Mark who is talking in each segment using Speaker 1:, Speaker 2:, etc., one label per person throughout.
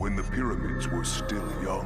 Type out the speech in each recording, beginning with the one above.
Speaker 1: When the pyramids were still young,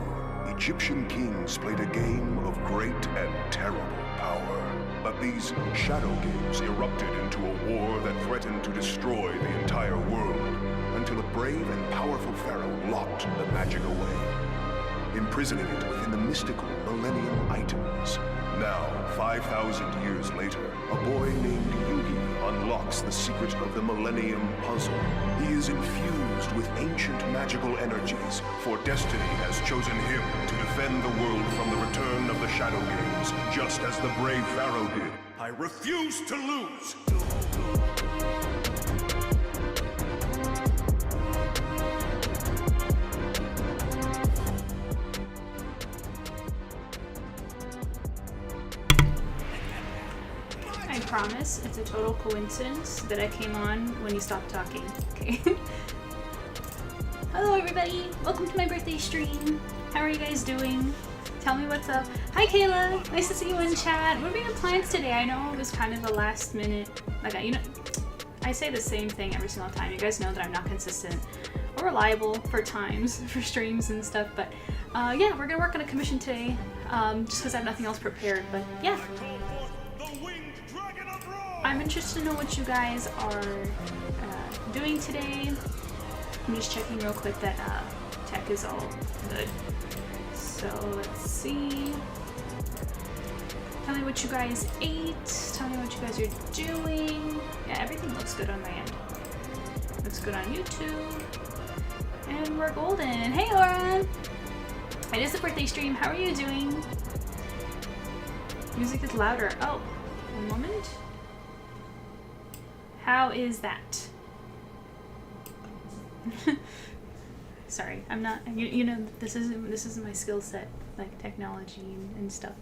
Speaker 1: Egyptian kings played a game of great and terrible power. But these shadow games erupted into a war that threatened to destroy the entire world, until a brave and powerful pharaoh locked the magic away, imprisoning it within the mystical Millennium Items. Now, 5,000 years later, a boy named Yugi unlocks the secret of the Millennium Puzzle. He is infused with ancient magical energies, for destiny has chosen him to defend the world from the return of the Shadow Games, just as the brave pharaoh did. I refuse to lose!
Speaker 2: I promise it's a total coincidence that I came on when you stopped talking. Okay. Hello everybody! Welcome to my birthday stream. How are you guys doing? Tell me what's up. Hi Kayla! Nice to see you in chat. What are we gonna plans today? I know it was kind of a last minute, like, you know, I say the same thing every single time. You guys know that I'm not consistent or reliable for times, for streams and stuff, but yeah, we're gonna work on a commission today, just because I have nothing else prepared, but yeah. I'm interested to know what you guys are doing today. I'm just checking real quick that tech is all good. So let's see. Tell me what you guys ate. Tell me what you guys are doing. Yeah, everything looks good on my end. Looks good on YouTube. And we're golden. Hey Laura! It is the birthday stream. How are you doing? Music is louder. Oh, one moment. How is that? Sorry, I'm not. You know, this isn't my skill set, like technology and stuff.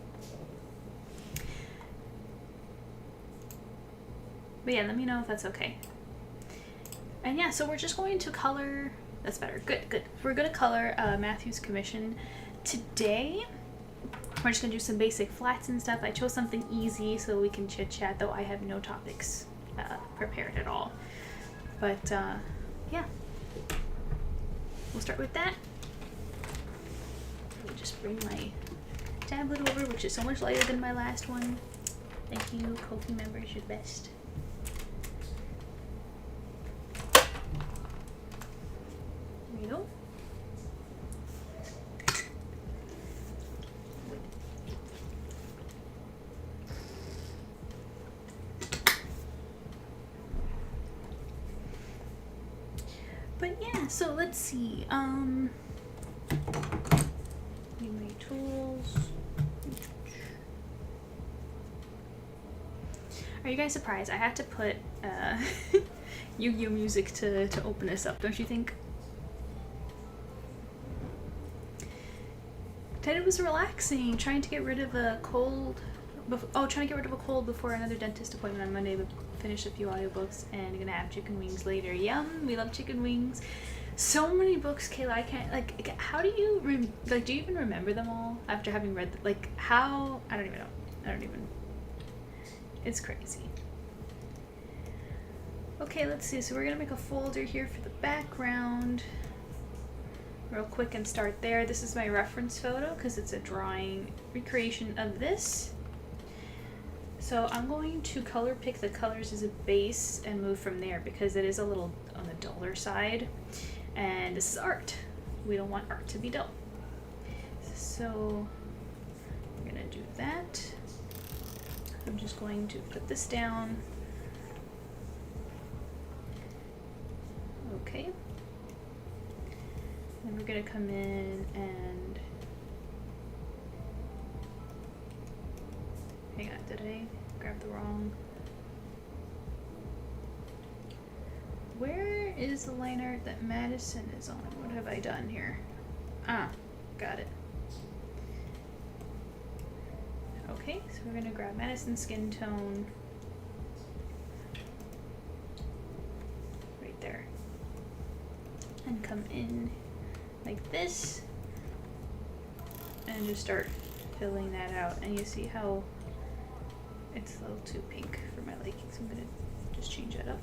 Speaker 2: But yeah, let me know if that's okay. And yeah, so we're just going to color. That's better. Good, good. We're gonna color Matthew's commission today. We're just gonna do some basic flats and stuff. I chose something easy so we can chit chat, though I have no topics prepared at all. But yeah, we'll start with that. Let me just bring my tablet over, which is so much lighter than my last one. Thank you, Kofi members, you're the best. There we go. But yeah, so let's see. Need my tools. Are you guys surprised? I had to put Yu-Gi-Oh music to open this up, don't you think? Today was relaxing, trying to get rid of a cold. Trying to get rid of a cold before another dentist appointment on Monday, but finish a few audiobooks and gonna have chicken wings later. Yum, we love chicken wings. So many books, Kayla, I can't, like, how do you, do you even remember them all after having read, like, how, I don't even know. It's crazy. Okay, let's see, so we're gonna make a folder here for the background real quick and start there. This is my reference photo because it's a drawing recreation of this. So I'm going to color pick the colors as a base and move from there because it is a little on the duller side. And this is art. We don't want art to be dull. So we're gonna do that. I'm just going to put this down. Okay. Then we're gonna come in and hang on, did I grab the wrong? Where is the line art that Madison is on? What have I done here? Ah, got it. Okay, so we're gonna grab Madison's skin tone. Right there. And come in like this. And just start filling that out. And you see how it's a little too pink for my liking, so I'm gonna just change that up.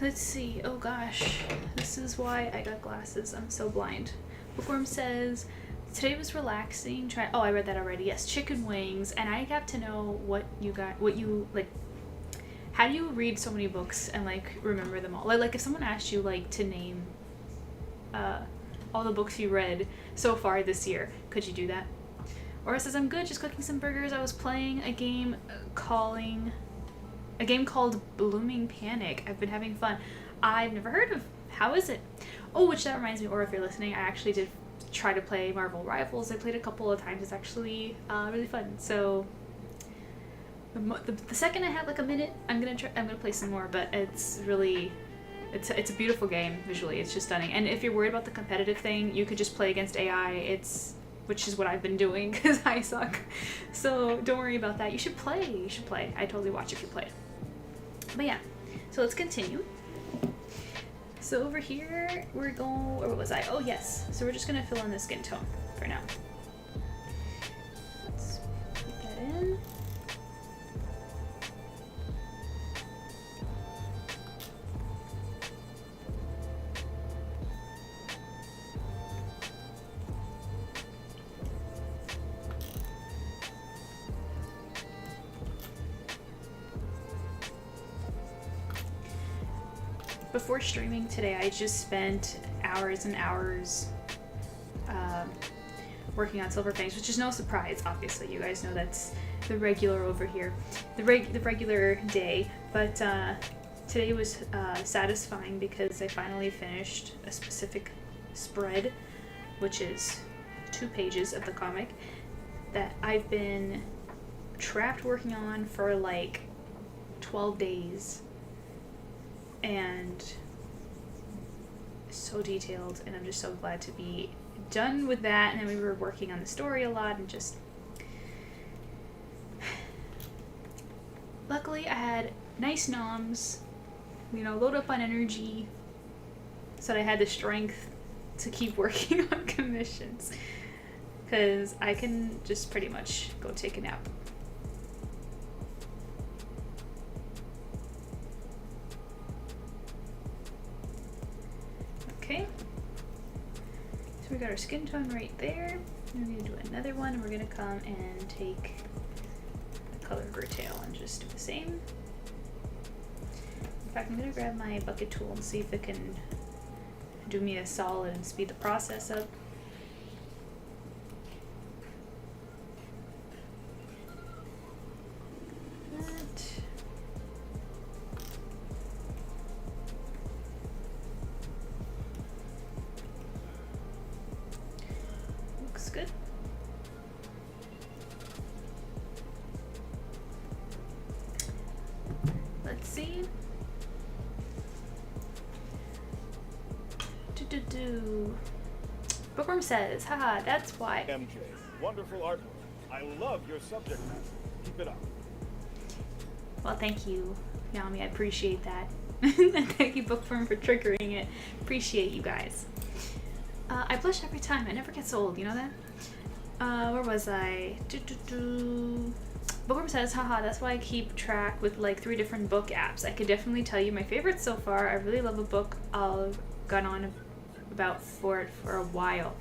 Speaker 2: let's see. Oh gosh, this is why I got glasses. I'm so blind. Bookworm says, today was relaxing. Oh, I read that already. Yes, chicken wings. And I got to know what you got, what you like. How do you read so many books and like remember them all? Like if someone asked you like to name all the books you read so far this year, could you do that? Or it says, I'm good, just cooking some burgers. I was playing a game called Blooming Panic. I've been having fun. I've never heard of. How is it? Oh, which that reminds me, or if you're listening, I actually did try to play Marvel Rivals. I played a couple of times. It's actually really fun. So the second I have like a minute, I'm gonna play some more. But it's really, it's a beautiful game visually. It's just stunning. And if you're worried about the competitive thing, you could just play against AI. Which is what I've been doing because I suck. So don't worry about that. You should play. You should play. I totally watch if you play. But yeah, so let's continue. So over here, we're going, or what was I? Oh yes. So we're just gonna fill in the skin tone for now. Let's put that in. Before streaming today, I just spent hours and hours working on Silver Fangs, which is no surprise, obviously. You guys know that's the regular over here, the regular day. But today was satisfying because I finally finished a specific spread, which is 2 pages of the comic that I've been trapped working on for like 12 days. And so detailed, and I'm just so glad to be done with that. And then we were working on the story a lot, and just luckily I had nice noms, you know, load up on energy, so that I had the strength to keep working on commissions, because I can just pretty much go take a nap. Okay, so we got our skin tone right there. We're going to do another one, and we're going to come and take the color of her tail and just do the same. In fact, I'm going to grab my bucket tool and see if it can do me a solid and speed the process up. Good. Let's see. Bookworm says, haha, that's why.
Speaker 3: MJ, wonderful artwork. I love your subject matter. Keep it up.
Speaker 2: Well, thank you, Yami. I appreciate that. And thank you, Bookworm, for triggering it. Appreciate you guys. I blush every time. It never gets old, you know that? Where was I? Bookworm says, haha, that's why I keep track with like 3 different book apps. I could definitely tell you my favorites so far. I really love a book I've gone on about for it for a while.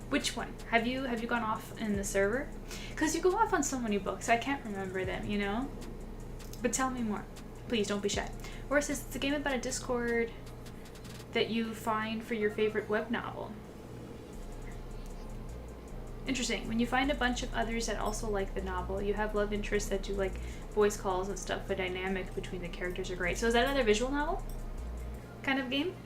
Speaker 2: Which one? Have you gone off in the server? Because you go off on so many books, I can't remember them, you know? But tell me more. Please, don't be shy. Or it says, it's a game about a Discord that you find for your favorite web novel. Interesting. When you find a bunch of others that also like the novel, you have love interests that do like voice calls and stuff. The dynamic between the characters are great. So is that another visual novel kind of game?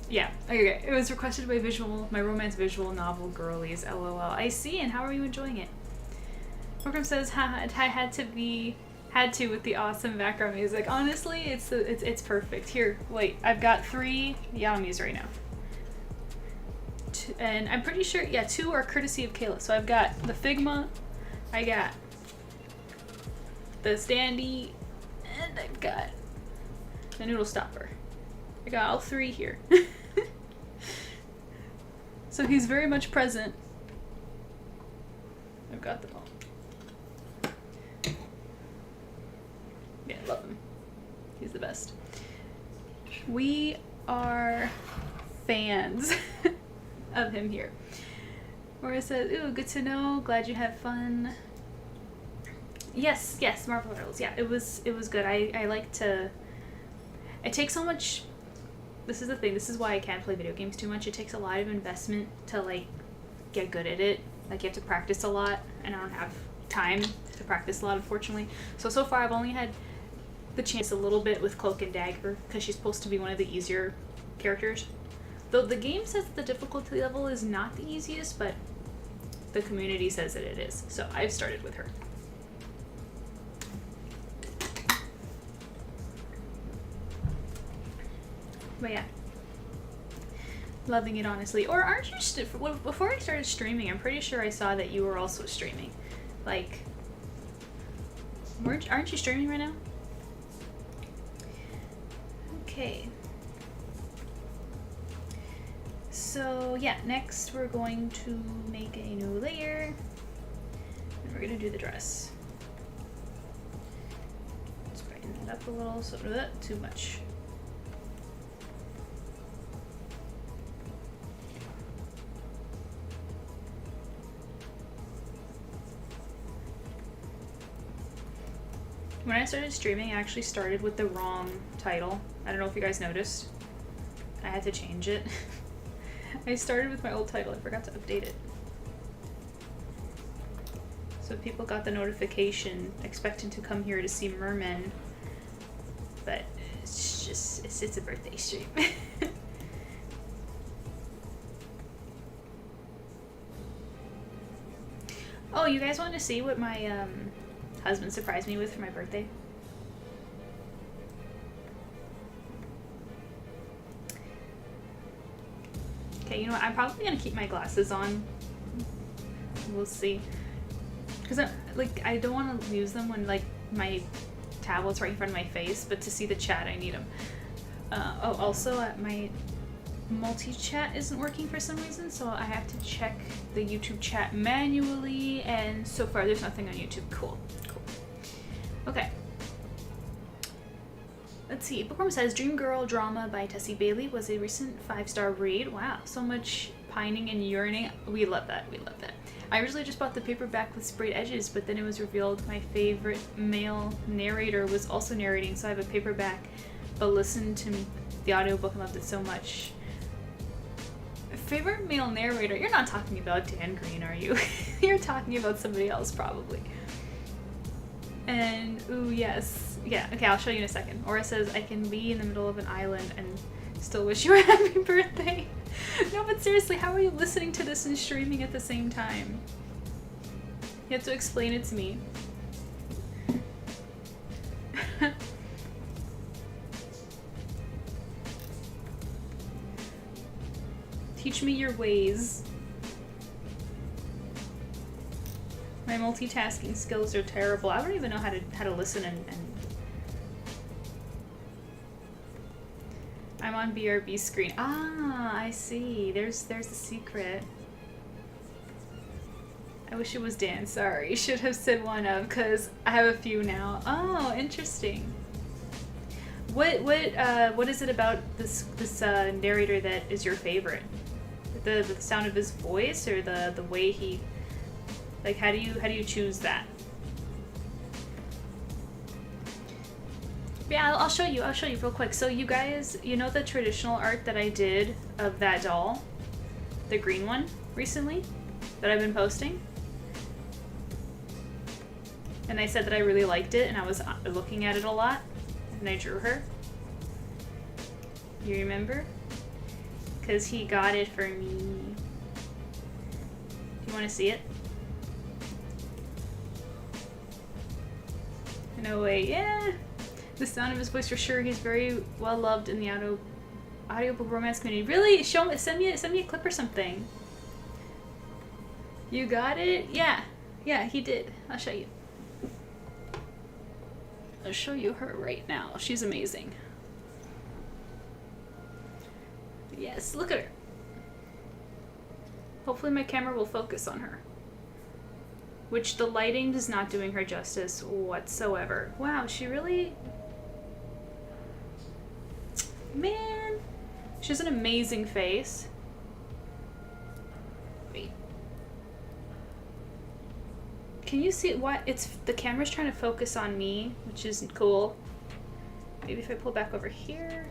Speaker 2: Yeah. Okay. It was requested by my romance visual novel girlies. LOL. I see. And how are you enjoying it? Program says, haha, I had to with the awesome background music. Honestly, it's perfect. Here, wait. I've got 3 Yamis right now. And I'm pretty sure, yeah, 2 are courtesy of Kayla. So I've got the Figma, I got the Standy, and I've got the Noodle Stopper. I got all 3 here. So he's very much present. I've got them all. Yeah, love him. He's the best. We are fans of him here. Where it says, ooh, good to know. Glad you had fun. Yes, Marvel Turtles. Yeah, it was good. I like to... It takes so much... This is the thing. This is why I can't play video games too much. It takes a lot of investment to, like, get good at it. Like, you have to practice a lot, and I don't have time to practice a lot, unfortunately. So far, I've only had the chance a little bit with Cloak and Dagger, because she's supposed to be one of the easier characters. Though the game says the difficulty level is not the easiest, but the community says that it is. So I've started with her. But yeah, loving it, honestly. Or aren't you before I started streaming, I'm pretty sure I saw that you were also streaming. Like, aren't you streaming right now? Okay. So yeah, next we're going to make a new layer, and we're gonna do the dress. Let's brighten that up a little, so too much. When I started streaming, I actually started with the wrong title. I don't know if you guys noticed. I had to change it. I started with my old title. I forgot to update it. So people got the notification expecting to come here to see mermen. But it's just, it's a birthday stream. Oh, you guys want to see what my husband surprised me with for my birthday? Okay, you know what? I'm probably gonna keep my glasses on. We'll see. Because I don't want to use them when like my tablet's right in front of my face, but to see the chat, I need them. Oh, also my multi-chat isn't working for some reason, so I have to check the YouTube chat manually, and so far there's nothing on YouTube. Cool. Okay. Let's see. Bookworm says Dream Girl Drama by Tessie Bailey was a recent 5-star read. Wow, so much pining and yearning. We love that. I originally just bought the paperback with sprayed edges, but then it was revealed my favorite male narrator was also narrating, so I have a paperback, but listened to the audiobook and loved it so much. Favorite male narrator? You're not talking about Dan Green, are you? You're talking about somebody else, probably. And, ooh, yes. Yeah, okay, I'll show you in a second. Aura says, I can be in the middle of an island and still wish you a happy birthday. No, but seriously, how are you listening to this and streaming at the same time? You have to explain it to me. Teach me your ways. My multitasking skills are terrible. I don't even know how to listen and I'm on BRB screen. Ah, I see. There's a secret. I wish it was Dan. Sorry. Should have said one of, because I have a few now. Oh, interesting. What is it about this narrator that is your favorite? The sound of his voice, or the way he, like, how do you choose that? Yeah, I'll show you real quick. So you guys, you know the traditional art that I did of that doll? The green one recently that I've been posting? And I said that I really liked it and I was looking at it a lot and I drew her. You remember? Because he got it for me. Do you want to see it? No way, yeah! The sound of his voice for sure. He's very well loved in the audiobook romance community. Really? Send me a clip or something. You got it? Yeah, he did. I'll show you. I'll show you her right now. She's amazing. Yes, look at her. Hopefully my camera will focus on her. which the lighting is not doing her justice whatsoever. Wow, she really... Man, she has an amazing face. Wait. Can you see what it's the camera's trying to focus on me, which isn't cool. Maybe if I pull back over here.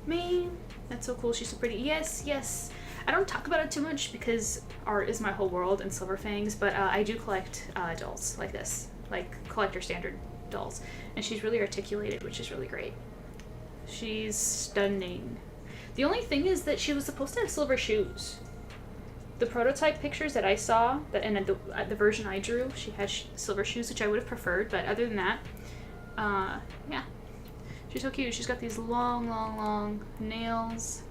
Speaker 2: Man, that's so cool. She's so pretty. Yes, yes. I don't talk about it too much because art is my whole world and Silver Fangs, but I do collect dolls like this, like collector standard dolls. And she's really articulated, which is really great. She's stunning. The only thing is that she was supposed to have silver shoes. The prototype pictures that I saw, and the version I drew, she had silver shoes, which I would have preferred, but other than that, yeah. She's so cute. She's got these long, long, long nails.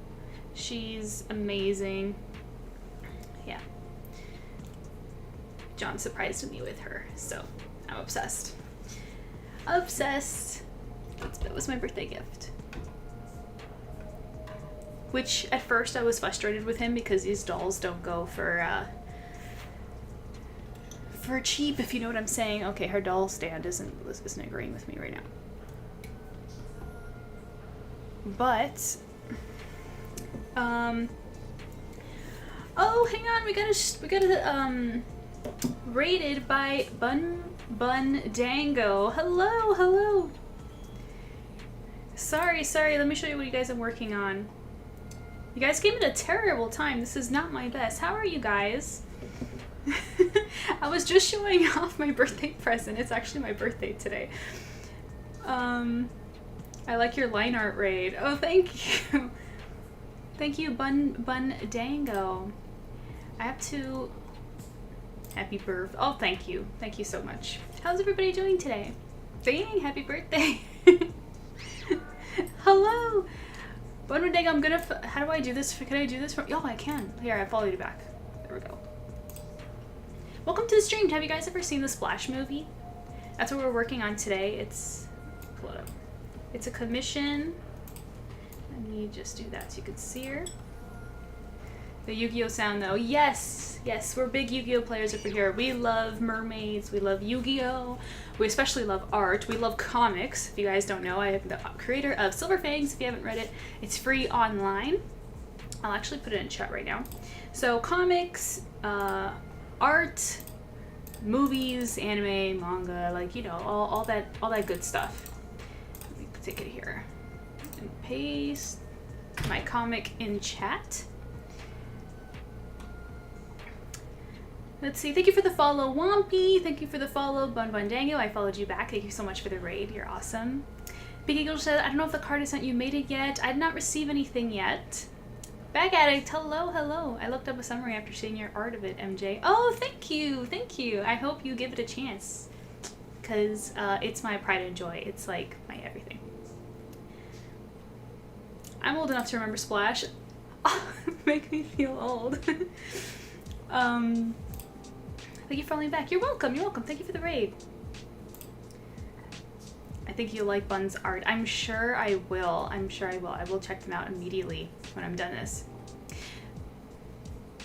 Speaker 2: She's amazing. Yeah. John surprised me with her, so I'm obsessed. Obsessed. That was my birthday gift. Which, at first, I was frustrated with him because these dolls don't go for cheap, if you know what I'm saying. Okay, her doll stand isn't agreeing with me right now. But, oh, hang on, we got rated by Bun Dango. Hello, hello. Sorry, let me show you what you guys are working on. You guys gave it a terrible time. This is not my best. How are you guys? I was just showing off my birthday present. It's actually my birthday today. I like your line art raid. Oh, thank you. Thank you, Bun Dango. I have to... Happy birthday. Oh, thank you. Thank you so much. How's everybody doing today? Dang, happy birthday. Hello. Bun Dango, I'm gonna... How do I do this? Can I do this? Oh, I can. Here, I followed you back. There we go. Welcome to the stream. Have you guys ever seen the Splash movie? That's what we're working on today. It's... Pull it up. It's a commission. Let me just do that so you can see her. The Yu-Gi-Oh sound though. Yes! Yes, we're big Yu-Gi-Oh players over here. We love mermaids. We love Yu-Gi-Oh! We especially love art. We love comics. If you guys don't know, I am the creator of Silver Fangs. If you haven't read it, it's free online. I'll actually put it in chat right now. So comics, art, movies, anime, manga, like, you know, all that good stuff. Let me take it here and paste my comic in chat. Let's see. Thank you for the follow, Wompy. Thank you for the follow, Bun Dango. I followed you back. Thank you so much for the raid. You're awesome. Big Eagle said, I don't know if the card I sent you made it yet. I did not receive anything yet. Back Addict, hello, hello. I looked up a summary after seeing your art of it, MJ. Oh, thank you. Thank you. I hope you give it a chance. Because it's my pride and joy. It's like my everything. I'm old enough to remember Splash. Make me feel old. Thank you for following back. You're welcome. You're welcome. Thank you for the raid. I think you'll like Bun's art. I'm sure I will. I'm sure I will. I will check them out immediately when I'm done this.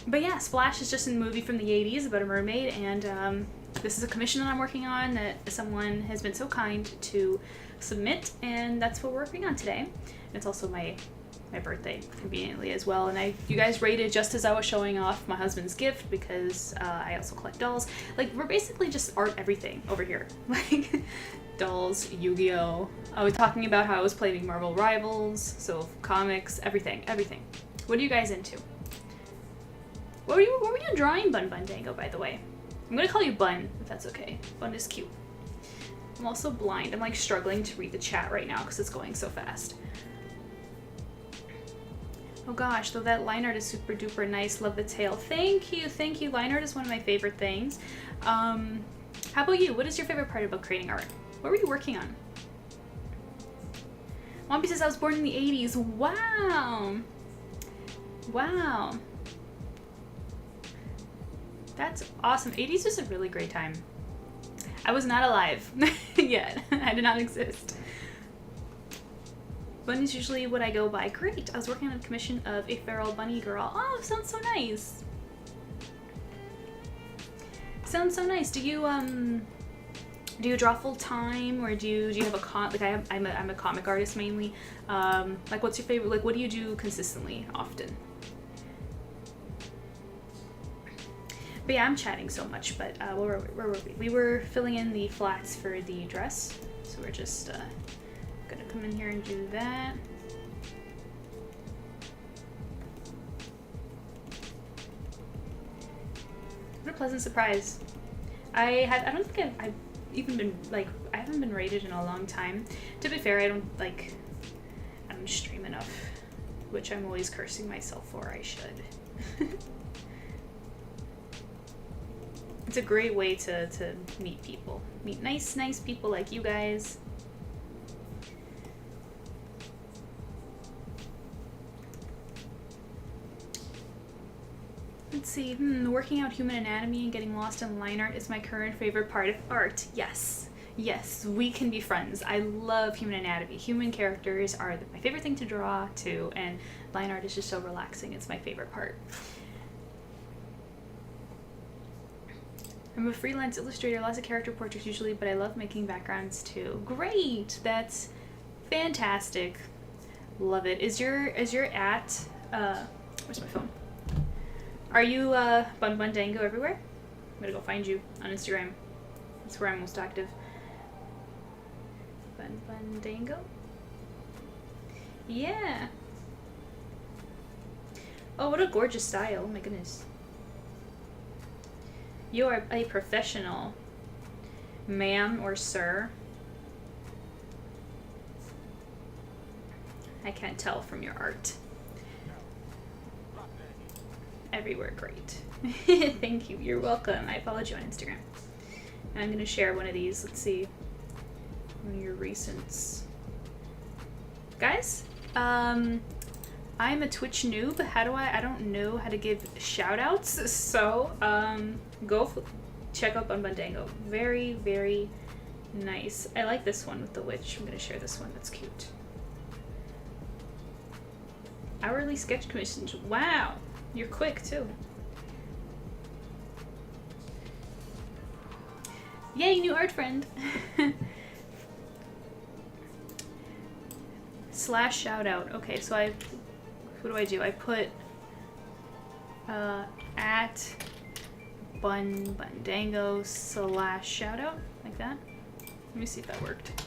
Speaker 2: But yeah, Splash is just a movie from the 80s about a mermaid, and this is a commission that I'm working on that someone has been so kind to submit, and that's what we're working on today. And it's also my birthday, conveniently, as well. And you guys rated just as I was showing off my husband's gift, because I also collect dolls. Like, we're basically just art everything over here. Like, dolls, Yu-Gi-Oh! I was talking about how I was playing Marvel Rivals, so comics, everything. What are you guys into? What were you drawing, Bun Dango, by the way? I'm gonna call you Bun, if that's okay. Bun is cute. I'm also blind. I'm like struggling to read the chat right now because it's going so fast. Oh gosh, though that line art is super duper nice. Love the tail. Thank you, thank you. Line art is one of my favorite things. How about you? What is your favorite part about creating art? What were you working on? Wompy says I was born in the 80s. Wow. Wow. That's awesome. 80s was a really great time. I was not alive yet. I did not exist. Bunny is usually what I go by. Great. I was working on a commission of a feral bunny girl. Oh, sounds so nice. Sounds so nice. Do you draw full time, or do you have a like I'm a comic artist mainly. Like what's your favorite, like what do you do consistently often? But yeah, I'm chatting so much, but where were we? We were filling in the flats for the dress. So we're just gonna come in here and do that. What a pleasant surprise. I don't think I've even been, like, I haven't been rated in a long time. To be fair, I don't stream enough, which I'm always cursing myself for. I should. It's a great way to meet people. Meet nice people like you guys. Let's see, working out human anatomy and getting lost in line art is my current favorite part of art. Yes, yes, we can be friends. I love human anatomy. Human characters are my favorite thing to draw too, and line art is just so relaxing. It's my favorite part. I'm a freelance illustrator, lots of character portraits usually, but I love making backgrounds too. Great, that's fantastic. Love it. Is your at, where's my phone? Are you Bun Dango everywhere? I'm gonna go find you on Instagram. That's where I'm most active. Bun Dango? Yeah. Oh, what a gorgeous style. Oh my goodness. You are a professional, ma'am or sir. I can't tell from your art. Everywhere, great. Thank you, you're welcome. I followed you on Instagram. And I'm gonna share one of these. Let's see. One of your recents. Guys, I'm a Twitch noob. How do I don't know how to give shout outs. So, go check out Bun Dango. Very, very nice. I like this one with the witch. I'm gonna share this one, that's cute. Hourly sketch commissions. Wow. You're quick too. Yay, new art friend. Slash shout out. Okay, so who do? I put at Bun Dango slash shout out like that. Let me see if that worked.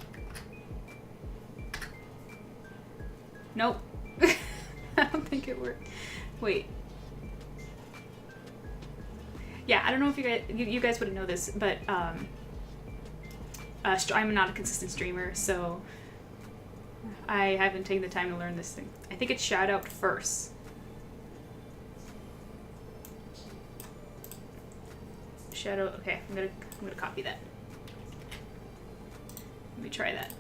Speaker 2: Nope. I don't think it worked. Wait. Yeah, I don't know if you guys wouldn't know this, but I'm not a consistent streamer, so I haven't taken the time to learn this thing. I think it's shout out first. Shout out. Okay, I'm gonna copy that. Let me try that.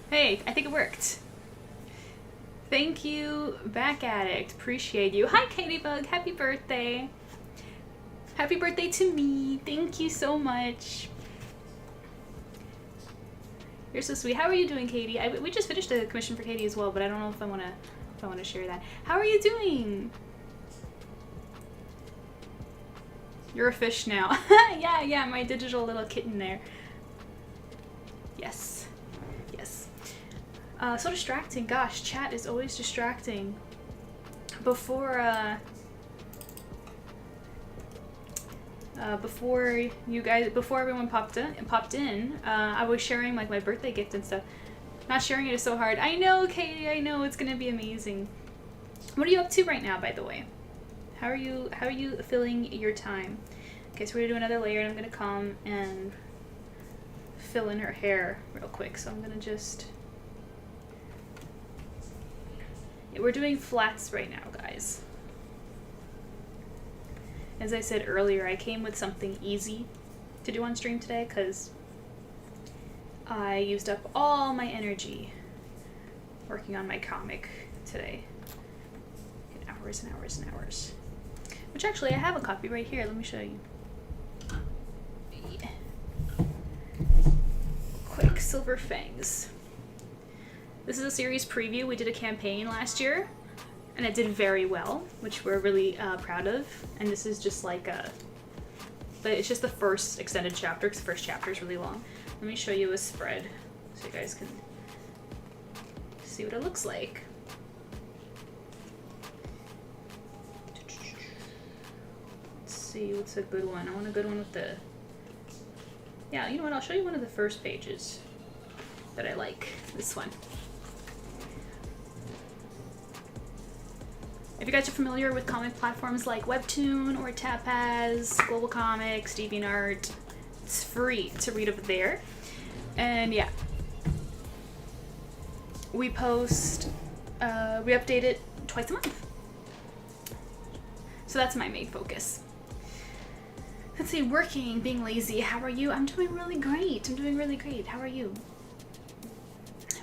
Speaker 2: Hey, I think it worked. Thank you, Back Addict. Appreciate you. Hi, Katybug. Happy birthday. Happy birthday to me. Thank you so much. You're so sweet. How are you doing, Katie? We just finished a commission for Katie as well, but I don't know if I want to share that. How are you doing? You're a fish now. Yeah, my digital little kitten there. Yes. So distracting. Gosh, chat is always distracting. Before everyone popped in, I was sharing like my birthday gift and stuff. Not sharing it is so hard. I know, Katie. I know it's gonna be amazing. What are you up to right now, by the way? How are you filling your time? Okay, so we're gonna do another layer, and I'm gonna come and fill in her hair real quick. So I'm gonna just. Yeah, we're doing flats right now, guys. As I said earlier, I came with something easy to do on stream today because I used up all my energy working on my comic today. Hours and hours and hours. Which actually, I have a copy right here. Let me show you. Yeah. Quick, Silver FANGS. This is a series preview. We did a campaign last year and it did very well, which we're really proud of. And this is just like but it's just the first extended chapter, because the first chapter is really long. Let me show you a spread so you guys can see what it looks like. Let's see what's a good one. I want a good one with the... Yeah, you know what? I'll show you one of the first pages that I like. This one. If you guys are familiar with comic platforms like Webtoon or Tapas, Global Comics, DeviantArt, it's free to read over there. And yeah, we post, we update it twice a month. So that's my main focus. Let's see, working, being lazy. How are you? I'm doing really great. I'm doing really great. How are you?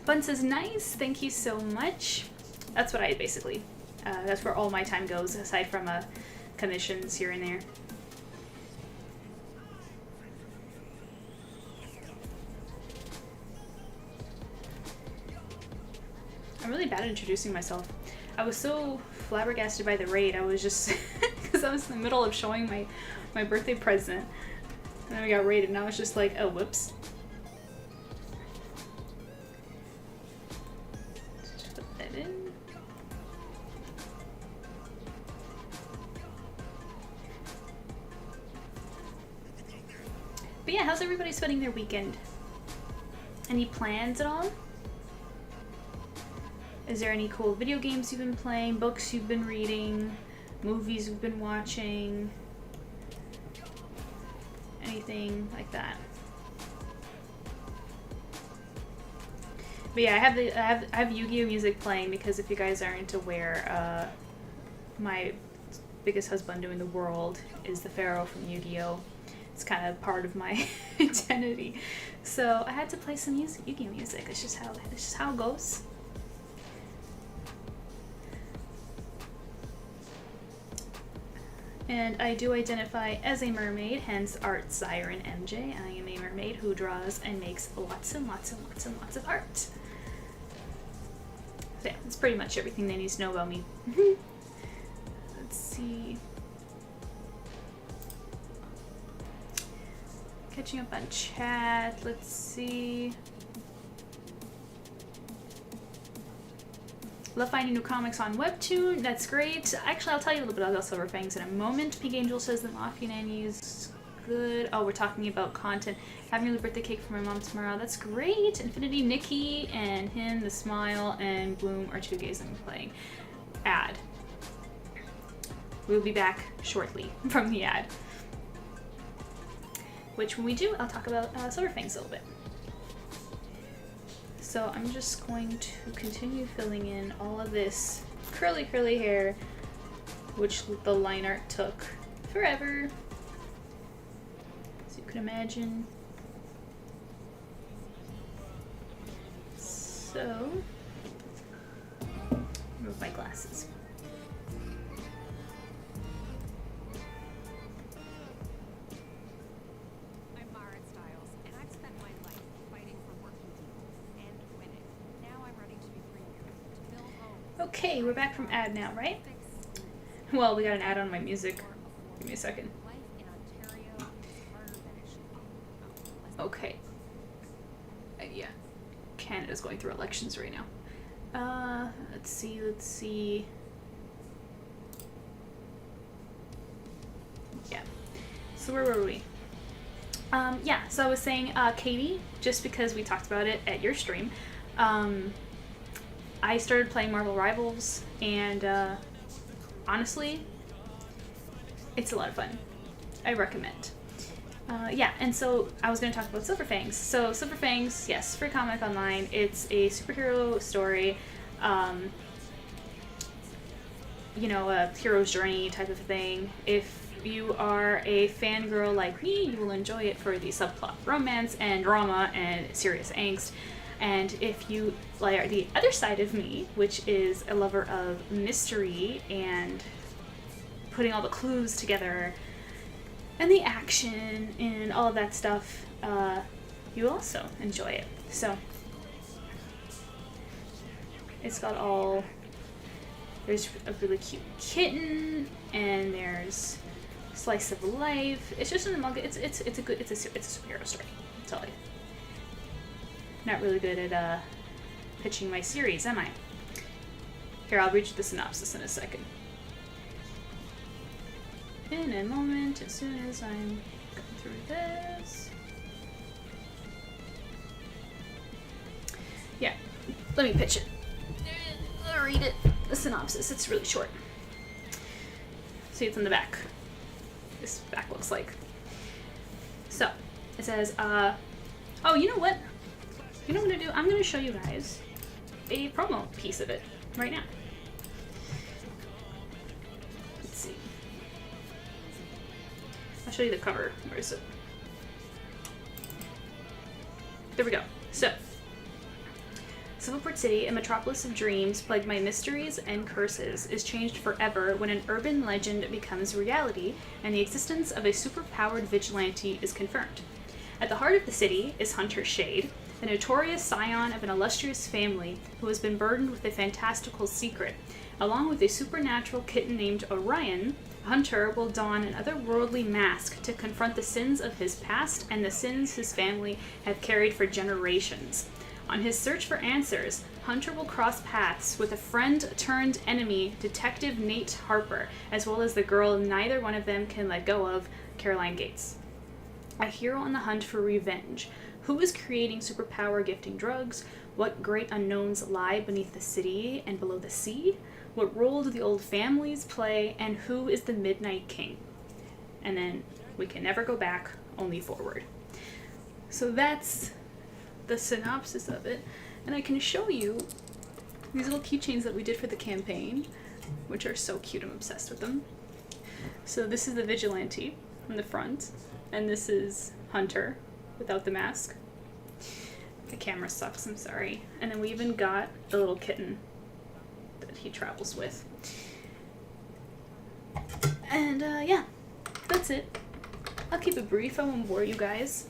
Speaker 2: Bun says, nice. Thank you so much. That's what I basically... that's where all my time goes, aside from commissions here and there. I'm really bad at introducing myself. I was so flabbergasted by the raid. I was just... because I was in the middle of showing my birthday present. And then we got raided, and I was just like, oh, whoops. Just put that in. But yeah, how's everybody spending their weekend? Any plans at all? Is there any cool video games you've been playing, books you've been reading, movies you've been watching? Anything like that? But yeah, I have Yu-Gi-Oh music playing, because if you guys aren't aware, my biggest husband in the world is the Pharaoh from Yu-Gi-Oh. It's kind of part of my identity, so I had to play some Yu-Gi-Oh music. It's just how it goes. And I do identify as a mermaid, hence ArtSirenMJ. I am a mermaid who draws and makes lots and lots and lots and lots of art. So yeah, that's pretty much everything they need to know about me. Let's see. Catching up on chat, let's see. Love finding new comics on Webtoon, that's great. Actually, I'll tell you a little bit about Silver Fangs in a moment. Pink Angel says the Mafia Nanny's good. Oh, we're talking about content. Having a birthday cake for my mom tomorrow, that's great. Infinity, Nikki, and him, The Smile, and Bloom are 2 gays I'm playing. Ad. We'll be back shortly from the ad. Which, when we do, I'll talk about Silver Fangs a little bit. So I'm just going to continue filling in all of this curly hair, which the line art took forever, as you can imagine. So, remove my glasses. Okay, we're back from ad now, right? Well, we got an ad on my music. Give me a second. Okay. Yeah. Canada's going through elections right now. Let's see. Yeah. So where were we? Yeah, so I was saying, Katie, just because we talked about it at your stream, I started playing Marvel Rivals, and honestly, it's a lot of fun. I recommend. Yeah, and so I was going to talk about Silver Fangs. So Silver Fangs, yes, free comic online. It's a superhero story, you know, a hero's journey type of thing. If you are a fangirl like me, you will enjoy it for the subplot romance and drama and serious angst. And if you like the other side of me, which is a lover of mystery and putting all the clues together and the action and all of that stuff, you also enjoy it. So it's got all There's a really cute kitten, and there's slice of life. It's just in the manga. It's a superhero story. I'll tell you. Not really good at pitching my series, am I? Here, I'll read you the synopsis in a second. In a moment, as soon as I'm going through this. Yeah, let me pitch it. I'll read it. The synopsis. It's really short. See, it's in the back. This back looks like. So, it says, oh, you know what? You know what I'm gonna do? I'm gonna show you guys a promo piece of it right now. Let's see. I'll show you the cover. Where is it? There we go. So, Silverport City, a metropolis of dreams plagued by mysteries and curses, is changed forever when an urban legend becomes reality and the existence of a superpowered vigilante is confirmed. At the heart of the city is Hunter Shade, the notorious scion of an illustrious family who has been burdened with a fantastical secret. Along with a supernatural kitten named Orion, Hunter will don an otherworldly mask to confront the sins of his past and the sins his family have carried for generations. On his search for answers, Hunter will cross paths with a friend-turned-enemy, Detective Nate Harper, as well as the girl neither one of them can let go of, Caroline Gates. A hero on the hunt for revenge. Who is creating superpower-gifting drugs? What great unknowns lie beneath the city and below the sea? What role do the old families play? And who is the Midnight King? And then, we can never go back, only forward. So that's the synopsis of it, and I can show you these little keychains that we did for the campaign, which are so cute. I'm obsessed with them. So this is the vigilante in the front, and this is Hunter without the mask. The camera sucks, I'm sorry. And then we even got the little kitten that he travels with. And yeah, that's it. I'll keep it brief, I won't bore you guys.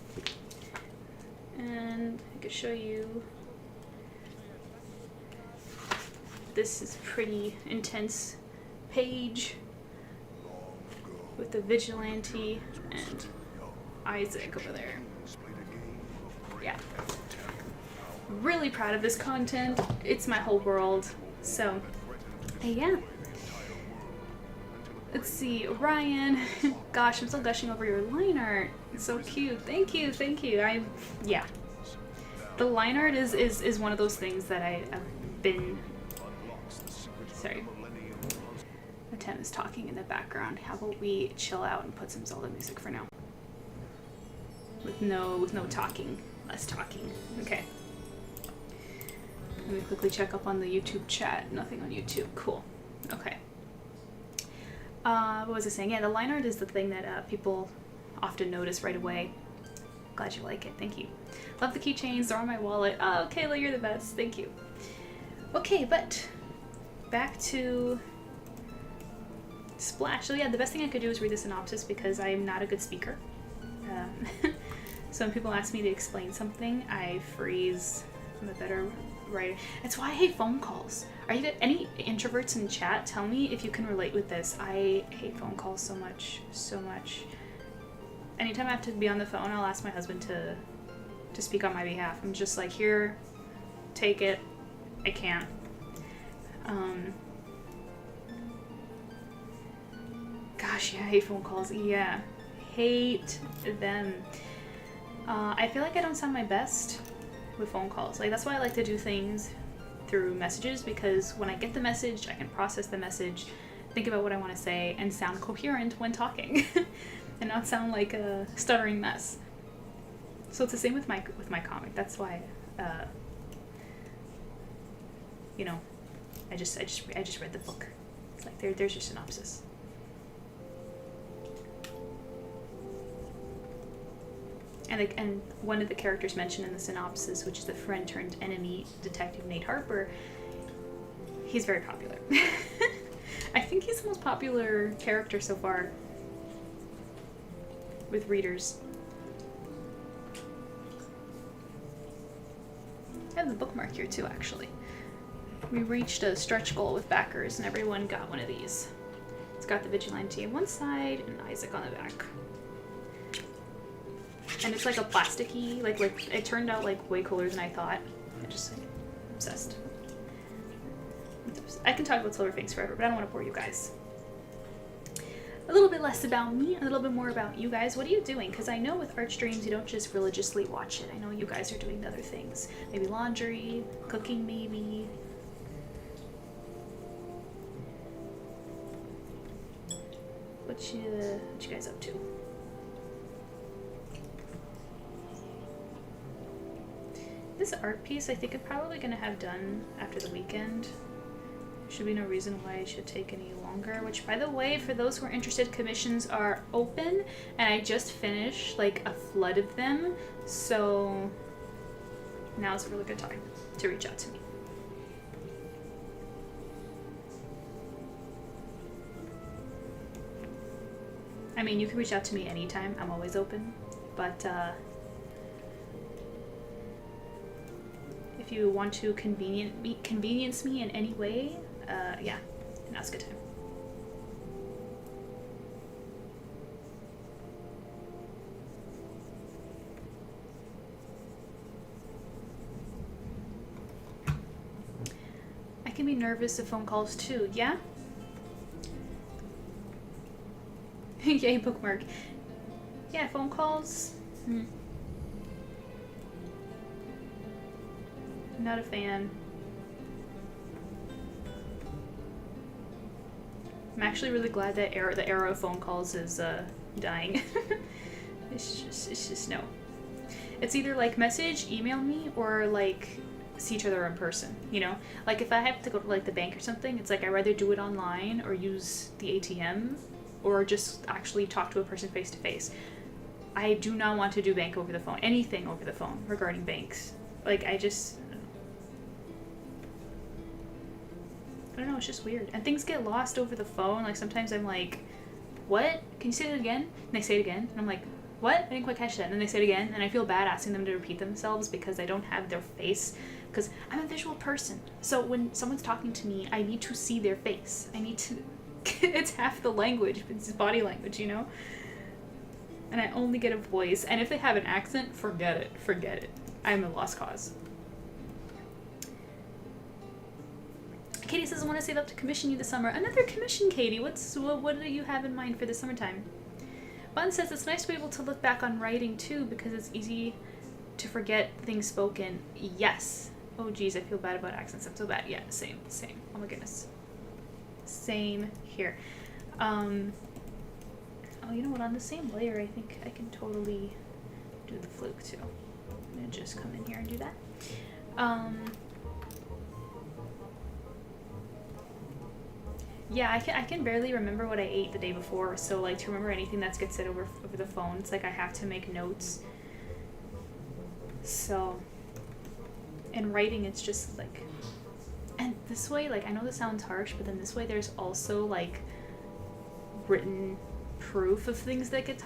Speaker 2: And I could show you, this is pretty intense page with the vigilante and Isaac over there. Yeah. Really proud of this content. It's my whole world. So, yeah. Let's see, Orion. Gosh, I'm still gushing over your line art. It's so cute. Thank you, thank you. Yeah. The line art is one of those things that I've been... Sorry. Atem is talking in the background. How about we chill out and put some Zelda music for now? With no talking. Less talking. Okay. Let me quickly check up on the YouTube chat. Nothing on YouTube. Cool. Okay. What was I saying? Yeah, the line art is the thing that people often notice right away. Glad you like it. Thank you. Love the keychains. They're on my wallet. Oh, Kayla, you're the best. Thank you. Okay, but back to Splash. So yeah, the best thing I could do is read the synopsis because I'm not a good speaker. So when people ask me to explain something, I freeze. I'm a better writer. That's why I hate phone calls. Are you any introverts in chat? Tell me if you can relate with this. I hate phone calls so much, so much. Anytime I have to be on the phone, I'll ask my husband to speak on my behalf. I'm just like, here, take it. I can't. Gosh, yeah, I hate phone calls. Yeah, hate them. I feel like I don't sound my best with phone calls. Like, that's why I like to do things through messages, because when I get the message, I can process the message, think about what I want to say, and sound coherent when talking, and not sound like a stuttering mess. So it's the same with my comic. That's why, you know, I just read the book. It's like there's your synopsis. And one of the characters mentioned in the synopsis, which is the friend turned enemy, Detective Nate Harper, he's very popular. I think he's the most popular character so far with readers. I have the bookmark here too, actually. We reached a stretch goal with backers, and everyone got one of these. It's got the Vigilante on one side and Isaac on the back. And it's like a plasticky, like it turned out like way cooler than I thought. I'm just like, obsessed. I can talk about Silver Fangs forever, but I don't want to bore you guys. A little bit less about me, a little bit more about you guys. What are you doing? Because I know with art streams, you don't just religiously watch it. I know you guys are doing other things. Maybe laundry, cooking maybe. What you guys up to? This art piece I think I'm probably going to have done after the weekend. There should be no reason why it should take any longer, which by the way, for those who are interested, commissions are open and I just finished like a flood of them, so now's a really good time to reach out to me. I mean, you can reach out to me anytime, I'm always open, but if you want to convenience me in any way, yeah, now's a good time. I can be nervous of phone calls too, yeah? Yay, bookmark. Yeah, phone calls. Not a fan. I'm actually really glad that the era of phone calls is dying. It's just no. It's either like message, email me, or like see each other in person, you know? Like if I have to go to like the bank or something, it's like I'd rather do it online or use the ATM or just actually talk to a person face to face. I do not want to do bank over the phone, anything over the phone regarding banks. Like I don't know, it's just weird. And things get lost over the phone. Like sometimes I'm like, what? Can you say that again? And they say it again. And I'm like, what? I didn't quite catch that. And then they say it again. And I feel bad asking them to repeat themselves because I don't have their face. Because I'm a visual person. So when someone's talking to me, I need to see their face. I need to, it's half the language. It's body language, you know? And I only get a voice. And if they have an accent, forget it. Forget it. I'm a lost cause. Katie says, I want to save up to commission you this summer. Another commission, Katie. What do you have in mind for the summertime? Bun says, it's nice to be able to look back on writing too because it's easy to forget things spoken. Yes. Oh geez, I feel bad about accents. I'm so bad. Yeah, same. Oh my goodness. Same here. Oh, you know what? On the same layer, I think I can totally do the fluke too. I'm gonna just come in here and do that. Yeah, I can barely remember what I ate the day before, so like to remember anything that gets said over the phone, it's like I have to make notes. So, in writing, it's just like, and this way, like I know this sounds harsh, but then this way there's also like written proof of things that get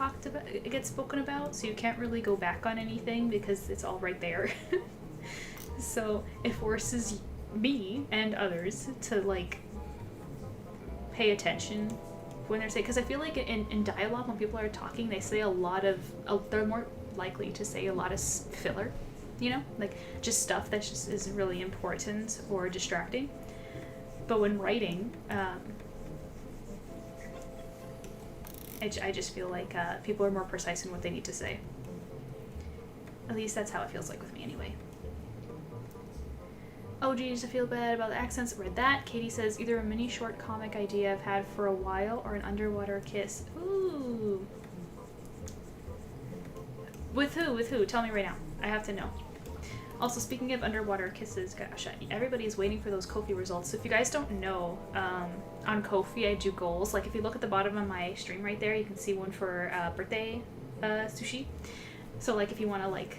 Speaker 2: spoken about, so you can't really go back on anything because it's all right there. So it forces me and others to like pay attention when they're saying, because I feel like in dialogue when people are talking they say a lot of they're more likely to say a lot of filler, you know, like just stuff that just is really important or distracting. But when writing, I just feel like people are more precise in what they need to say. At least that's how it feels like with me anyway. Oh geez, I feel bad about the accents. Read that. Katie says, either a mini short comic idea I've had for a while or an underwater kiss. Ooh. With who? With who? Tell me right now. I have to know. Also, speaking of underwater kisses, gosh, everybody's waiting for those Ko-fi results. So if you guys don't know, on Ko-fi I do goals. Like if you look at the bottom of my stream right there, you can see one for birthday sushi. So like if you want to like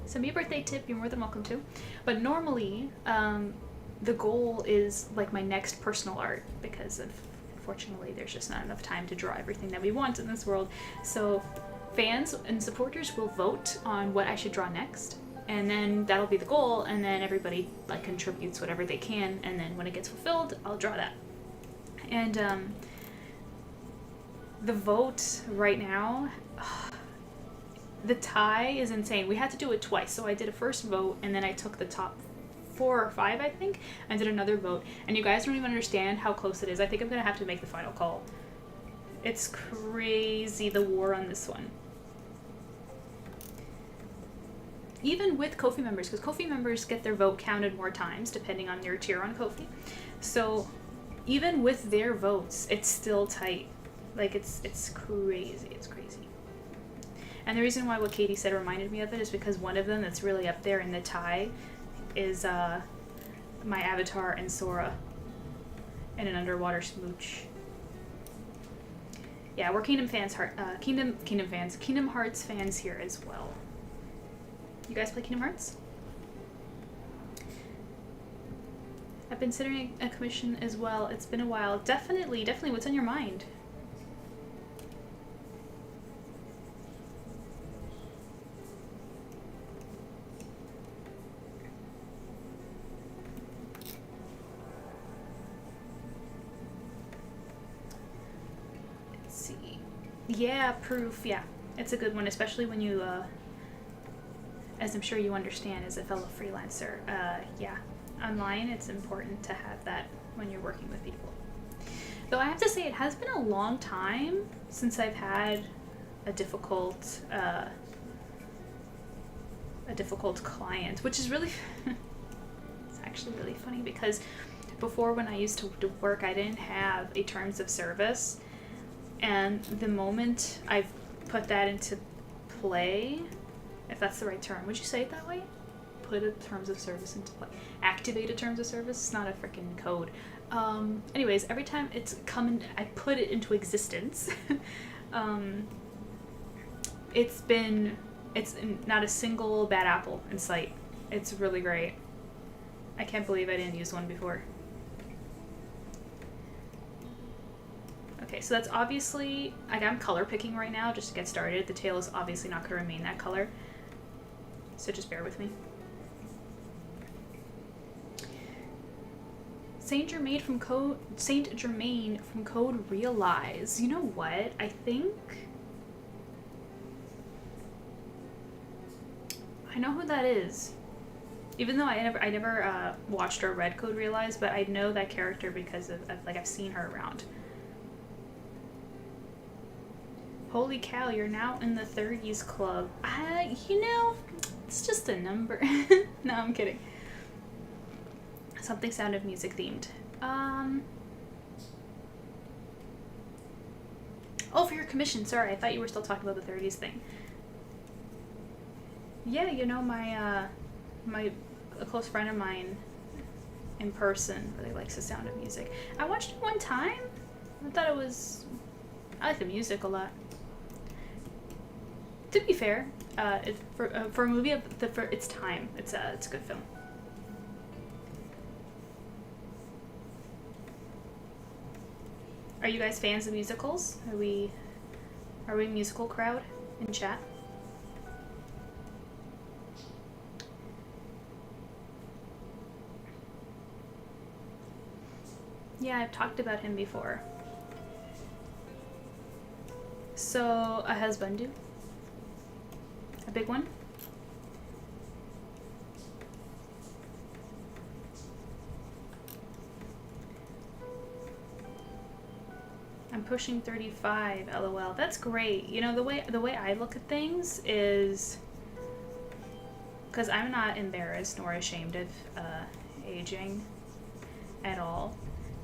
Speaker 2: send me a birthday tip, you're more than welcome to. But normally, the goal is like my next personal art because unfortunately there's just not enough time to draw everything that we want in this world. So fans and supporters will vote on what I should draw next. and then that'll be the goal, and then everybody like contributes whatever they can, and then when it gets fulfilled, I'll draw that. And the vote right now, the tie is insane. We had to do it twice, so I did a first vote, and then I took the top 4 or 5, I think, and did another vote. And you guys don't even understand how close it is. I think I'm gonna have to make the final call. It's crazy, the war on this one. Even with Ko-fi members, because Ko-fi members get their vote counted more times depending on your tier on Ko-fi. So even with their votes, it's still tight. Like it's crazy. It's crazy. And the reason why what Katie said reminded me of it is because one of them that's really up there in the tie is my avatar and Sora in an underwater smooch. Yeah, we're Kingdom Hearts fans here as well. You guys play Kingdom Hearts? I've been considering a commission as well. It's been a while. Definitely. What's on your mind? Yeah, proof. Yeah, it's a good one, especially when you, as I'm sure you understand as a fellow freelancer, yeah, online it's important to have that when you're working with people. Though I have to say it has been a long time since I've had a difficult client, which is really, it's actually really funny because before when I used to work, I didn't have a terms of service. And the moment I've put that into play, if that's the right term, would you say it that way? Put a terms of service into play. Activate a terms of service? It's not a freaking code. Anyways, every time it's coming, I put it into existence. It's not a single bad apple in sight. It's really great. I can't believe I didn't use one before. Okay, so that's obviously, like, I'm color picking right now just to get started. The tail is obviously not going to remain that color, so just bear with me. Saint Germain from Code Realize. You know what? I think I know who that is. Even though I never watched or read Code Realize, but I know that character because of like I've seen her around. Holy cow, you're now in the 30s club. You know, it's just a number. No, I'm kidding. Something Sound of Music themed. Oh, for your commission. Sorry, I thought you were still talking about the 30s thing. Yeah, you know, a close friend of mine in person really likes The Sound of Music. I watched it one time. I like the music a lot. To be fair, for a movie for its time, it's a good film. Are you guys fans of musicals? Are we a musical crowd in chat? Yeah, I've talked about him before. So, a husband. A big one? I'm pushing 35, lol. That's great. You know, the way I look at things is, because I'm not embarrassed nor ashamed of aging at all,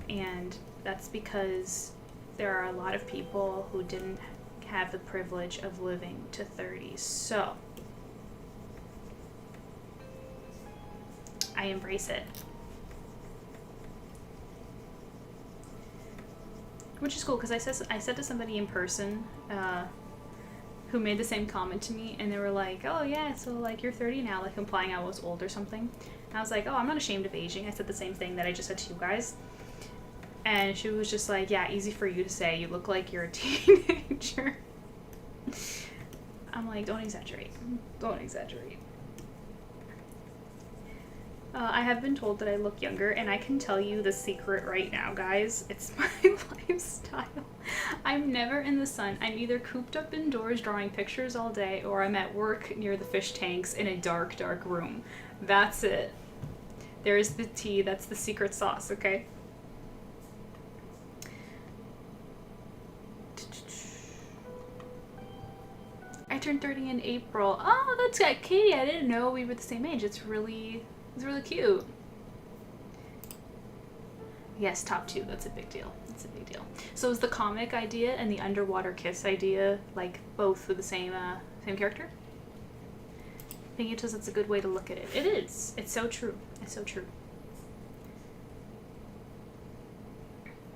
Speaker 2: and that's because there are a lot of people who didn't have the privilege of living to 30. So I embrace it. Which is cool, because I said to somebody in person who made the same comment to me, and they were like, oh yeah, so like you're 30 now, like implying I was old or something. And I was like, oh, I'm not ashamed of aging. I said the same thing that I just said to you guys. And she was just like, yeah, easy for you to say. You look like you're a teenager. I'm like, don't exaggerate. Don't exaggerate. I have been told that I look younger, and I can tell you the secret right now, guys. It's my lifestyle. I'm never in the sun. I'm either cooped up indoors drawing pictures all day, or I'm at work near the fish tanks in a dark, dark room. That's it. There's the tea. That's the secret sauce, okay? I turned 30 in April. Oh, that's got Katie. I didn't know we were the same age. It's really cute. Yes, top 2. That's a big deal. That's a big deal. So is the comic idea and the underwater kiss idea like both with the same character? I think it says it's a good way to look at it. It is. It's so true. It's so true.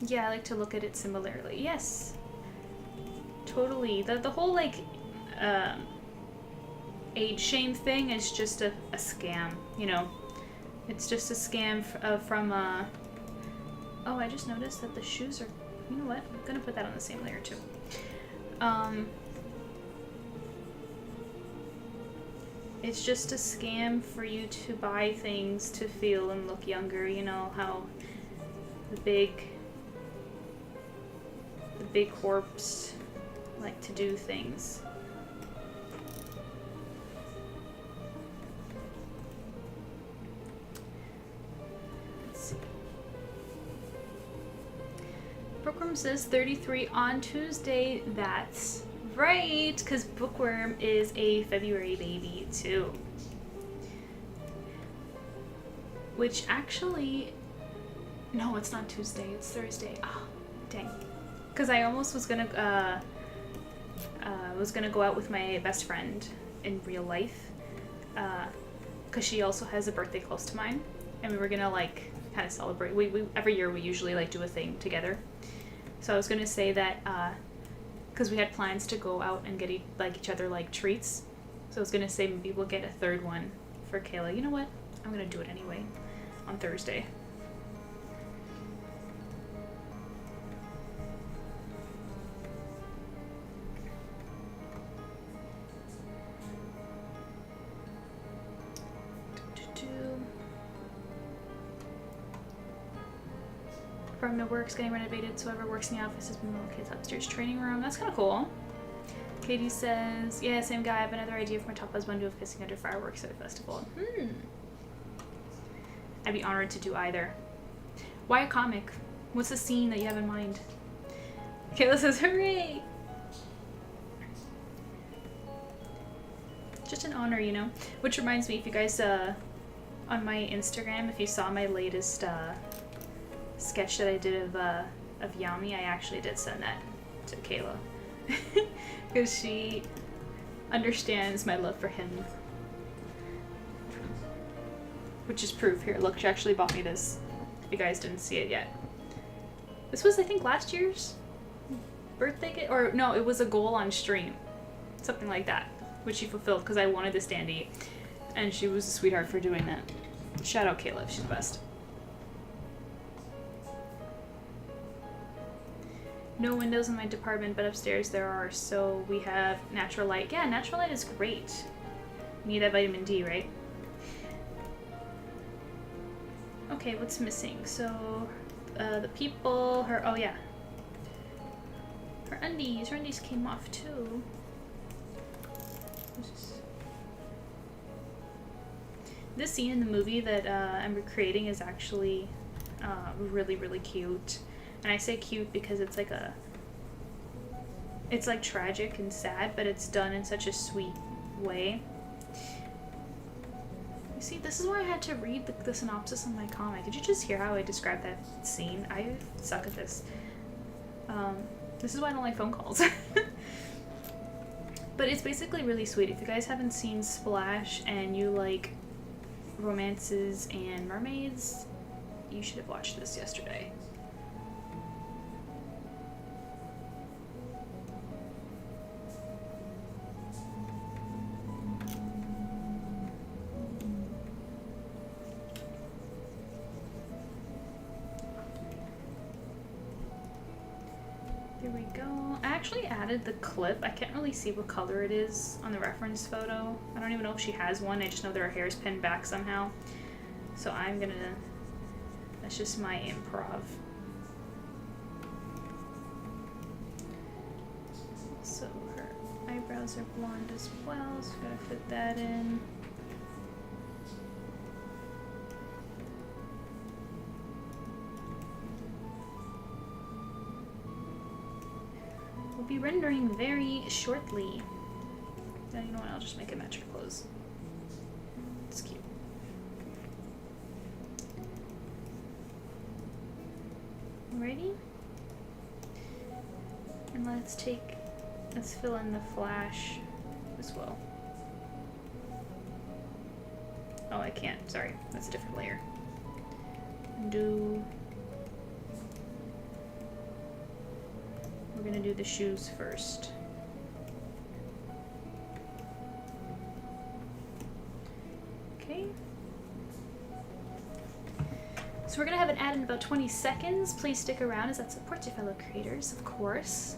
Speaker 2: Yeah, I like to look at it similarly. Yes. Totally. The whole like age shame thing is just a scam, you know. It's just a scam from oh, I just noticed that the shoes are, you know what, I'm gonna put that on the same layer too. It's just a scam for you to buy things to feel and look younger, you know, how the big corps like to do things. Bookworm says 33 on Tuesday. That's right, because Bookworm is a February baby too. Which actually, no, it's not Tuesday, it's Thursday. Ah, oh, dang. Because I almost was gonna go out with my best friend in real life, because she also has a birthday close to mine, and we were gonna like kind of celebrate. We every year we usually like do a thing together. So I was gonna say that because we had plans to go out and get each other like treats. So I was gonna say maybe we'll get a third one for Kayla. You know what? I'm gonna do it anyway on Thursday. Apartment works getting renovated, so whoever works in the office has been relocated upstairs training room. That's kind of cool. Katie says, yeah, same guy. I have another idea for my Tapas one of kissing under fireworks at a festival. I'd be honored to do either. Why a comic? What's the scene that you have in mind? Kayla says, hooray! Just an honor, you know? Which reminds me, if you guys, on my Instagram, if you saw my latest, sketch that I did of Yami, I actually did send that to Kayla because she understands my love for him, which is proof. Here, look, she actually bought me this. If you guys didn't see it yet, this was I think last year's birthday gift, or no, it was a goal on stream, something like that, which she fulfilled because I wanted this dandy, and she was a sweetheart for doing that. Shout out Kayla, she's the best. No windows in my department, but upstairs there are, so we have natural light. Yeah, natural light is great. You need that vitamin D, right? Okay, what's missing? So, the people, oh yeah. Her undies came off too. This scene in the movie that I'm recreating is actually really, really cute. And I say cute because it's like it's like tragic and sad, but it's done in such a sweet way. You see, this is why I had to read the synopsis of my comic. Did you just hear how I described that scene? I suck at this. This is why I don't like phone calls. But it's basically really sweet. If you guys haven't seen Splash and you like romances and mermaids, you should have watched this yesterday. There we go. I actually added the clip. I can't really see what color it is on the reference photo. I don't even know if she has one. I just know that her hair is pinned back somehow. So I'm gonna, that's just my improv. So her eyebrows are blonde as well, so gotta fit that in. We'll be rendering very shortly. Then you know what, I'll just make it match her clothes. It's cute. Ready? And let's fill in the flash as well. Oh, I can't, sorry, that's a different layer. We're gonna do the shoes first. Okay. So we're gonna have an ad in about 20 seconds. Please stick around as that supports your fellow creators, of course.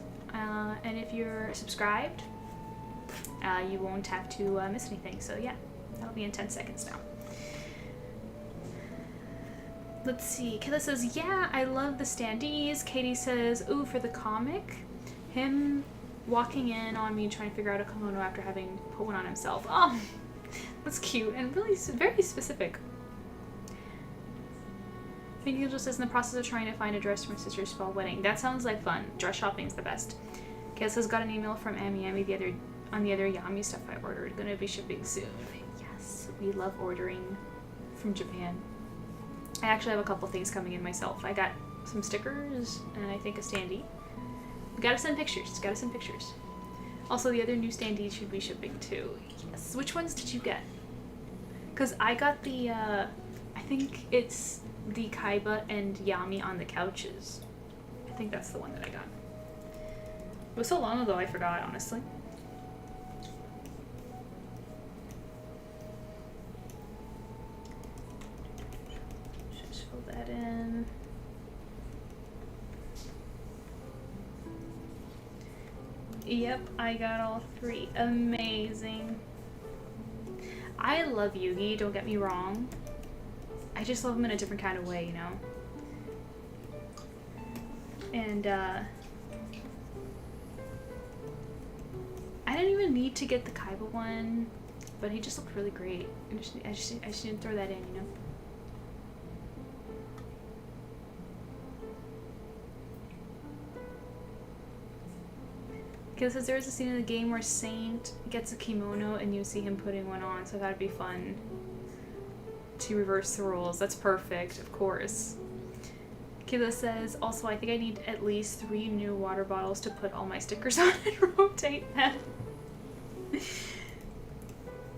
Speaker 2: And if you're subscribed, you won't have to miss anything. So yeah, that'll be in 10 seconds now. Let's see. Kayla says, yeah, I love the standees. Katie says, ooh, for the comic, him walking in on me trying to figure out a kimono after having put one on himself. Oh, that's cute and really very specific. Pink Angel says, in the process of trying to find a dress for my sister's fall wedding. That sounds like fun. Dress shopping's the best. Kayla says, got an email from Amy on the other Yami stuff I ordered. Gonna be shipping soon. Yes, we love ordering from Japan. I actually have a couple things coming in myself. I got some stickers and I think a standee. Gotta send pictures. Gotta send pictures. Also, the other new standees should be shipping too. Yes. Which ones did you get? Because I got the, I think it's the Kaiba and Yami on the couches. I think that's the one that I got. It was so long ago, I forgot, honestly. Just fill that in. Yep, I got all three. Amazing. I love Yugi, don't get me wrong. I just love him in a different kind of way, you know? And, I didn't even need to get the Kaiba one, but he just looked really great. I just didn't throw that in, you know? Because there is a scene in the game where Saint gets a kimono and you see him putting one on, so that'd be fun to reverse the roles. That's perfect, of course. Kayla says, also, I think I need at least 3 new water bottles to put all my stickers on and rotate them.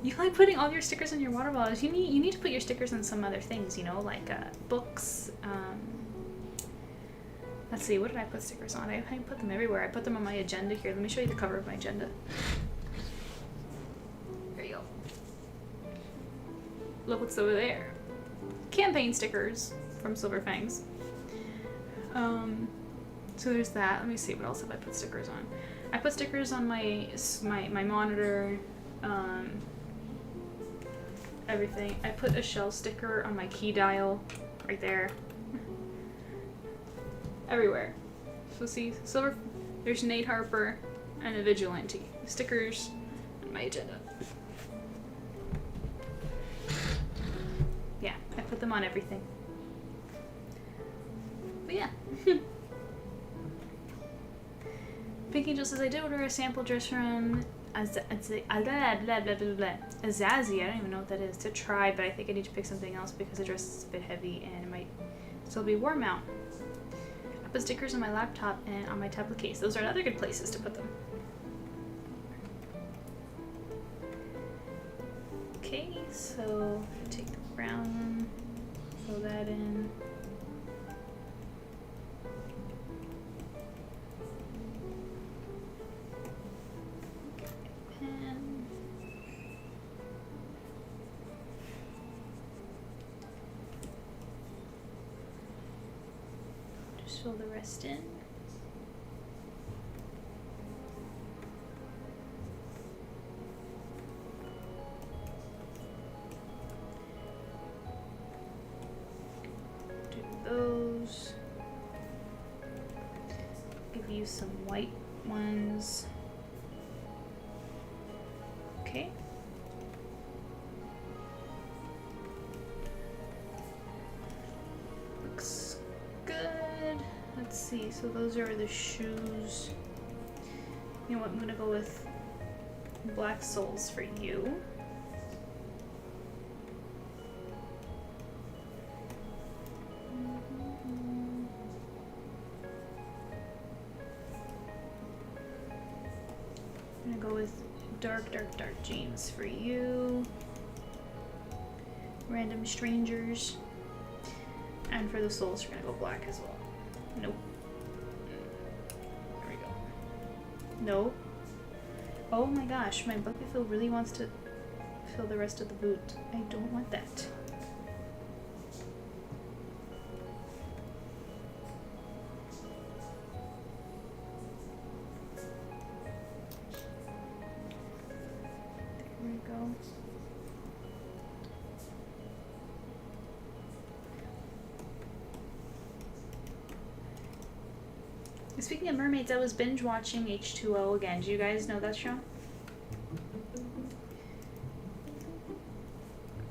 Speaker 2: You like putting all your stickers on your water bottles. You need to put your stickers on some other things, you know, like books. Let's see, what did I put stickers on? I put them everywhere. I put them on my agenda here. Let me show you the cover of my agenda. There you go. Look what's over there. Campaign stickers from FANGS. So there's that. Let me see, what else have I put stickers on? I put stickers on my monitor, everything. I put a shell sticker on my key dial right there. Everywhere. So see, there's Nate Harper and a Vigilante. Stickers on my agenda. Yeah, I put them on everything. But yeah. Pink Angel says, I did order a sample dress from Azazi, I don't even know what that is, to try, but I think I need to pick something else because the dress is a bit heavy and it might still be warm out. I put stickers on my laptop and on my tablet case. Those are other good places to put them. Okay, so take the brown one, fill that in. Pen. Just fill the rest in. use some white ones. Okay. Looks good. Let's see, so those are the shoes. You know what, I'm gonna go with black soles for you. I'm gonna go with dark jeans for you. Random strangers. And for the soles, we're gonna go black as well. Nope. There we go. Nope. Oh my gosh, my bucket fill really wants to fill the rest of the boot. I don't want that. There we go. Speaking of mermaids, I was binge watching H2O again. Do you guys know that show?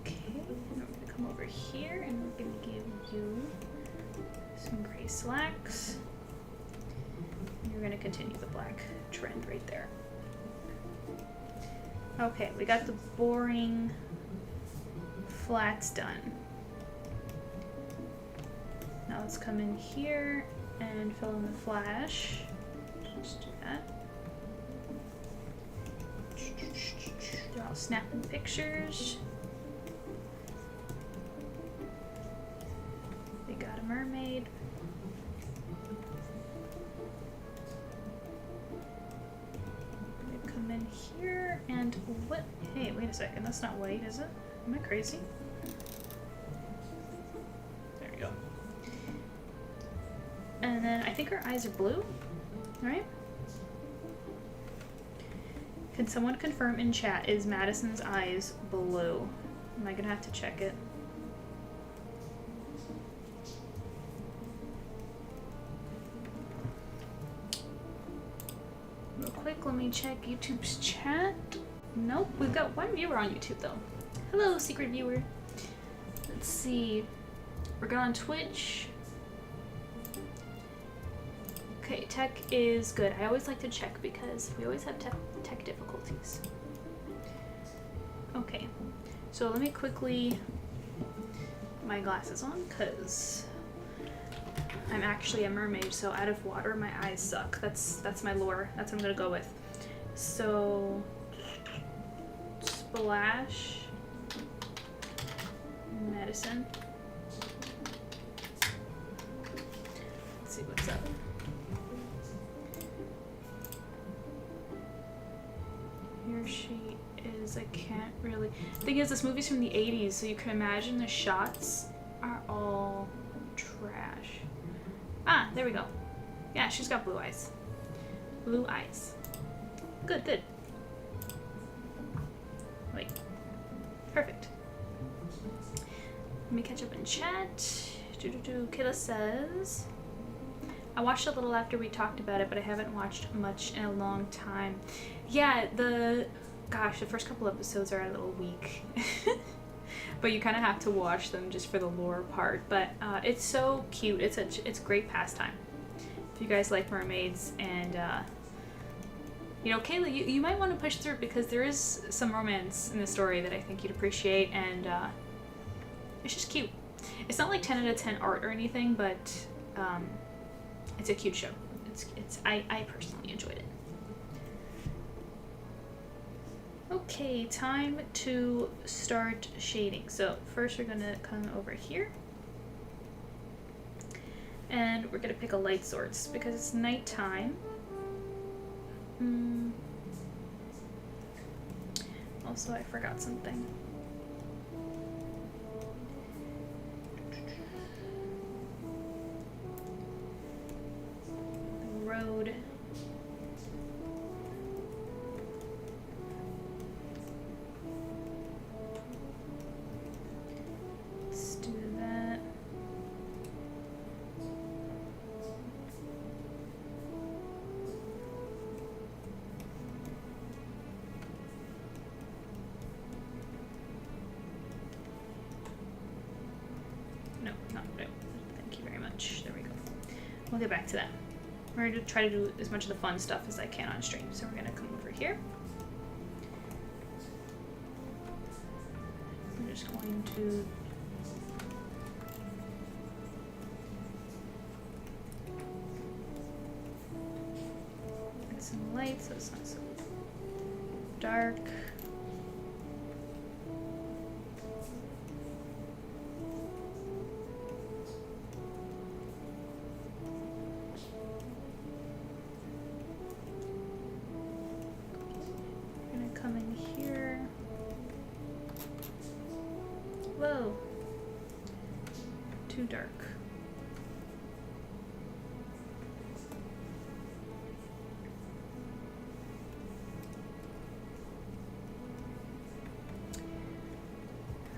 Speaker 2: Okay, we're gonna come over here and we're gonna give you some gray slacks. And you're gonna continue the black trend right there. Okay, we got the boring flats done. Now let's come in here and fill in the flash. Just do that. They're all snapping pictures. They got a mermaid. They come in here and what? Hey, wait a second. That's not white, is it? Am I crazy? There we go. And then I think her eyes are blue, right? Can someone confirm in chat, is Madison's eyes blue? Am I gonna have to check it? Real quick, let me check YouTube's chat. Nope, we've got one viewer on YouTube though. Hello, secret viewer. Let's see. We're going on Twitch. Okay, tech is good. I always like to check because we always have tech difficulties. Okay, so let me quickly put my glasses on because I'm actually a mermaid, so out of water my eyes suck. That's my lore. That's what I'm gonna go with. So splash medicine. Let's see what's up. Here she is. I can't really. The thing is, this movie's from the 80s, so you can imagine the shots are all trash. Ah, there we go. Yeah, she's got blue eyes. Blue eyes. Good, good. Wait. Perfect. Let me catch up in chat. Killa says, I watched a little after we talked about it, but I haven't watched much in a long time. Yeah, the first couple episodes are a little weak. But you kind of have to watch them just for the lore part. But it's so cute. It's great pastime. If you guys like mermaids and, you know, Kayla, you might want to push through because there is some romance in the story that I think you'd appreciate, and it's just cute. It's not like 10 out of 10 art or anything, but it's a cute show. I personally enjoyed it. Okay, time to start shading. So first we're gonna come over here and we're gonna pick a light source because it's nighttime. Also, I forgot something. The road. Let's do that. we'll get back to that. We're going to try to do as much of the fun stuff as I can on stream. So we're going to come over here. I'm just going to get some light so it's not so dark. Come in here. Whoa. Too dark.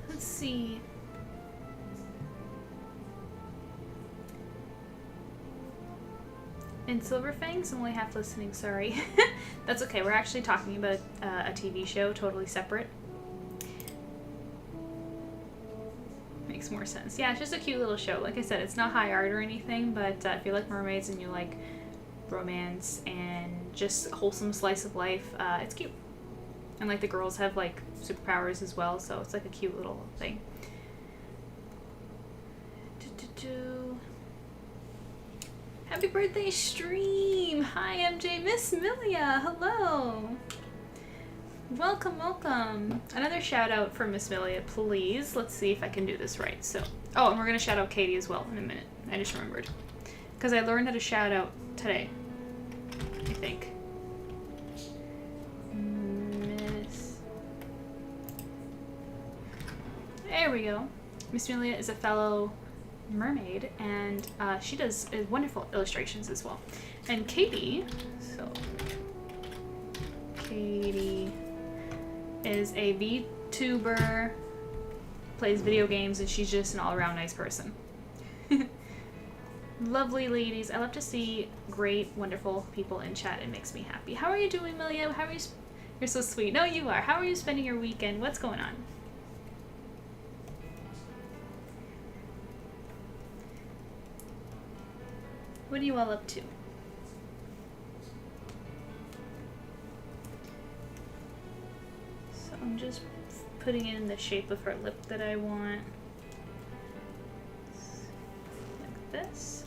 Speaker 2: Let's see. In Silver Fangs, I'm only half listening, sorry. That's okay, we're actually talking about a TV show, totally separate. Makes more sense. Yeah, it's just a cute little show. Like I said, it's not high art or anything, but if you like mermaids and you like romance and just a wholesome slice of life, it's cute. And like the girls have like superpowers as well, so it's like a cute little thing. Happy birthday stream! Hi MJ, Miss Milia, hello! Welcome, welcome! Another shout out for Miss Milia, please. Let's see if I can do this right. So, oh, and we're gonna shout out Katie as well in a minute. I just remembered. Because I learned how to shout out today. I think. Miss... There we go. Miss Milia is a fellow mermaid, and she does wonderful illustrations as well. And Katie, so Katie is a VTuber, plays video games, and she's just an all-around nice person. Lovely ladies. I love to see great, wonderful people in chat. It makes me happy. How are you doing, Milia? How are you? You're so sweet. No, you are. How are you spending your weekend? What's going on? What are you all up to? So I'm just putting it in the shape of her lip that I want. Like this.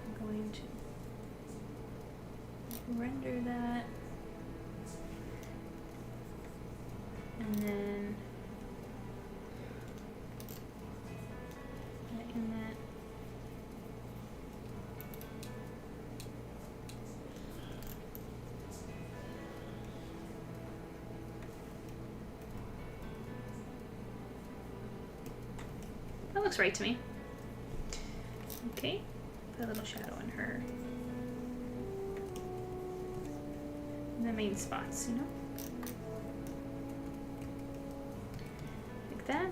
Speaker 2: I'm going to render that. And then in that. That looks right to me. Okay, put a little shadow on her. In the main spots, you know? Like that.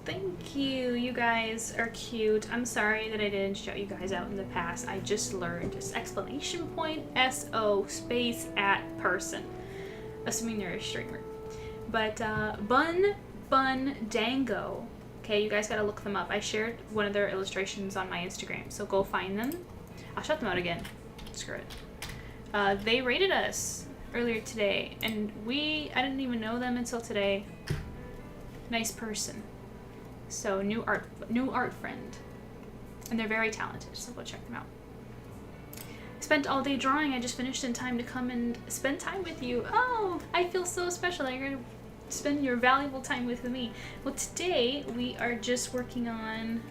Speaker 2: Thank you. You guys are cute. I'm sorry that I didn't shout you guys out in the past. I just learned just exclamation point SO space at person. Assuming they're a streamer. But Bun Dango. Okay, you guys gotta look them up. I shared one of their illustrations on my Instagram, so go find them. I'll shout them out again. Screw it. They rated us earlier today, and I didn't even know them until today. Nice person. So new art friend, and they're very talented, so go check them out. Spent all day drawing. I just finished in time to come and spend time with you. Oh, I feel so special that you're gonna spend your valuable time with me. Well, today we are just working on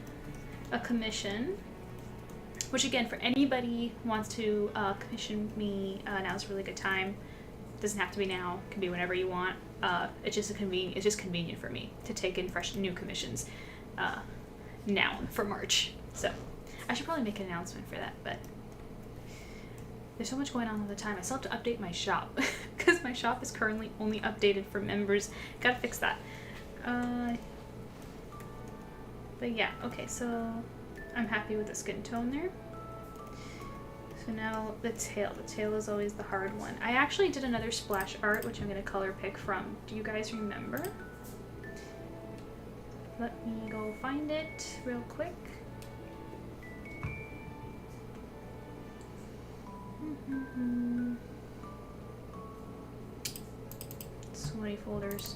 Speaker 2: a commission, which again, for anybody who wants to commission me, now's a really good time. Doesn't have to be now, it can be whenever you want. It's just convenient for me to take in fresh new commissions now for March. So I should probably make an announcement for that, but there's so much going on all the time. I still have to update my shop because my shop is currently only updated for members. Gotta fix that. But yeah, okay, so I'm happy with the skin tone there. So now the tail. The tail is always the hard one. I actually did another splash art, which I'm going to color pick from. Do you guys remember? Let me go find it real quick. So many folders.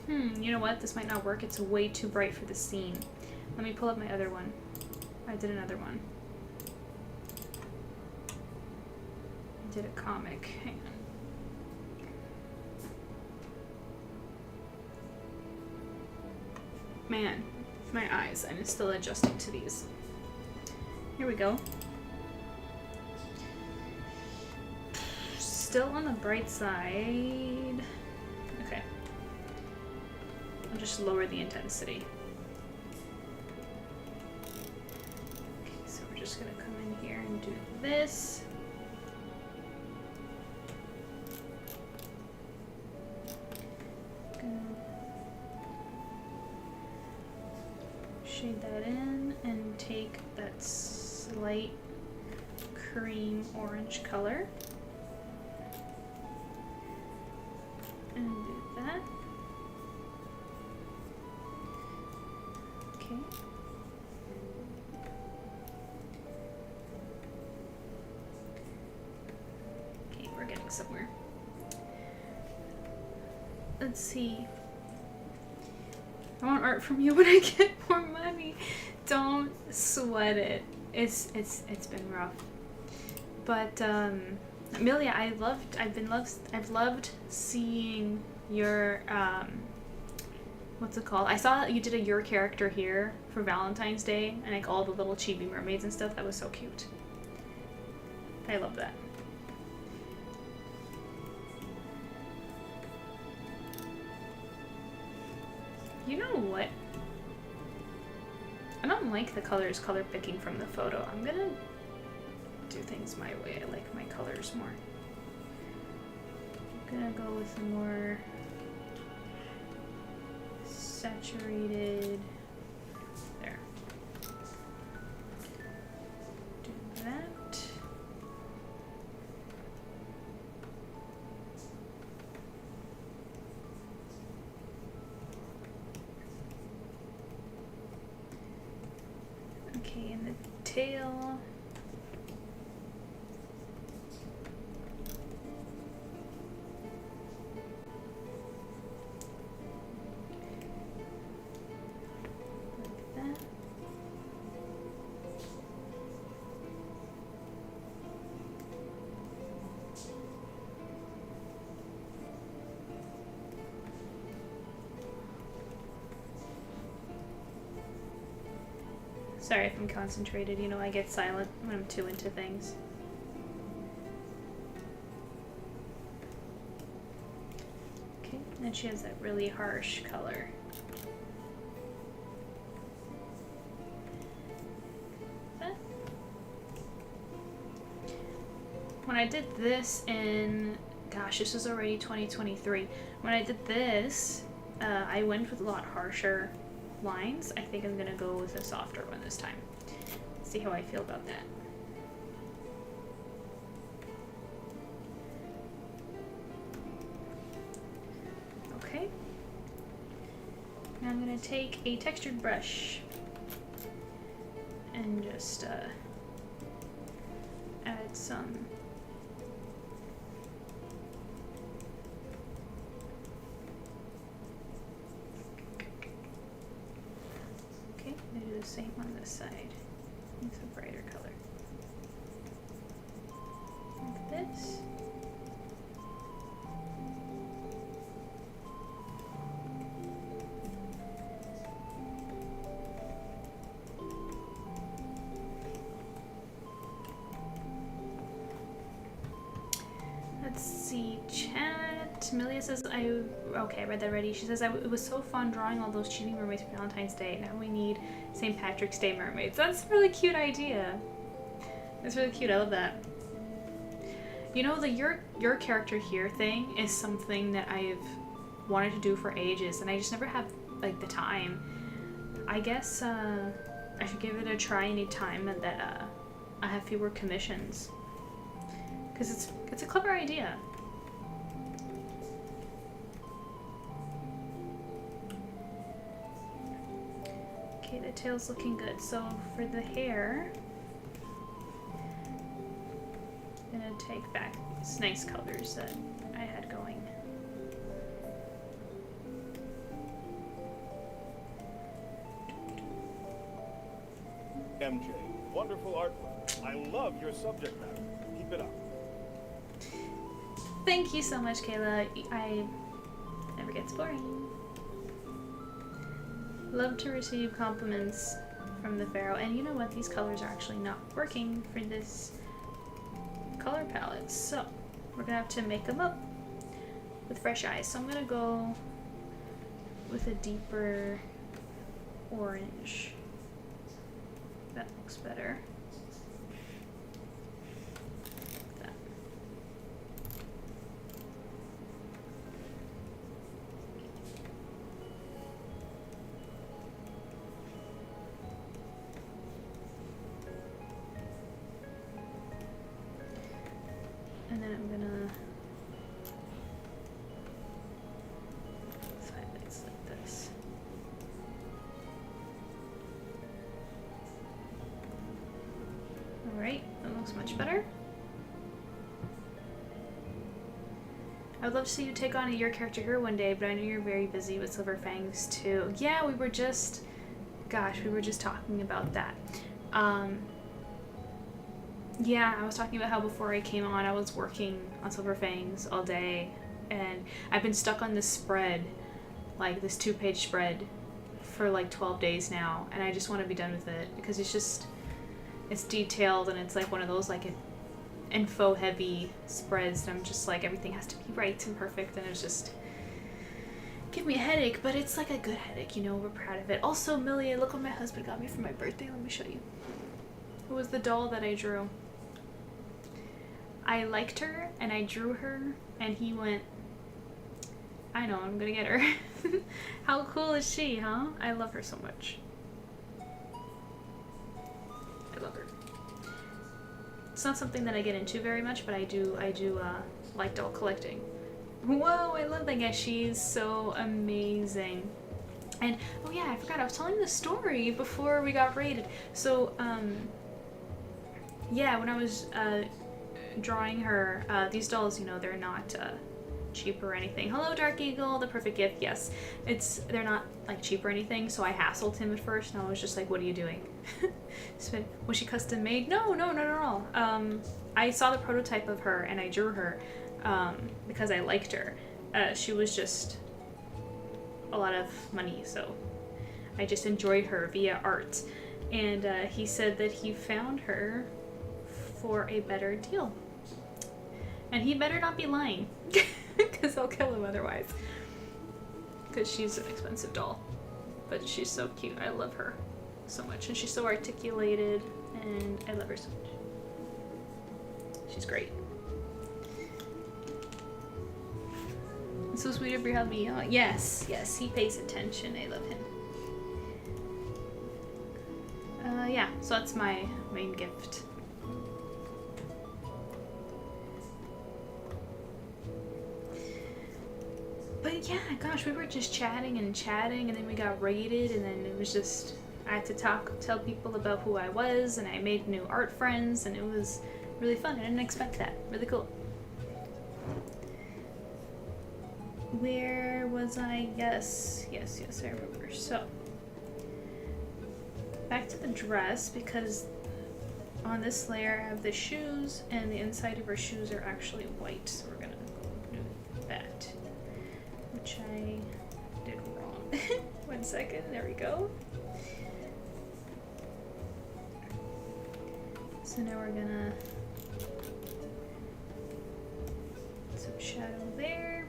Speaker 2: You know what? This might not work. It's way too bright for the scene. Let me pull up my other one. I did another one. I did a comic. Hang on. Man, my eyes. I'm still adjusting to these. Here we go. Still on the bright side. Okay. I'll just lower the intensity. Okay, so we're just gonna come in here and do this. Shade that in and take that slight cream orange color and do that. Okay. Okay, we're getting somewhere. Let's see. I want art from you when I get more money. Don't sweat it. It's been rough. But Amelia, I've loved seeing your what's it called? I saw that you did a your character here for Valentine's Day and like all the little chibi mermaids and stuff. That was so cute. I love that. You know what? I don't like the color picking from the photo. I'm gonna do things my way. I like my colors more. I'm gonna go with a more saturated. There. Do that. Okay, and the tail. Like that. Sorry if I'm concentrated, you know, I get silent when I'm too into things. Okay, and then she has that really harsh color. That. When I did this in, gosh, this was already 2023. When I did this, I went with a lot harsher lines. I think I'm gonna go with a softer one this time. See how I feel about that. Okay. Now I'm gonna take a textured brush and just add some do the same on this side with a brighter color. Like this. Let's see, chat. Amelia says, okay, I read that already. She says, it was so fun drawing all those chibi mermaids for Valentine's Day. Now we need St. Patrick's Day mermaids. That's a really cute idea. That's really cute. I love that. You know, the your character here thing is something that I've wanted to do for ages, and I just never have, like, the time. I guess, I should give it a try anytime that, I have fewer commissions. Because it's a clever idea. Okay, the tail's looking good. So for the hair, I'm gonna take back these nice colors that I had going.
Speaker 3: MJ, wonderful artwork. I love your subject matter. Keep it up.
Speaker 2: Thank you so much, Kayla. I never gets boring. Love to receive compliments from the Pharaoh. And you know what? These colors are actually not working for this color palette. So we're gonna have to make them up with fresh eyes. So I'm gonna go with a deeper orange. That looks better. Like that. And then I'm gonna highlights like this. Alright, that looks much better. I would love to see you take on your character here one day, but I know you're very busy with Silver Fangs too. Yeah, we were just talking about that. Yeah, I was talking about how before I came on, I was working on Silver Fangs all day, and I've been stuck on this spread, like this 2-page spread, for like 12 days now, and I just want to be done with it because it's detailed and it's like one of those like info heavy spreads, and I'm just like everything has to be right and perfect, and it's just give me a headache, but it's like a good headache, you know. We're proud of it. Also, Millie, look what my husband got me for my birthday. Let me show you. It was the doll that I drew. I liked her and I drew her, and he went, I know, I'm gonna get her. How cool is she, huh? I love her so much. I love her. It's not something that I get into very much, but I do like doll collecting. Whoa, I love that guy. She's so amazing. And oh yeah, I forgot, I was telling the story before we got raided. So yeah, when I was drawing her, these dolls, you know, they're not cheap or anything. Hello, Dark Eagle, the perfect gift. Yes, they're not like cheap or anything. So I hassled him at first, and I was just like, "What are you doing?" So, was she custom made? No, not at all. I saw the prototype of her and I drew her because I liked her. She was just a lot of money, so I just enjoyed her via art. And he said that he found her for a better deal. And he better not be lying, because I'll kill him otherwise. Because she's an expensive doll. But she's so cute. I love her so much. And she's so articulated, and I love her so much. She's great. It's so sweet of your hubby. Oh, yes, he pays attention. I love him. Yeah, so that's my main gift. But yeah, gosh, we were just chatting, and then we got raided, and then it was just, I had to tell people about who I was, and I made new art friends, and it was really fun. I didn't expect that. Really cool. Where was I? Yes, I remember. So, back to the dress, because on this layer I have the shoes, and the inside of her shoes are actually white, so we're gonna do that. Which I did wrong. 1 second, there we go. So now we're gonna put some shadow there.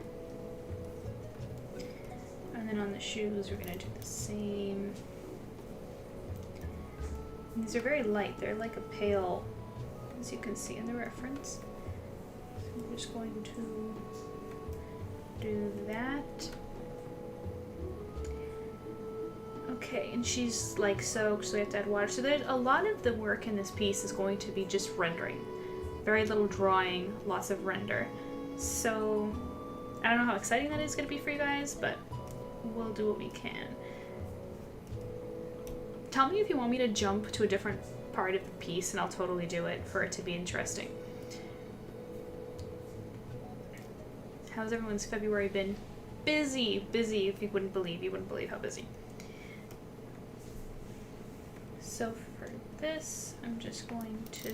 Speaker 2: And then on the shoes we're gonna do the same. And these are very light, they're like a pale, as you can see in the reference. So I'm just going to do that. Okay, and she's like soaked, so we have to add water. So there's a lot of the work in this piece is going to be just rendering. Very little drawing, lots of render. So I don't know how exciting that is going to be for you guys, but we'll do what we can. Tell me if you want me to jump to a different part of the piece, and I'll totally do it for it to be interesting. How's everyone's February been? Busy, busy. If you wouldn't believe how busy. So for this, I'm just going to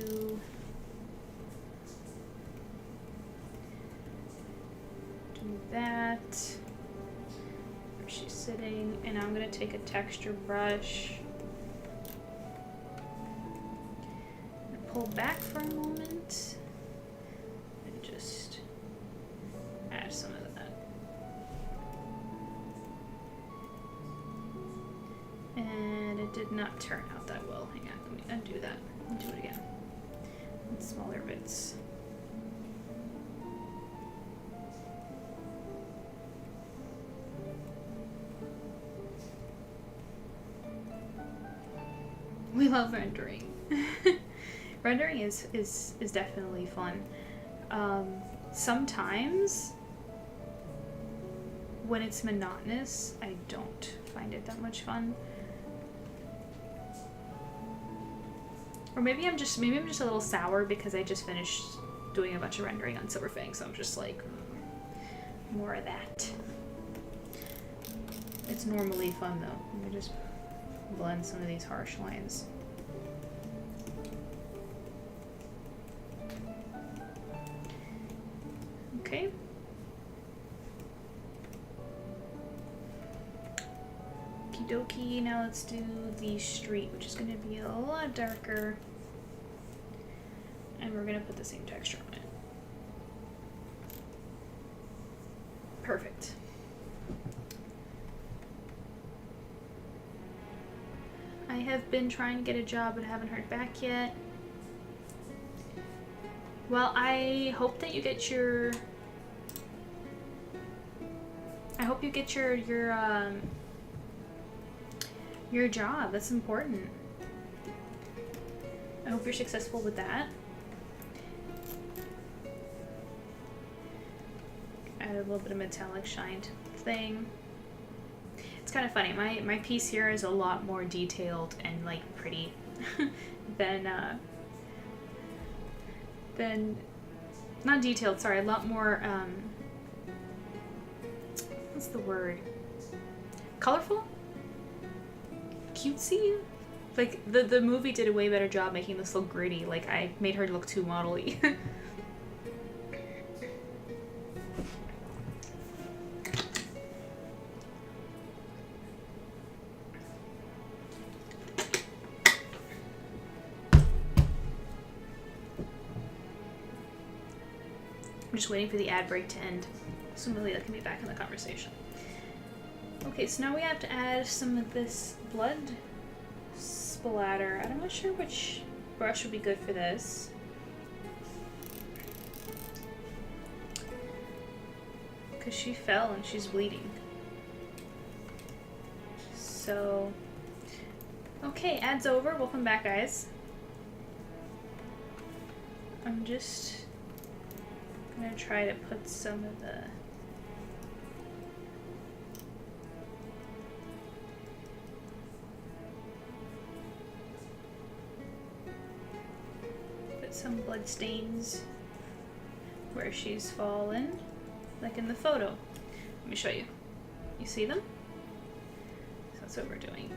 Speaker 2: do that. Where she's sitting, and I'm gonna take a texture brush and pull back for a moment and just add some of that. And it did not turn out that well. Hang on, let me undo that and do it again with smaller bits. We love rendering. Rendering is definitely fun. Sometimes when it's monotonous, I don't find it that much fun. Or maybe I'm just a little sour because I just finished doing a bunch of rendering on Silver FANGS, so I'm just like, more of that. It's normally fun though. Let me just blend some of these harsh lines. Okay. Okie dokie, now let's do the street, which is going to be a lot darker. And we're going to put the same texture on it. Perfect. I have been trying to get a job but haven't heard back yet. Well, I hope that you get your... I hope you get your job. That's important. I hope you're successful with that. Add a little bit of metallic shine to the thing. It's kind of funny. My piece here is a lot more detailed and like pretty than not detailed. Sorry, a lot more. What's the word? Colorful? Cutesy? Like the movie did a way better job making this look gritty. Like I made her look too model-y. I'm just waiting for the ad break to end, so Malia can be back in the conversation. Okay, so now we have to add some of this blood splatter. I'm not sure which brush would be good for this. Because she fell and she's bleeding. So, okay, ad's over. Welcome back, guys. I'm just gonna try to put some of the some blood stains where she's fallen, like in the photo. Let me show you. You see them? So that's what we're doing.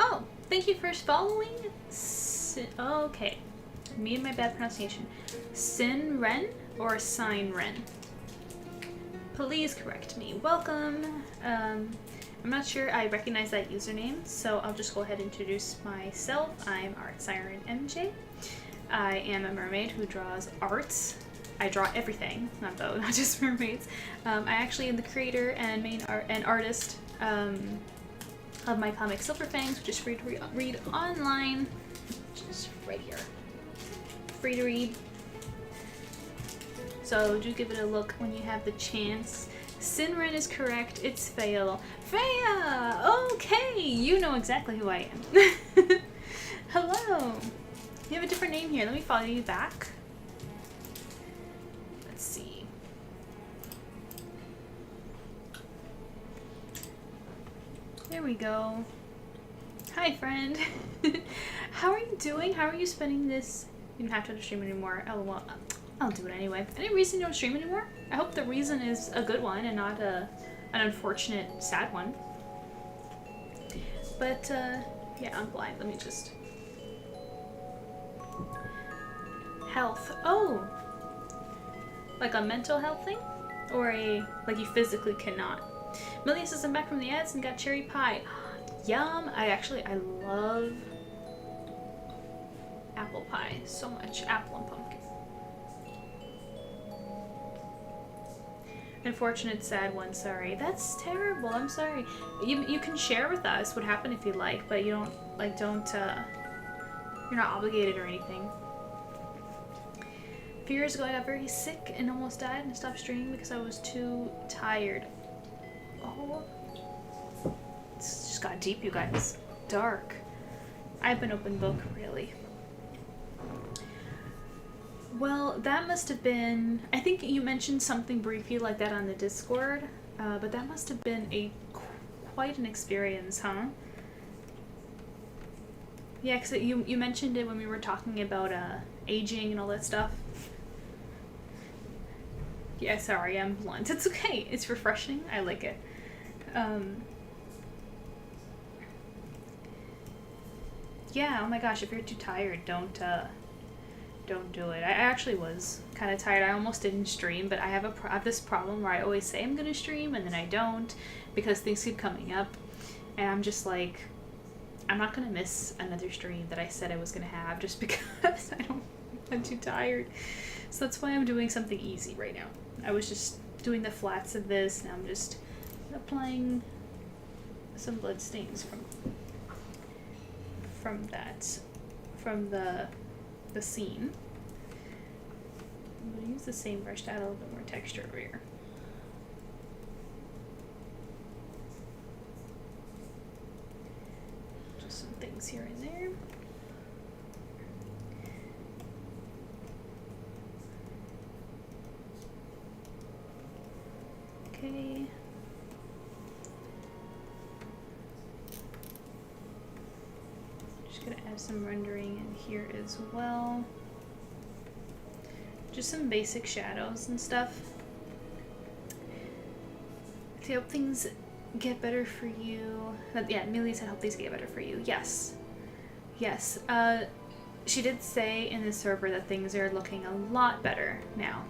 Speaker 2: Oh, thank you for following. Oh, okay, me and my bad pronunciation. Sin Ren or Sign Ren? Please correct me. Welcome. I'm not sure I recognize that username, so I'll just go ahead and introduce myself. I'm ArtSirenMJ. I am a mermaid who draws arts. I draw everything, not just mermaids. I actually am the creator and main artist of my comic FANGS, which is free to read online. Just right here. Free to read. So do give it a look when you have the chance. Sinren is correct. It's Fail. Freya! Okay! You know exactly who I am. Hello! You have a different name here. Let me follow you back. Let's see. There we go. Hi, friend. How are you doing? How are you spending this? You don't have to stream anymore. Oh, well, I'll do it anyway. Any reason you don't stream anymore? I hope the reason is a good one and not an unfortunate, sad one. But, yeah, I'm blind. Let me just... Health. Oh! Like a mental health thing? Or like you physically cannot. Millie says I'm back from the ads and got cherry pie. Yum! I love apple pie so much. Apple and pumpkin. Unfortunate, sad one. Sorry. That's terrible. I'm sorry. You can share with us what happened if you like, but you don't you're not obligated or anything. A few years ago, I got very sick and almost died and stopped streaming because I was too tired. Oh, it's just got deep, you guys. Dark. I've been open book, really. Well, that must have been... I think you mentioned something briefly like that on the Discord, but that must have been quite an experience, huh? Yeah, because you mentioned it when we were talking about aging and all that stuff. Yeah, sorry, I'm blunt. It's okay. It's refreshing. I like it. Yeah, oh my gosh, if you're too tired, don't do it. I actually was kind of tired. I almost didn't stream, but I have this problem where I always say I'm gonna stream and then I don't because things keep coming up, and I'm just like, I'm not gonna miss another stream that I said I was gonna have just because I'm too tired. So that's why I'm doing something easy right now. I was just doing the flats of this, and I'm just applying some blood stains from the scene. I'm going to use the same brush to add a little bit more texture over here. Just some things here and there. Okay. Just gonna add some rendering in here as well. Just some basic shadows and stuff. I hope things get better for you. Yeah, Amelia said hope things get better for you. Yes. Yes. She did say in the server that things are looking a lot better now.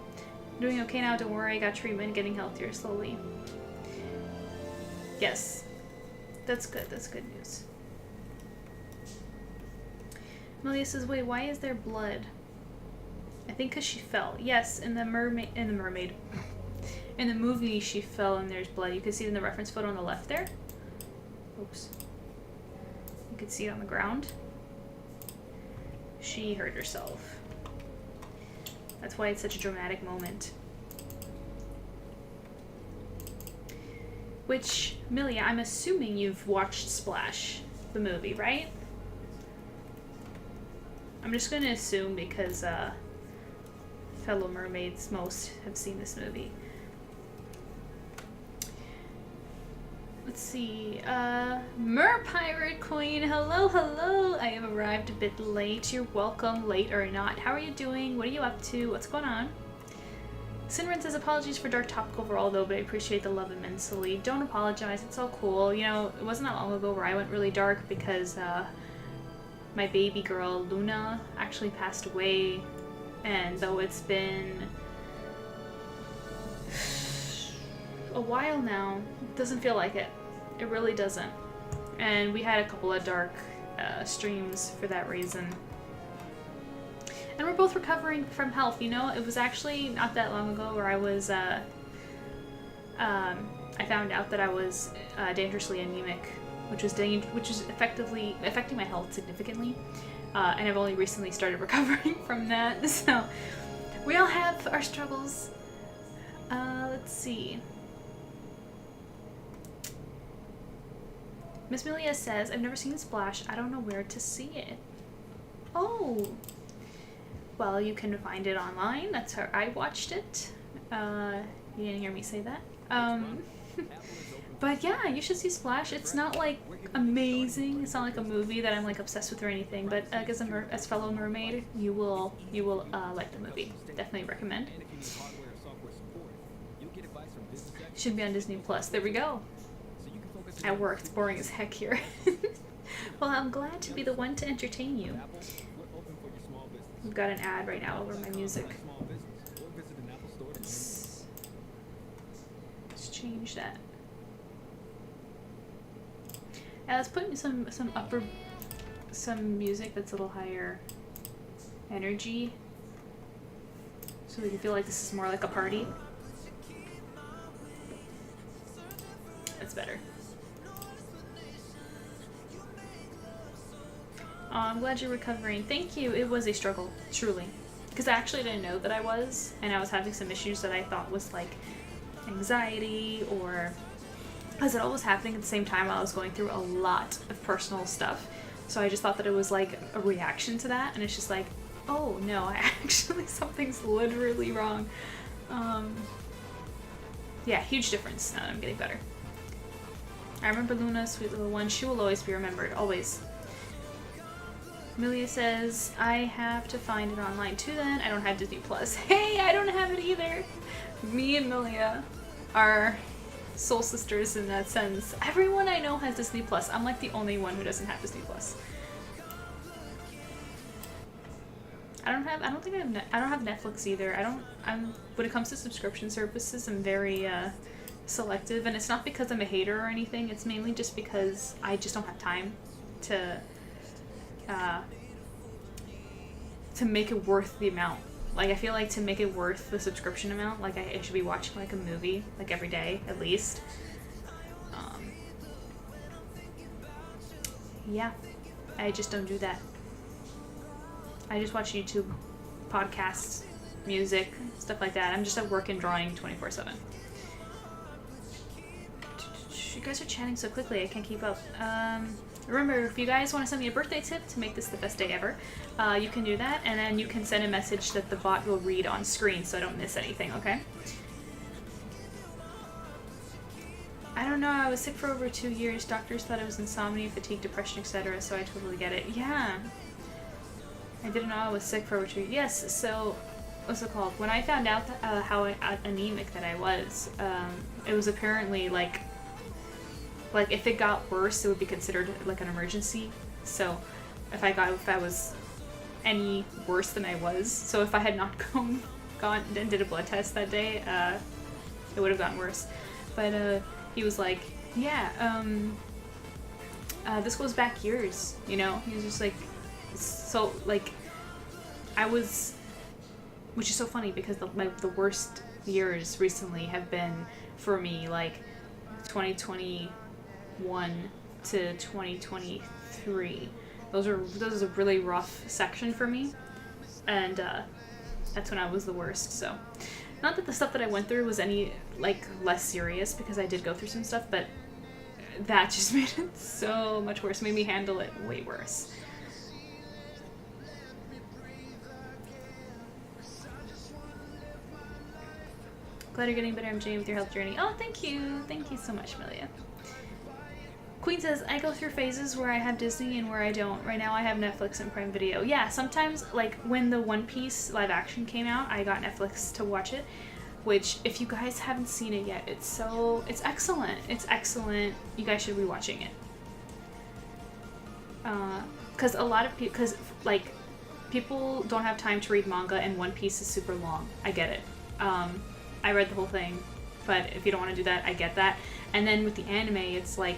Speaker 2: Doing okay now, don't worry, I got treatment, getting healthier slowly. Yes. That's good news. Melia says, wait, why is there blood? I think because she fell. Yes, in the movie she fell and there's blood. You can see it in the reference photo on the left there. Oops. You can see it on the ground. She hurt herself. That's why it's such a dramatic moment. Which, Milia, I'm assuming you've watched Splash, the movie, right? I'm just gonna assume because fellow mermaids most have seen this movie. Let's see, Mer Pirate Queen, hello, hello! I have arrived a bit late. You're welcome, late or not. How are you doing? What are you up to? What's going on? Sinren says, apologies for dark topic overall though, but I appreciate the love immensely. Don't apologize, it's all cool. You know, it wasn't that long ago where I went really dark because, my baby girl, Luna, actually passed away, and though it's been a while now, it doesn't feel like it. It really doesn't. And we had a couple of dark streams for that reason. And we're both recovering from health, you know? It was actually not that long ago where I was, I found out that I was dangerously anemic, which is effectively affecting my health significantly. And I've only recently started recovering from that, so we all have our struggles. Let's see. Miss Melia says, I've never seen Splash. I don't know where to see it. Oh! Well, you can find it online. That's how I watched it. You didn't hear me say that. But yeah, you should see Splash. It's not like amazing. It's not like a movie that I'm like obsessed with or anything. But as a fellow mermaid, you will like the movie. Definitely recommend. Should be on Disney Plus. There we go. At work, it's boring as heck here. Well, I'm glad to be the one to entertain you. We've got an ad right now over my music. Let's change that. Let's put in some music that's a little higher energy, so we can feel like this is more like a party. That's better. Oh, I'm glad you're recovering. Thank you. It was a struggle, truly. Because I actually didn't know that I was, and I was having some issues that I thought was like anxiety, or because it all was happening at the same time while I was going through a lot of personal stuff. So I just thought that it was like a reaction to that, and it's just like, oh no, something's literally wrong. Yeah, huge difference now that I'm getting better. I remember Luna, sweet little one. She will always be remembered, always. Amelia says, I have to find it online too then. I don't have Disney Plus. Hey, I don't have it either. Me and Amelia are soul sisters in that sense. Everyone I know has Disney Plus. I'm like the only one who doesn't have Disney Plus. I don't have Netflix either. When it comes to subscription services, I'm very selective, and it's not because I'm a hater or anything. It's mainly just because I just don't have time to make it worth the amount. Like, I feel like to make it worth the subscription amount, like I should be watching like a movie like every day at least. Yeah, I just don't do that. I just watch YouTube, podcasts, music, stuff like that. I'm just at work and drawing 24/7. You guys are chatting so quickly, I can't keep up. Remember, if you guys want to send me a birthday tip to make this the best day ever, you can do that, and then you can send a message that the bot will read on screen so I don't miss anything, okay? I don't know, I was sick for over 2 years. Doctors thought it was insomnia, fatigue, depression, etc., so I totally get it. Yeah. I didn't know I was sick for over 2 years. Yes, so, what's it called? When I found out how anemic that I was, it was apparently like if it got worse, it would be considered like an emergency. So if I was any worse than I was, so if I had not gone and did a blood test that day, it would have gotten worse. But he was like, yeah, this goes back years, you know? He was just like, so like, I was, which is so funny because the worst years recently have been for me like 2021 to 2023. Those is a really rough section for me, and that's when I was the worst. So, not that the stuff that I went through was any like less serious, because I did go through some stuff, but that just made it so much worse. Made me handle it way worse. Glad you're getting better, MJ, with your health journey. Oh, thank you so much, Melia. Queen says, I go through phases where I have Disney and where I don't. Right now I have Netflix and Prime Video. Yeah, sometimes, like, when the One Piece live action came out, I got Netflix to watch it, which, if you guys haven't seen it yet, it's excellent. It's excellent. You guys should be watching it. Because a lot of people, like, people don't have time to read manga, and One Piece is super long. I get it. I read the whole thing but if you don't want to do that, I get that. And then with the anime, it's like,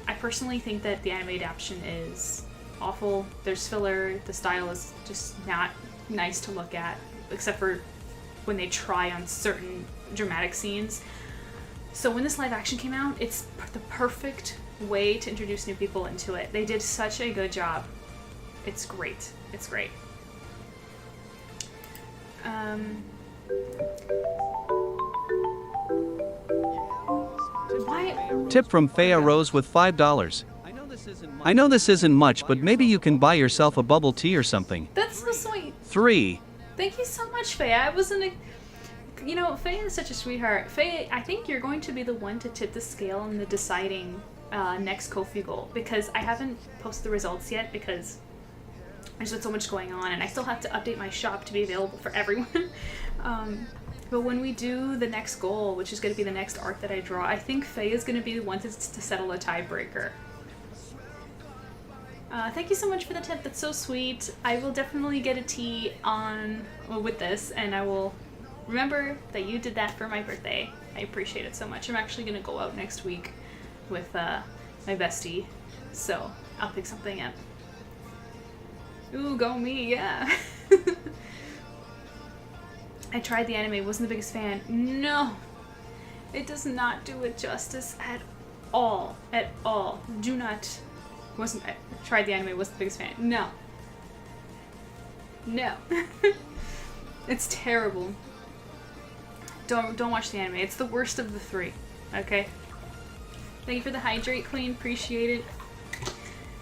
Speaker 2: I personally think that the anime adaptation is awful. There's filler, the style is just not nice to look at, except for when they try on certain dramatic scenes. So when this live action came out, it's the perfect way to introduce new people into it. They did such a good job. It's great. It's great. Why?
Speaker 4: Tip from Faya Rose with $5. I know this isn't much, but maybe you can buy yourself a bubble tea or something.
Speaker 2: That's so sweet.
Speaker 4: 3.
Speaker 2: Thank you so much, Faye. I wasn't, you know, Faye is such a sweetheart. Faye, I think you're going to be the one to tip the scale in the deciding next Ko-fi goal, because I haven't posted the results yet because there's been so much going on, and I still have to update my shop to be available for everyone. But when we do the next goal, which is going to be the next art that I draw, I think Faye is going to be the one to settle a tiebreaker. Thank you so much for the tip. That's so sweet. I will definitely get a tea with this, and I will remember that you did that for my birthday. I appreciate it so much. I'm actually going to go out next week with my bestie, so I'll pick something up. Ooh, go me, yeah. I tried the anime, wasn't the biggest fan. No, it does not do it justice at all. At all. Do not. I tried the anime, wasn't the biggest fan. No. No. It's terrible. Don't watch the anime. It's the worst of the 3. Okay? Thank you for the hydrate, Queen. Appreciate it.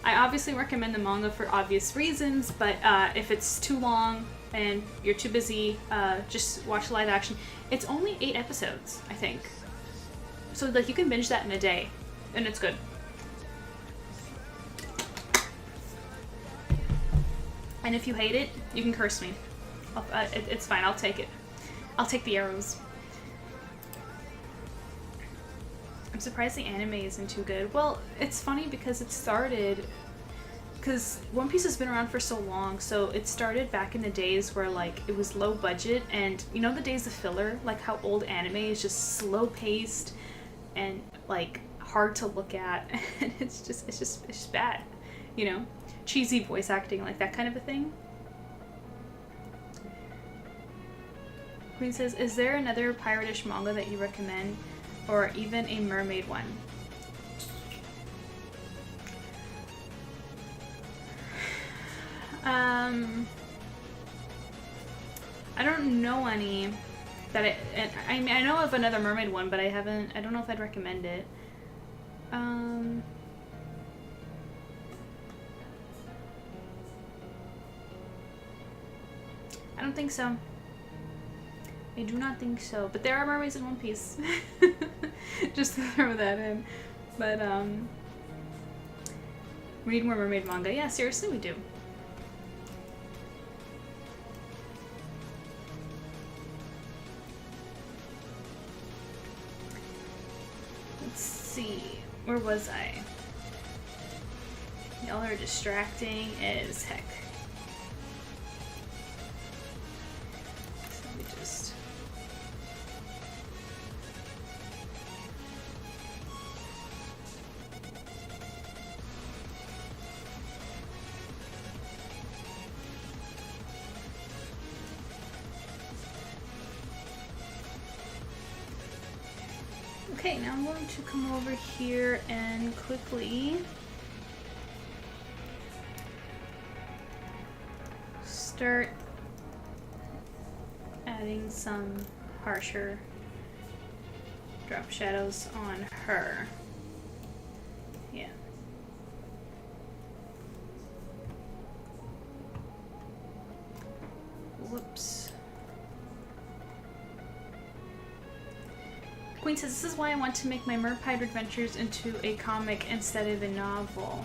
Speaker 2: I obviously recommend the manga for obvious reasons, but if it's too long and you're too busy, just watch the live action. It's only 8 episodes, I think. So like you can binge that in a day, and it's good. And if you hate it, you can curse me. It's fine, I'll take it. I'll take the arrows. I'm surprised the anime isn't too good. Well, it's funny because it started... Because One Piece has been around for so long, so it started back in the days where, like, it was low budget, and you know the days of filler? Like how old anime is just slow-paced and, like, hard to look at, and it's just bad, you know? Cheesy voice acting, like that kind of a thing. Queen says, is there another pirate-ish manga that you recommend, or even a mermaid one? I don't know any that I mean, I know of another mermaid one, but I don't know if I'd recommend it. I don't think so. I do not think so. But there are mermaids in One Piece. Just to throw that in. But, we need more mermaid manga. Yeah, seriously, we do. Let's see. Where was I? Y'all are distracting as heck. Okay, now I'm going to come over here and quickly start adding some harsher drop shadows on her. Yeah. Whoops. Queen says, this is why I want to make my Merpide Adventures into a comic instead of a novel.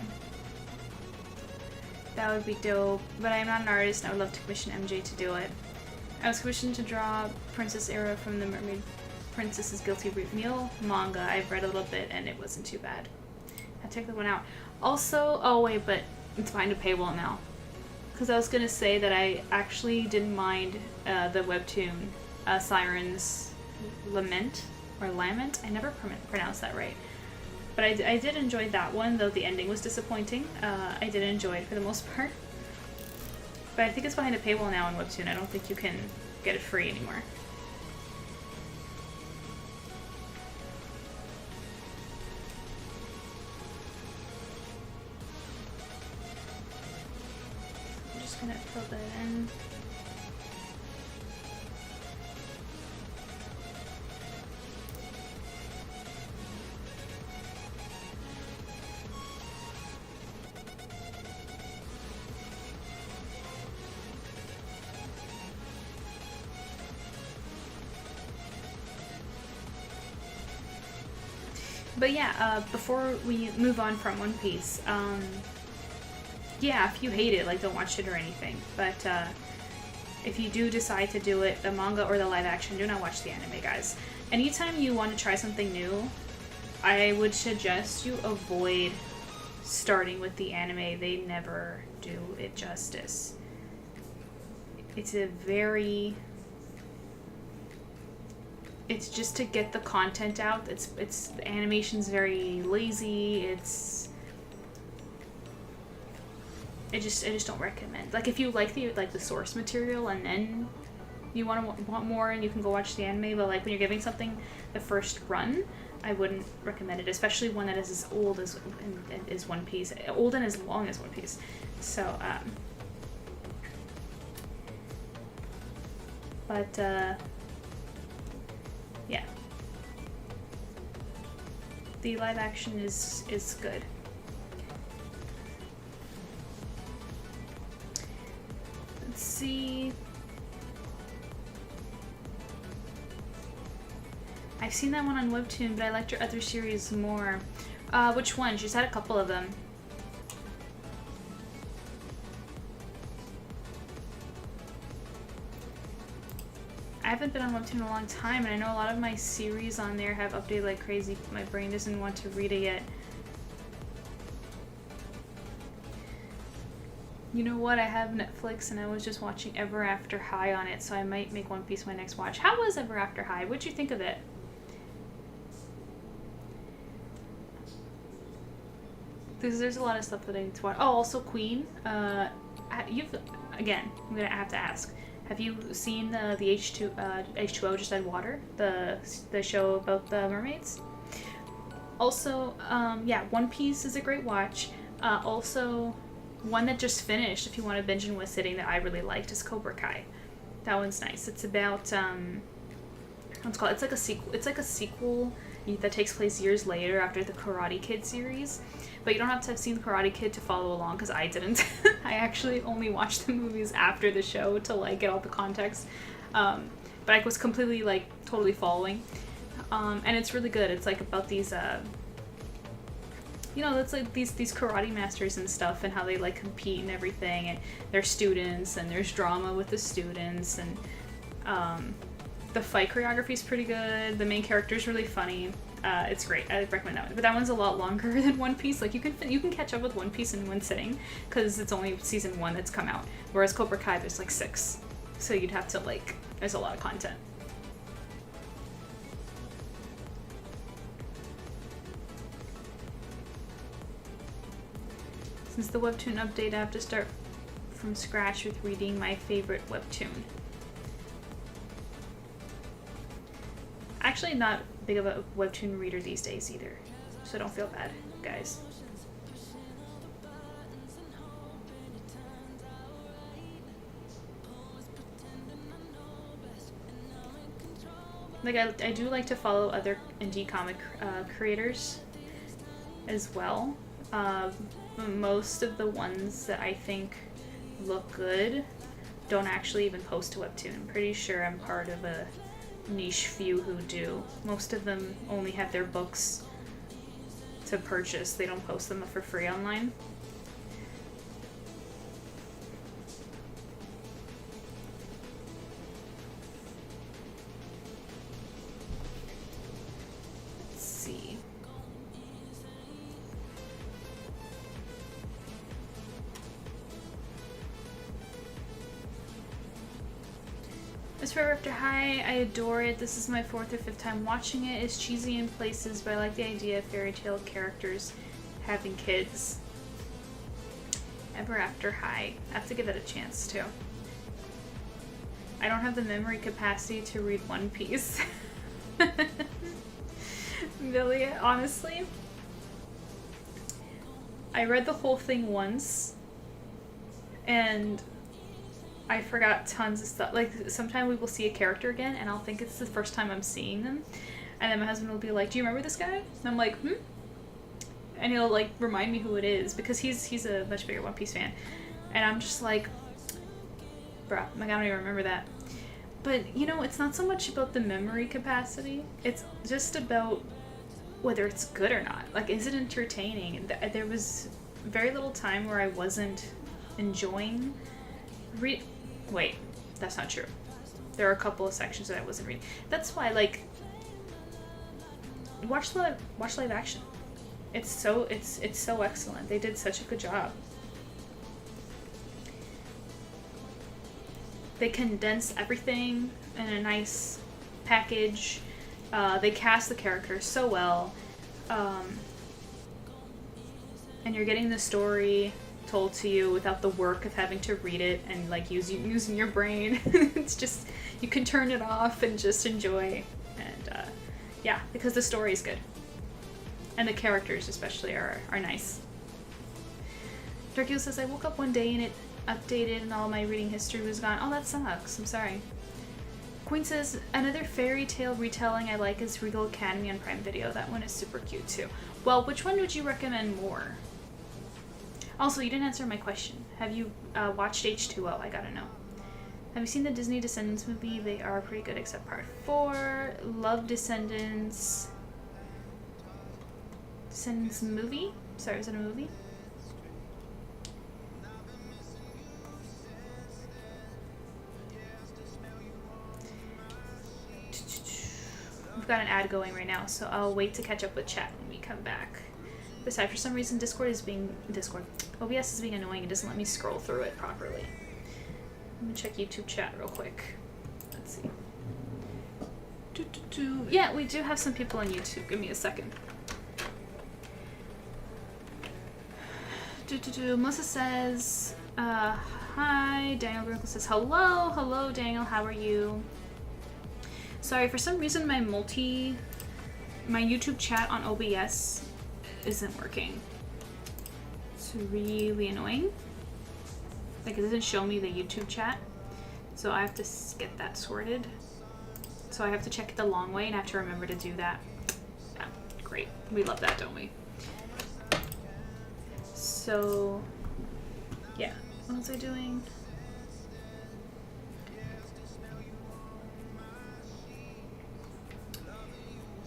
Speaker 2: That would be dope, but I'm not an artist and I would love to commission MJ to do it. I was commissioned to draw Princess Era from the Mermaid Princess's Guilty Meal manga. I've read a little bit and it wasn't too bad. I checked that one out. Also, oh wait, but it's behind a paywall now. Because I was going to say that I actually didn't mind the webtoon Siren's Lament. or Lament. I never pronounced that right. But I did enjoy that one, though the ending was disappointing. I did enjoy it for the most part. But I think it's behind a paywall now on Webtoon. I don't think you can get it free anymore. I'm just gonna fill that in. But yeah, before we move on from One Piece, yeah, if you hate it, like, don't watch it or anything. But if you do decide to do it, the manga or the live action, do not watch the anime, guys. Anytime you want to try something new, I would suggest you avoid starting with the anime. They never do it justice. It's a very... It's just to get the content out. It's the animation's very lazy. I just don't recommend. Like, if you like the source material and then you want more, and you can go watch the anime. But like, when you're giving something the first run, I wouldn't recommend it, especially one that is as old as One Piece, old and as long as One Piece. So yeah. The live action is good. Let's see. I've seen that one on Webtoon, but I liked your other series more. Which one? She's had a couple of them. I haven't been on Webtoon in a long time, and I know a lot of my series on there have updated like crazy. My brain doesn't want to read it yet. You know what? I have Netflix, and I was just watching Ever After High on it, so I might make One Piece my next watch. How was Ever After High? What'd you think of it? There's a lot of stuff that I need to watch. Oh, also Queen. Again, I'm gonna have to ask. Have you seen the H2O Just Add Water, the show about the mermaids? Also, yeah, One Piece is a great watch. Also, one that just finished, if you want to binge in one sitting, that I really liked is Cobra Kai. That one's nice. It's about what's it called? It's like a sequel. It's like a sequel that takes place years later after the Karate Kid series. But you don't have to have seen the Karate Kid to follow along, because I didn't. I actually only watched the movies after the show to like get all the context. But I was completely like totally following. And it's really good. It's like about these you know, it's like these karate masters and stuff, and how they like compete and everything, and they're students, and there's drama with the students, and the fight choreography is pretty good. The main character is really funny. It's great. I recommend that one. But that one's a lot longer than One Piece. Like, you can catch up with One Piece in one sitting, because it's only season 1 that's come out. Whereas Cobra Kai, there's like 6. So you'd have to like, there's a lot of content. Since the Webtoon update, I have to start from scratch with reading my favorite Webtoon. Actually, not big of a Webtoon reader these days either, so don't feel bad, guys. Like, I do like to follow other indie comic creators as well. Most of the ones that I think look good don't actually even post to Webtoon. I'm pretty sure I'm part of a niche few who do. Most of them only have their books to purchase. They don't post them for free online. Let's see. As for After High, I adore it. This is my 4th or 5th time watching it. It's cheesy in places, but I like the idea of fairy tale characters having kids. Ever After High. I have to give it a chance too. I don't have the memory capacity to read One Piece. Really, honestly, I read the whole thing once and I forgot tons of stuff. Like, sometimes we will see a character again and I'll think it's the first time I'm seeing them, and then my husband will be like, do you remember this guy? And I'm like, and he'll like remind me who it is because he's a much bigger One Piece fan, and I'm just like, bruh, like, I don't even remember that. But you know, it's not so much about the memory capacity, it's just about whether it's good or not. Like, is it entertaining? There was very little time where I wasn't enjoying wait, that's not true. There are a couple of sections that I wasn't reading. That's why, like, watch live action. It's so excellent. They did such a good job. They condensed everything in a nice package. They cast the characters so well, and you're getting the story told to you without the work of having to read it and like using your brain. It's just, you can turn it off and just enjoy. And yeah, because the story is good, and the characters especially are nice. Darkio says, I woke up one day and it updated and all my reading history was gone. Oh, that sucks. I'm sorry. Queen says, another fairy tale retelling I like is Regal Academy on Prime Video. That one is super cute too. Well, which one would you recommend more? Also, you didn't answer my question. Have you watched H2O? I gotta know. Have you seen the Disney Descendants movie? They are pretty good except part 4. Love Descendants. Descendants movie? Sorry, is it a movie? We've got an ad going right now, so I'll wait to catch up with chat when we come back. Besides, for some reason, OBS is being annoying. It doesn't let me scroll through it properly. Let me check YouTube chat real quick. Let's see. Yeah, we do have some people on YouTube. Give me a second. Melissa says, hi. Daniel Brinkle says, hello. Hello, Daniel. How are you? Sorry, for some reason my YouTube chat on OBS isn't working. It's really annoying. Like, it doesn't show me the YouTube chat, so I have to get that sorted. So I have to check it the long way and I have to remember to do that. Yeah, great. We love that, don't we? So, yeah. What was I doing?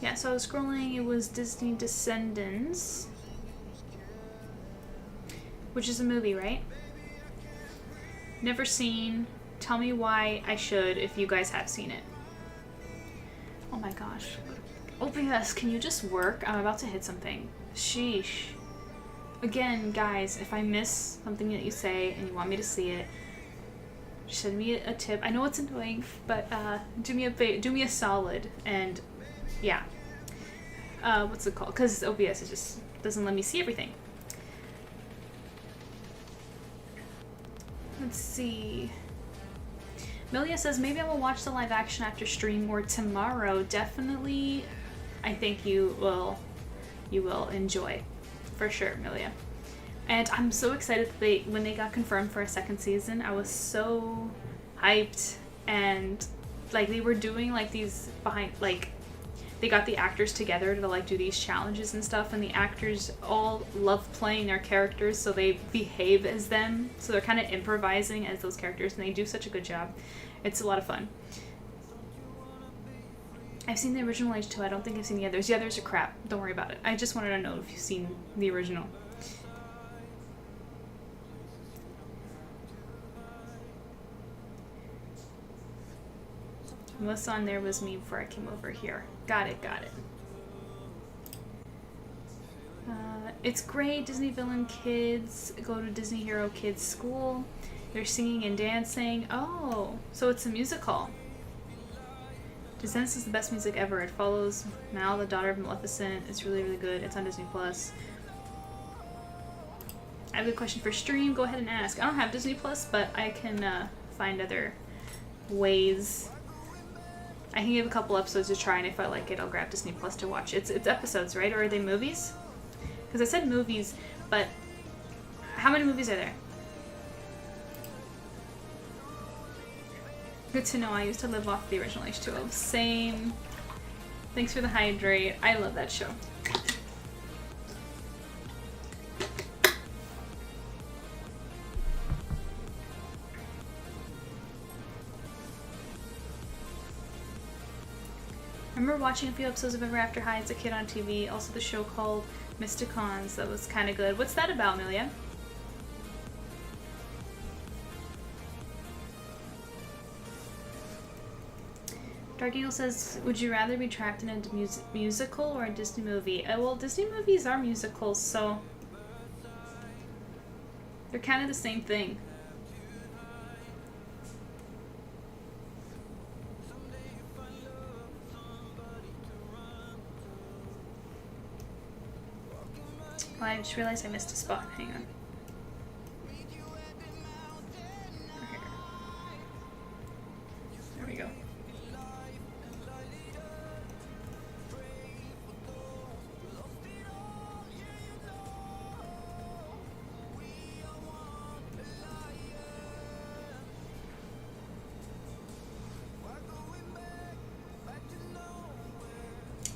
Speaker 2: Yeah, so I was scrolling, it was Disney Descendants, which is a movie, right? Never seen. Tell me why I should if you guys have seen it. Oh my gosh. OBS, can you just work? I'm about to hit something. Sheesh. Again, guys, if I miss something that you say and you want me to see it, send me a tip. I know it's annoying, but do me a solid and yeah. What's it called? Because OBS just doesn't let me see everything. Let's see. Melia says, maybe I will watch the live action after stream or tomorrow. Definitely, I think you will enjoy. For sure, Melia. And I'm so excited that when they got confirmed for a second season, I was so hyped. And like, they were doing like these they got the actors together to like do these challenges and stuff, and the actors all love playing their characters, so they behave as them, so they're kind of improvising as those characters, and they do such a good job. It's a lot of fun. I've seen the original H2. I don't think I've seen the others. The others are crap. Don't worry about it. I just wanted to know if you've seen the original. Melissa on there was me before I came over here. Got it. It's great. Disney villain kids go to Disney hero kids school. They're singing and dancing. Oh, so it's a musical. Descendants is the best music ever. It follows Mal, the daughter of Maleficent. It's really, really good. It's on Disney Plus. I have a question for stream. Go ahead and ask. I don't have Disney Plus, but I can find other ways. I can give a couple episodes a try, and if I like it, I'll grab Disney Plus to watch. It's episodes, right? Or are they movies? Because I said movies, but how many movies are there? Good to know. I used to live off the original H2O. Same. Thanks for the hydrate. I love that show. I remember watching a few episodes of Ever After High as a kid on TV. Also the show called Mysticons. That was kind of good. What's that about, Amelia? Dark Eagle says, would you rather be trapped in a musical or a Disney movie? Well, Disney movies are musicals, so they're kind of the same thing. Oh, I just realized I missed a spot. Hang on. There we go.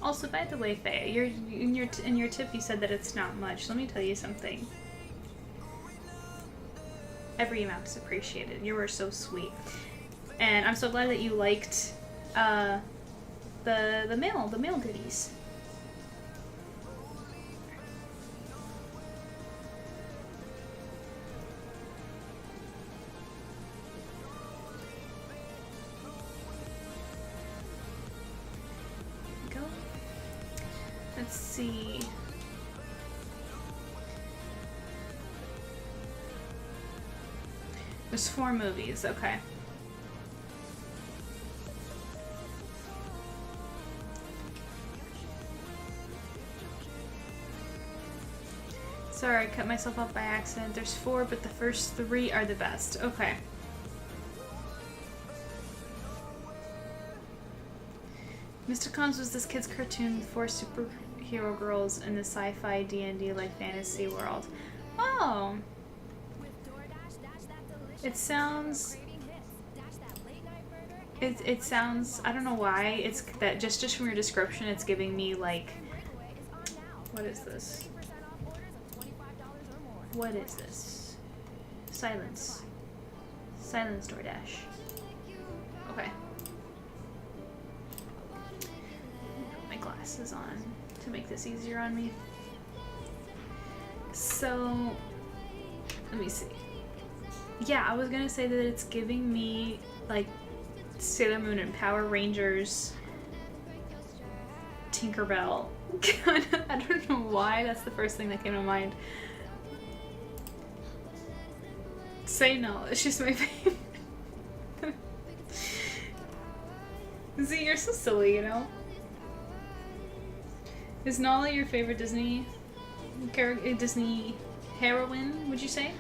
Speaker 2: Also, by the way, Faye, in your tip you said that it's not much. Let me tell you something. Every amount is appreciated. You were so sweet, and I'm so glad that you liked the mail goodies. Let's see. There's 4 movies, okay. Sorry, I cut myself off by accident. There's 4, but the first 3 are the best. Okay. Mysticons was this kid's cartoon with 4 superhero girls in the sci-fi D&D like fantasy world. Oh! It sounds... It sounds... I don't know why. It's that just from your description, it's giving me like... What is this? What is this? Silence. Silence DoorDash. Okay. Glasses on to make this easier on me. So let me see. Yeah, I was gonna say that it's giving me like Sailor Moon and Power Rangers, Tinkerbell. I don't know why that's the first thing that came to mind. Say no, it's just my favorite. See, you're so silly, you know? Is Nala your favorite Disney heroine, would you say?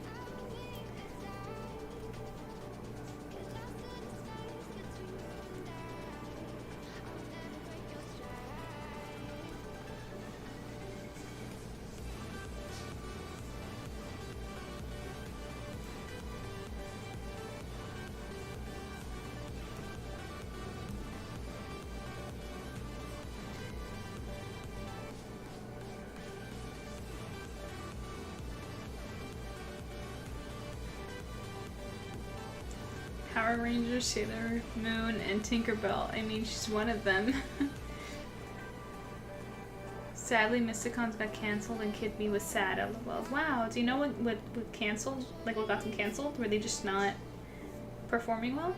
Speaker 2: Power Rangers, Sailor Moon, and Tinkerbell. I mean, she's one of them. Sadly, Mysticons got canceled and Kid Me was sad. LOL. Wow, do you know what canceled? Like, what got them canceled? Were they just not performing well?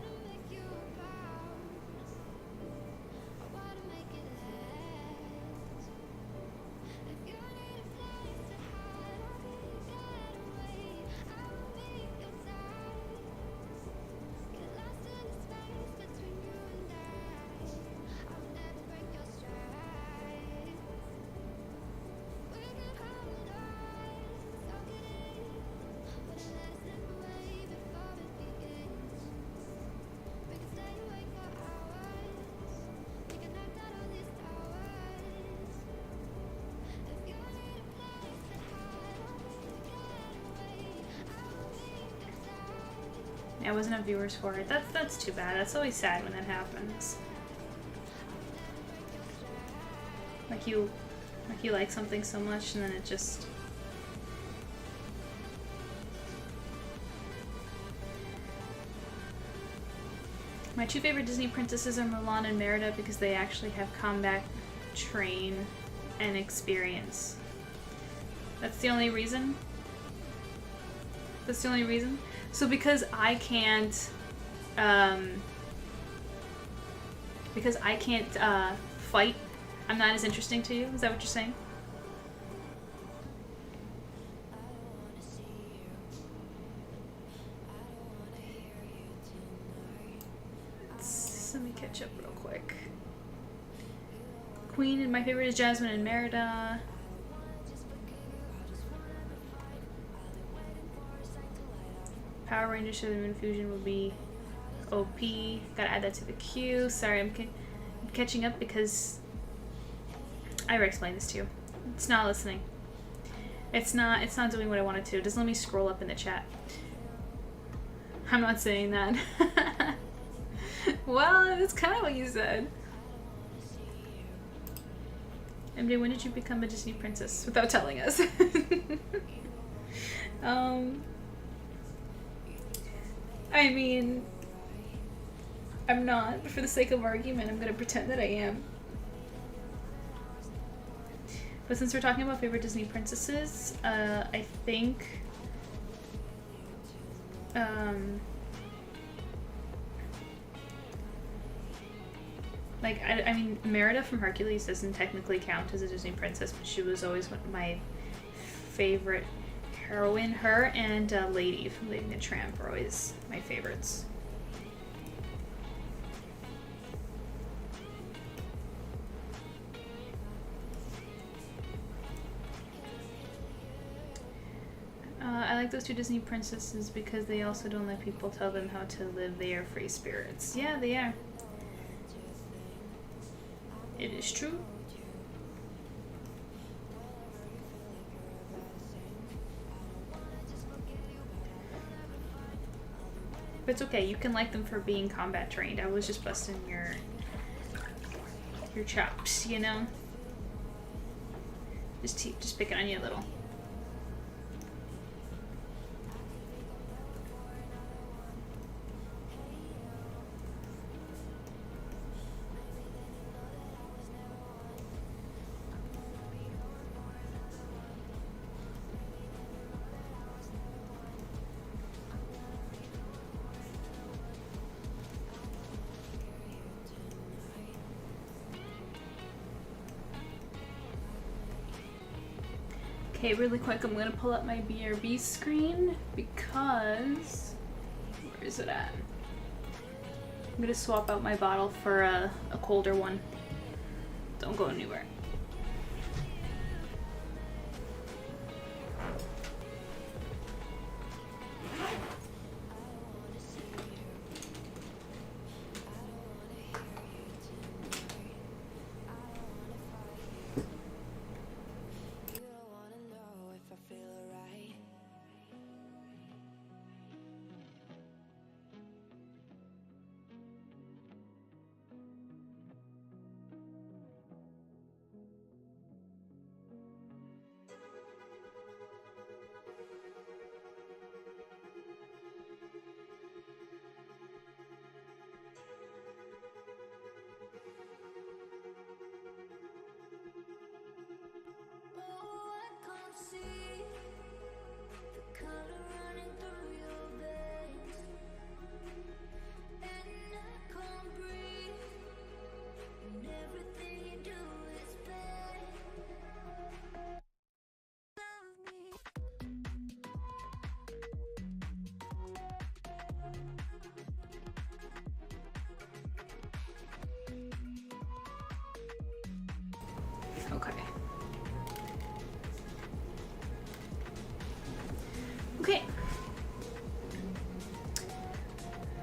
Speaker 2: I wasn't have viewers for it. That's too bad. That's always sad when that happens. Like you like something so much and then it just... My two favorite Disney princesses are Mulan and Merida because they actually have combat train and experience. That's the only reason? That's the only reason? So because I can't fight, I'm not as interesting to you? Is that what you're saying? Let me catch up real quick. Queen, and my favorite is Jasmine and Merida. Power Rangers Show the Moon Fusion will be OP. Gotta add that to the queue. Sorry, I'm catching up because I already explained this to you. It's not listening. It's not doing what I want it to. It doesn't let me scroll up in the chat. I'm not saying that. Well, that's kind of what you said. MJ, when did you become a Disney princess? Without telling us. I mean, I'm not. For the sake of argument, I'm gonna pretend that I am. But since we're talking about favorite Disney princesses, I think... like, I mean, Merida from Hercules doesn't technically count as a Disney princess, but she was always my favorite heroine. Her and Lady from Lady and the Tramp are always my favorites. I like those two Disney princesses because they also don't let people tell them how to live. They are free spirits. Yeah, they are. It is true. But it's okay, you can like them for being combat trained. I was just busting your chops, you know? Just picking on you a little. Okay, really quick, I'm gonna pull up my BRB screen because... where is it at? I'm gonna swap out my bottle for a colder one. Don't go anywhere. Okay. Okay.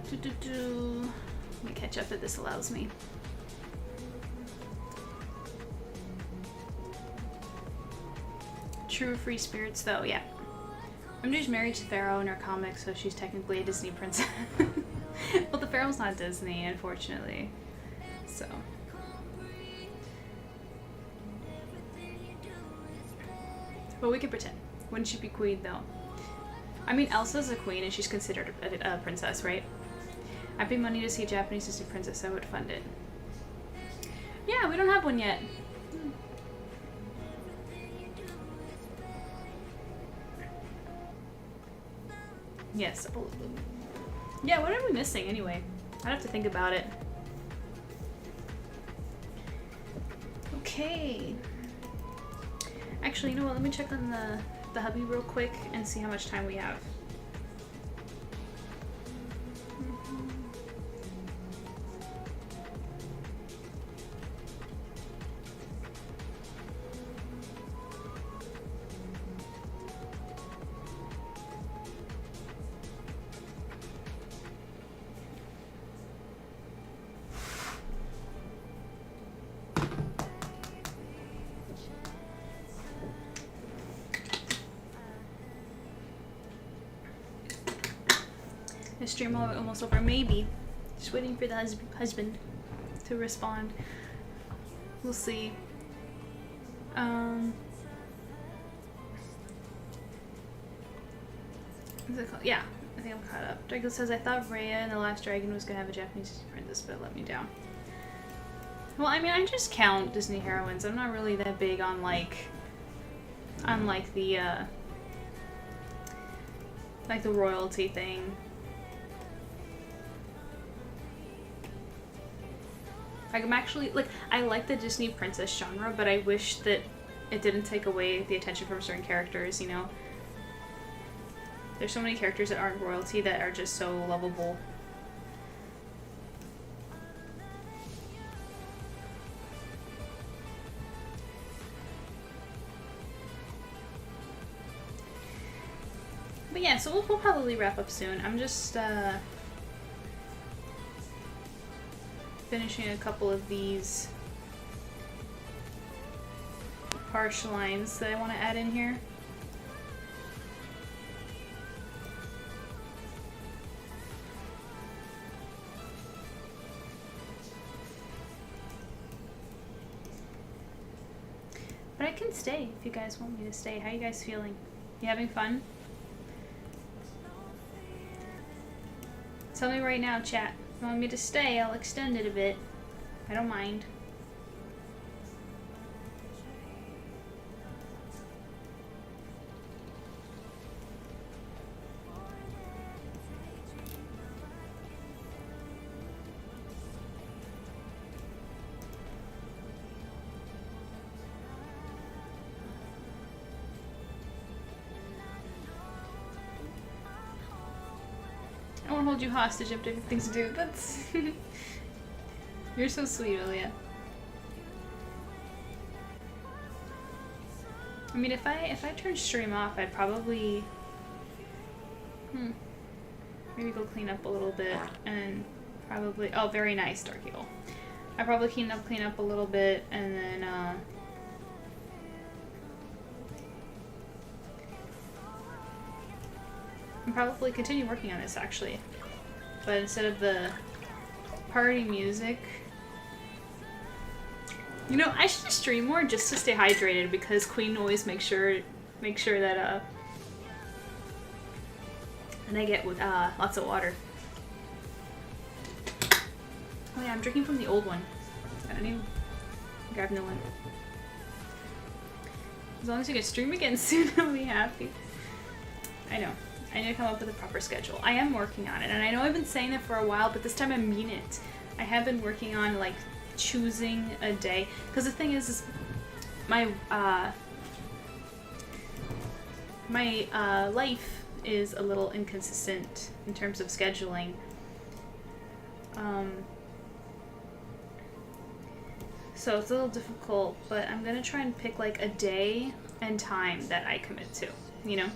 Speaker 2: Let me catch up if this allows me. True free spirits though, yeah. MJ's married to Pharaoh in her comics, so she's technically a Disney princess. Well, the Pharaoh's not Disney, unfortunately. So. But we could pretend. Wouldn't she be queen, though? I mean, Elsa's a queen and she's considered a princess, right? I pay money to see a Japanese Disney princess. I would fund it. Yeah, we don't have one yet. Yes. Yeah, what are we missing anyway? I'd have to think about it. Okay. Actually, you know what? Let me check on the hubby real quick and see how much time we have. The stream almost over, maybe. Just waiting for the husband to respond. We'll see. Is it called? Yeah, I think I'm caught up. Drago says, I thought Raya in The Last Dragon was gonna have a Japanese princess, but it let me down. Well, I mean, I just count Disney heroines. I'm not really that big on like the royalty thing. Like, I'm actually, like, I like the Disney princess genre, but I wish that it didn't take away the attention from certain characters, you know? There's so many characters that aren't royalty that are just so lovable. But yeah, so we'll probably wrap up soon. I'm just, finishing a couple of these harsh lines that I want to add in here. But I can stay if you guys want me to stay. How are you guys feeling? You having fun? Tell me right now, chat. If you want me to stay, I'll extend it a bit. I don't mind. I won't hold you hostage. I have different things to do. That's... You're so sweet, Ilya. I mean, if I turn stream off, I'd probably... Maybe go clean up a little bit and probably... Oh, very nice, Dark Eagle. I'd probably clean up a little bit and then, and probably continue working on this, actually. But instead of the party music... You know, I should just stream more just to stay hydrated, because Queen always makes sure that, and I get with, lots of water. Oh yeah, I'm drinking from the old one. I need to grab a new one. As long as you can stream again soon, I'll be happy. I know. I need to come up with a proper schedule. I am working on it, and I know I've been saying it for a while, but this time I mean it. I have been working on, like, choosing a day. Because the thing is my life is a little inconsistent in terms of scheduling. So it's a little difficult, but I'm gonna try and pick like a day and time that I commit to, you know?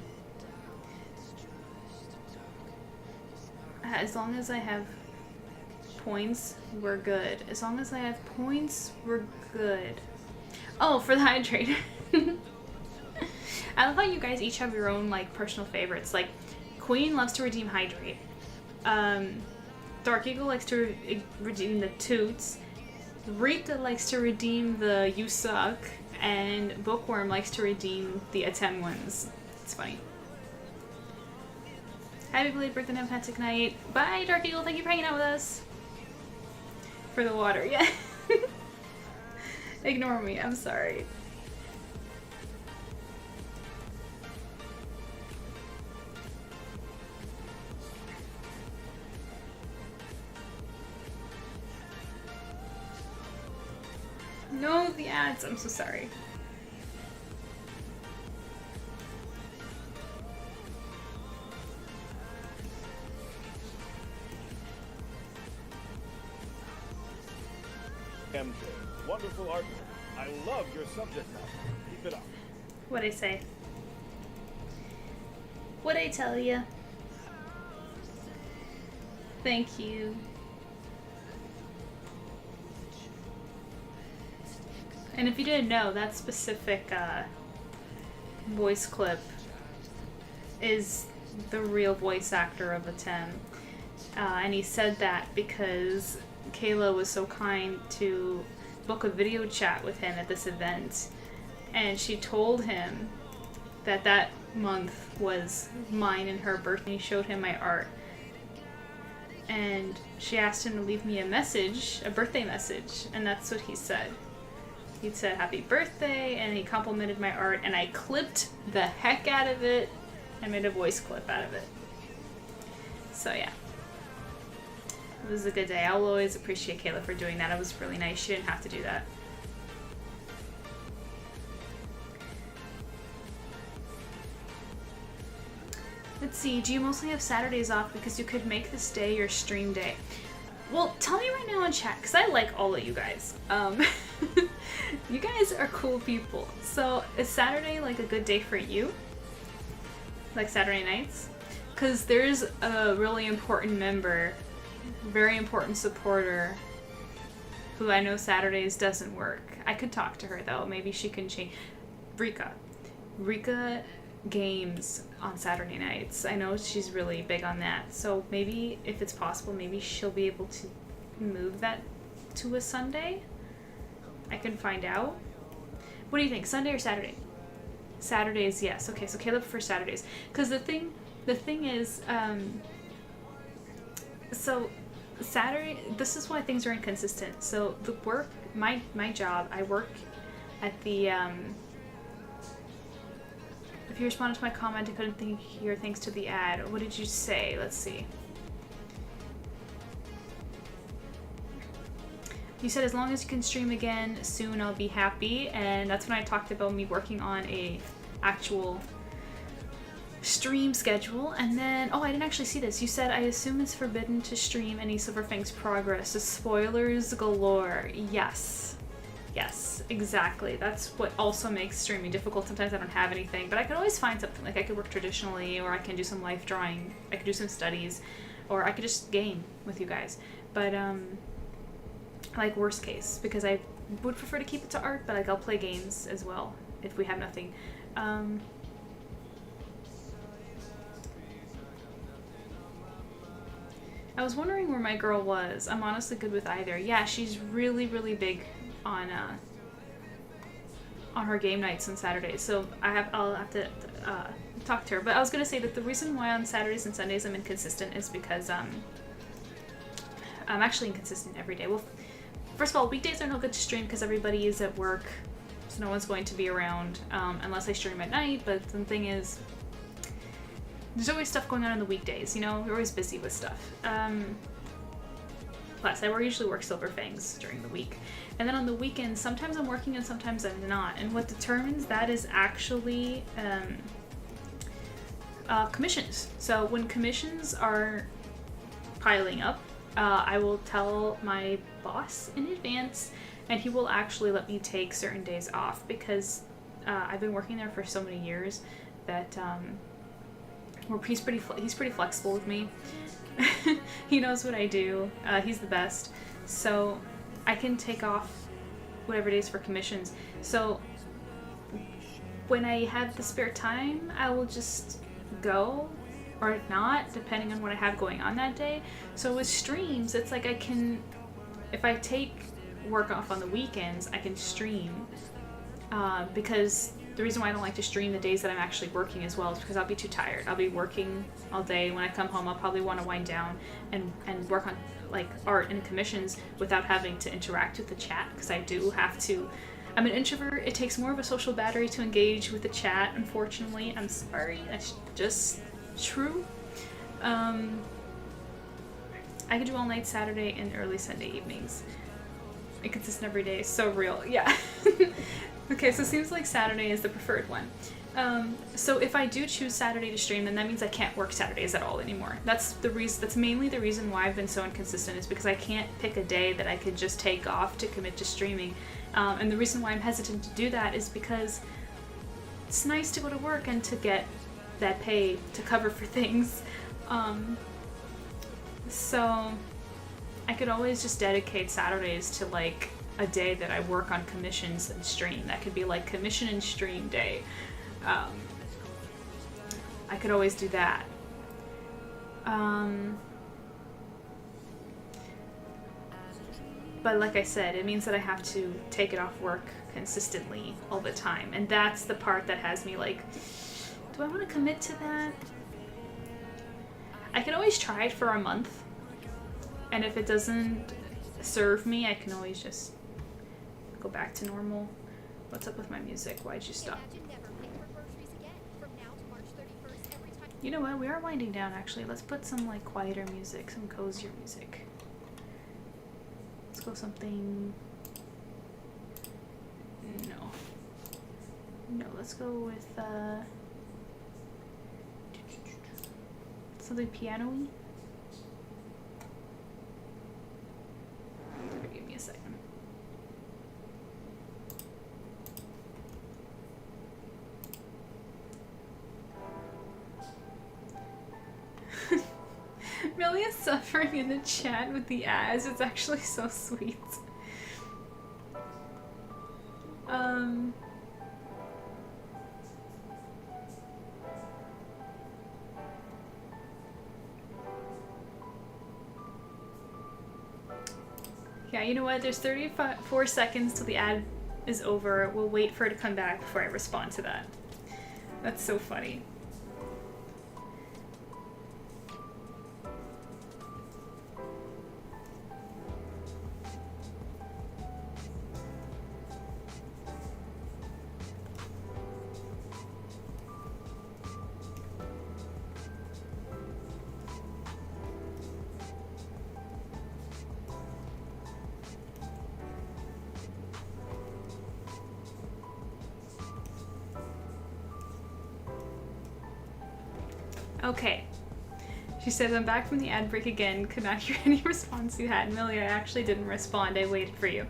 Speaker 2: As long as I have points, we're good. As long as I have points, we're good. Oh, for the hydrator. I love how you guys each have your own like personal favorites. Like Queen loves to redeem Hydrate. Dark Eagle likes to redeem the Toots. Rika likes to redeem the You Suck. And Bookworm likes to redeem the Atem ones. It's funny. Happy belated birthday and have a fantastic night. Bye, Dark Eagle. Thank you for hanging out with us. For the water, yeah. Ignore me. I'm sorry. No, the ads. I'm so sorry.
Speaker 3: MJ, wonderful artwork. I love your subject matter. Keep it up.
Speaker 2: What'd I say? What'd I tell ya? Thank you. And if you didn't know, that specific voice clip is the real voice actor of Atem. And he said that because Kayla was so kind to book a video chat with him at this event. And she told him that that month was mine and her birthday. He showed him my art. And she asked him to leave me a message, a birthday message, and that's what he said. He said happy birthday, and he complimented my art, and I clipped the heck out of it and made a voice clip out of it. So yeah. It was a good day. I'll always appreciate Kayla for doing that. It was really nice. She didn't have to do that. Let's see. Do you mostly have Saturdays off because you could make this day your stream day? Well, tell me right now in chat, because I like all of you guys. You guys are cool people. So, is Saturday like a good day for you? Like Saturday nights? Because there's a really important member, very important supporter, who I know Saturdays doesn't work. I could talk to her though. Maybe she can change. Rika. Rika games on Saturday nights. I know she's really big on that. So maybe if it's possible, maybe she'll be able to move that to a Sunday. I can find out. What do you think? Sunday or Saturday? Saturdays, yes. Okay, so Caleb prefers Saturdays. Because the thing is, so Saturday, this is why things are inconsistent. So the work, my job, I work at the, if you responded to my comment, I couldn't hear thanks to the ad. What did you say? Let's see. You said as long as you can stream again soon, I'll be happy. And that's when I talked about me working on a actual stream schedule. And then, oh, I didn't actually see this. You said, I assume it's forbidden to stream any SilverFang's progress. So spoilers galore. Yes. Yes, exactly. That's what also makes streaming difficult. Sometimes I don't have anything, but I can always find something. Like I could work traditionally, or I can do some life drawing. I could do some studies, or I could just game with you guys. But, like worst case, because I would prefer to keep it to art, but like I'll play games as well if we have nothing. I was wondering where my girl was. I'm honestly good with either. Yeah, she's really, really big on her game nights on Saturdays. So I'll have to talk to her. But I was gonna say that the reason why on Saturdays and Sundays I'm inconsistent is because I'm actually inconsistent every day. Well, first of all, weekdays are no good to stream because everybody is at work, so no one's going to be around unless I stream at night. But the thing is, there's always stuff going on the weekdays, you know? We're always busy with stuff. Plus, I usually work SilverFangs during the week. And then on the weekends, sometimes I'm working and sometimes I'm not. And what determines that is actually commissions. So when commissions are piling up, I will tell my boss in advance, and he will actually let me take certain days off because I've been working there for so many years that he's pretty flexible with me. He knows what I do. He's the best, so I can take off whatever days for commissions. So when I have the spare time, I will just go, or not, depending on what I have going on that day. So with streams, it's like I can, if I take work off on the weekends, I can stream, because the reason why I don't like to stream the days that I'm actually working as well is because I'll be too tired. I'll be working all day. When I come home, I'll probably want to wind down and work on like art and commissions without having to interact with the chat, because I do have to. I'm an introvert. It takes more of a social battery to engage with the chat, unfortunately. I'm sorry. That's just true. I could do all night Saturday and early Sunday evenings. Inconsistent every day. So real. Yeah. Okay, so it seems like Saturday is the preferred one. So if I do choose Saturday to stream, then that means I can't work Saturdays at all anymore. That's the reason. That's mainly the reason why I've been so inconsistent, is because I can't pick a day that I could just take off to commit to streaming. And the reason why I'm hesitant to do that is because it's nice to go to work and to get that pay to cover for things. So I could always just dedicate Saturdays to like a day that I work on commissions and stream. That could be like commission and stream day. I could always do that. But like I said, it means that I have to take it off work consistently all the time. And that's the part that has me like, do I want to commit to that? I can always try it for a month. And if it doesn't serve me, I can always just go back to normal. What's up with my music? Why'd you stop? You know what? We are winding down, actually. Let's put some like quieter music, some cozier music. Let's go something... No, let's go with something piano-y. Give me a second. Millia's suffering in the chat with the ads. It's actually so sweet. Yeah, you know what? There's 34 seconds till the ad is over. We'll wait for it to come back before I respond to that. That's so funny. Okay. She says, I'm back from the ad break again. Could not hear any response you had. Millie, I actually didn't respond. I waited for you.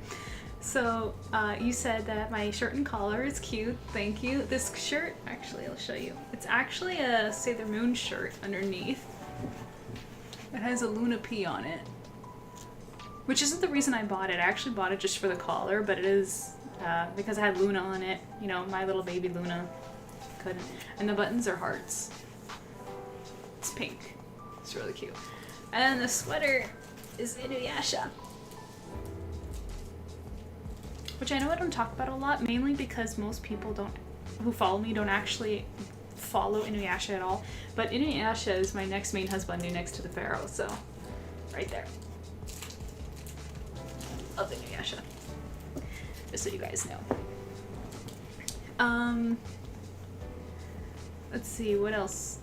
Speaker 2: So, you said that my shirt and collar is cute. Thank you. This shirt, actually, I'll show you. It's actually a Sailor Moon shirt underneath. It has a Luna P on it. Which isn't the reason I bought it. I actually bought it just for the collar, but it is because I had Luna on it. You know, my little baby Luna. Couldn't. And the buttons are hearts. It's pink. It's really cute. And the sweater is Inuyasha. Which I know I don't talk about a lot, mainly because most people who follow me don't actually follow Inuyasha at all. But Inuyasha is my next main husband next to the Pharaoh, so right there. Love Inuyasha. Just so you guys know. Let's see, what else?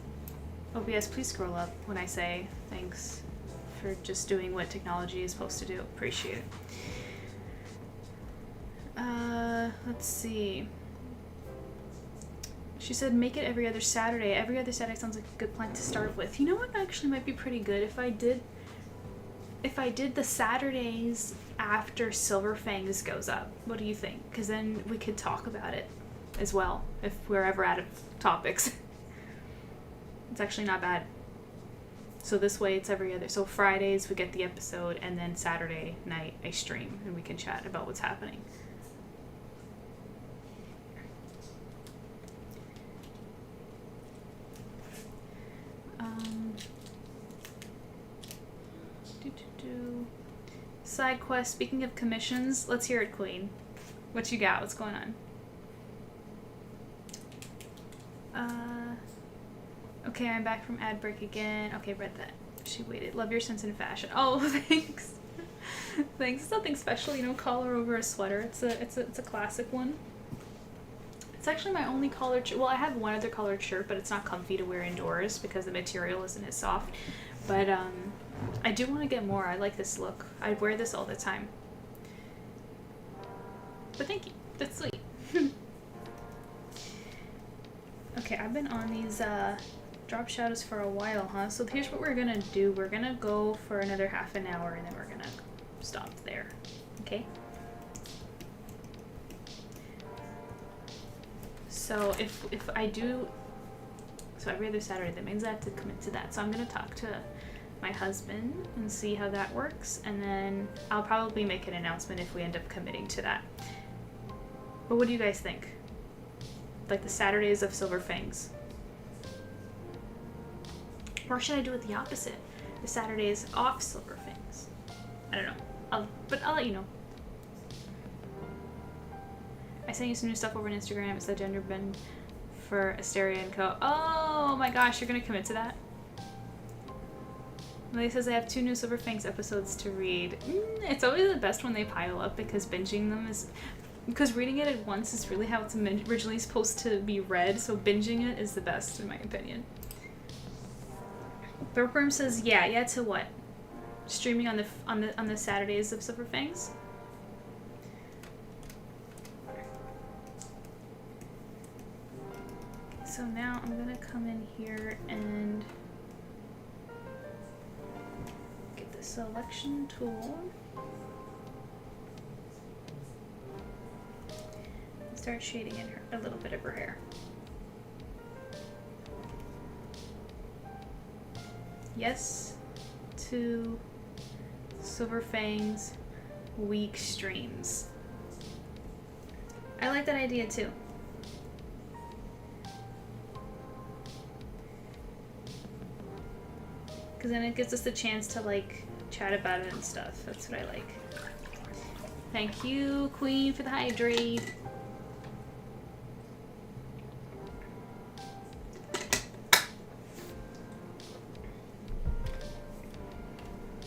Speaker 2: OBS, please scroll up when I say thanks for just doing what technology is supposed to do. Appreciate it. Let's see. She said make it every other Saturday. Every other Saturday sounds like a good plan to start with. You know what actually might be pretty good? If I did the Saturdays after Silver Fangs goes up. What do you think? Because then we could talk about it as well if we're ever out of topics. It's actually not bad. So this way it's every other. So Fridays we get the episode, and then Saturday night I stream, and we can chat about what's happening. Side quest. Speaking of commissions, let's hear it, Queen. What you got? What's going on? Okay, I'm back from ad break again. Okay, read that. She waited. Love your sense in fashion. Oh, thanks. Thanks. It's nothing special, you know. Collar over a sweater. It's a classic one. It's actually my only collared shirt. Well, I have one other collared shirt, but it's not comfy to wear indoors because the material isn't as soft. But I do want to get more. I like this look. I wear this all the time. But thank you. That's sweet. Okay, I've been on these drop shadows for a while, huh? So here's what we're gonna do. We're gonna go for another half an hour and then we're gonna stop there. Okay? So if I do, so every other Saturday, that means I have to commit to that. So I'm gonna talk to my husband and see how that works, and then I'll probably make an announcement if we end up committing to that. But what do you guys think? Like the Saturdays of Silver Fangs? Or should I do it the opposite? The Saturdays off Silver Fangs? I don't know. But I'll let you know. I sent you some new stuff over on Instagram. It's the gender bend for Asteria & Co. Oh my gosh, you're gonna commit to that? Millie says I have 2 new Silver Fangs episodes to read. It's always the best when they pile up because binging them is... Because reading it at once is really how it's originally supposed to be read, so binging it is the best in my opinion. Burpworm says, yeah to what? Streaming on the Saturdays of Silver Fangs? So now I'm gonna come in here and get the selection tool. Start shading in a little bit of her hair. Yes to Silver Fangs week streams. I like that idea too. Because then it gives us the chance to like chat about it and stuff. That's what I like. Thank you, Queen, for the hydrate.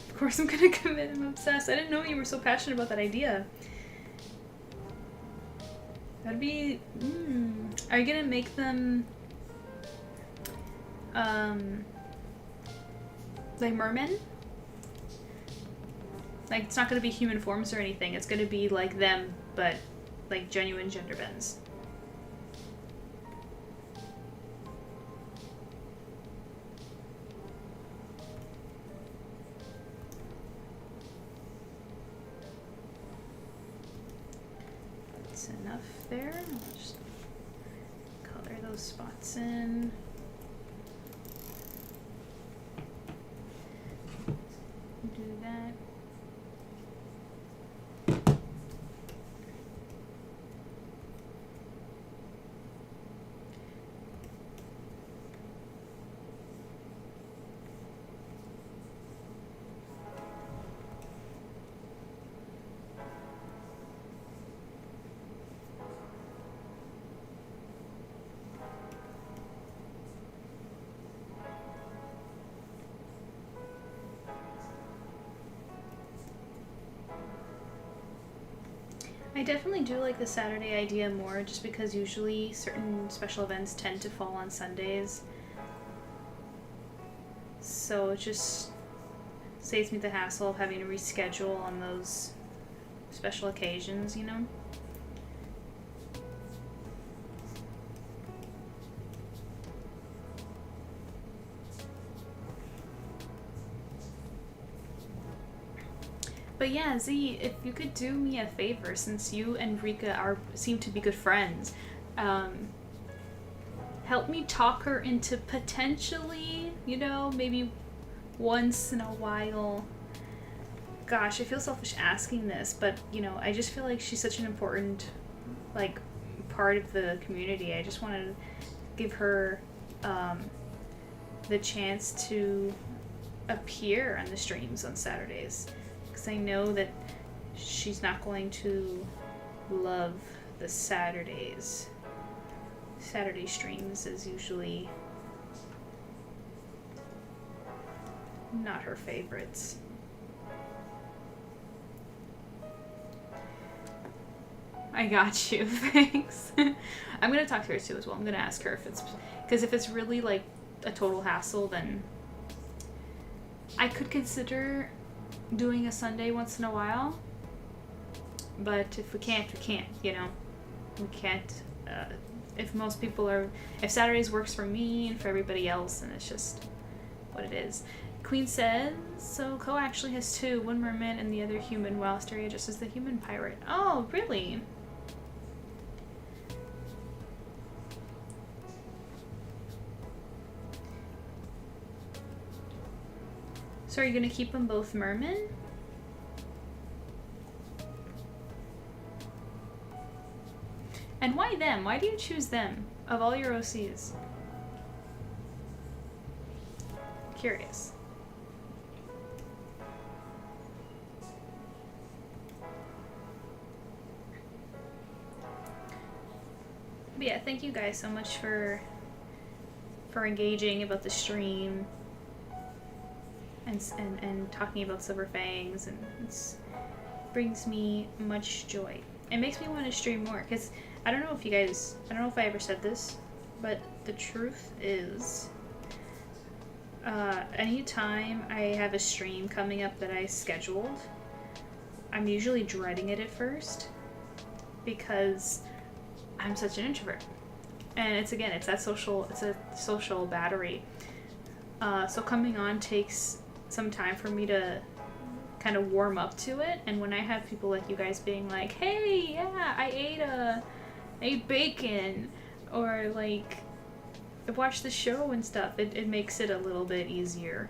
Speaker 2: Of course I'm gonna commit, I'm obsessed. I didn't know you were so passionate about that idea. That'd be... Are you gonna make them... like mermen? Like, it's not gonna be human forms or anything. It's gonna be like them, but like genuine gender bends. Enough there. I'll just color those spots in. Do that. I definitely do like the Saturday idea more, just because usually certain special events tend to fall on Sundays. So it just saves me the hassle of having to reschedule on those special occasions, you know? But yeah, Z, if you could do me a favor, since you and Rika seem to be good friends, help me talk her into potentially, you know, maybe once in a while. Gosh, I feel selfish asking this, but, you know, I just feel like she's such an important, like, part of the community. I just want to give her the chance to appear on the streams on Saturdays. because I know that she's not going to love the Saturdays. Saturday streams is usually not her favorites. I got you, thanks. I'm gonna talk to her too as well. I'm gonna ask her if it's, because if it's really like a total hassle, then I could consider doing a Sunday once in a while. But if we can't, we can't, you know? We can't, if most people are, if Saturdays works for me and for everybody else, then it's just what it is. Queen says, so Ko actually has two, one merman and the other human, while Asteria just is the human pirate. Oh, really? So are you gonna keep them both mermen? And why them? Why do you choose them of all your OCs? Curious. But yeah, thank you guys so much for engaging about the stream and talking about Silver Fangs, and it brings me much joy. It makes me want to stream more, because I don't know if you guys, I don't know if I ever said this, but the truth is, anytime I have a stream coming up that I scheduled, I'm usually dreading it at first, because I'm such an introvert. And it's a social battery. So coming on takes some time for me to kind of warm up to it, and when I have people like you guys being like, hey, yeah, I ate bacon, or like I watched the show and stuff, it makes it a little bit easier.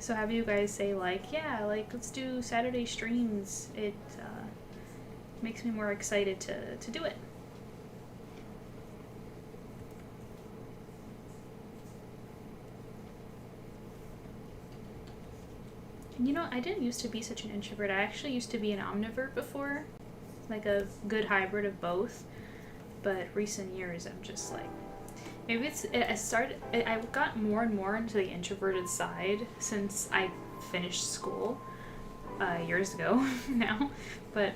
Speaker 2: So have you guys say like, yeah, like let's do Saturday streams, it makes me more excited to do it. You know, I didn't used to be such an introvert. I actually used to be an omnivore before, like a good hybrid of both. But recent years, I'm just like, maybe I got more and more into the introverted side since I finished school years ago now. But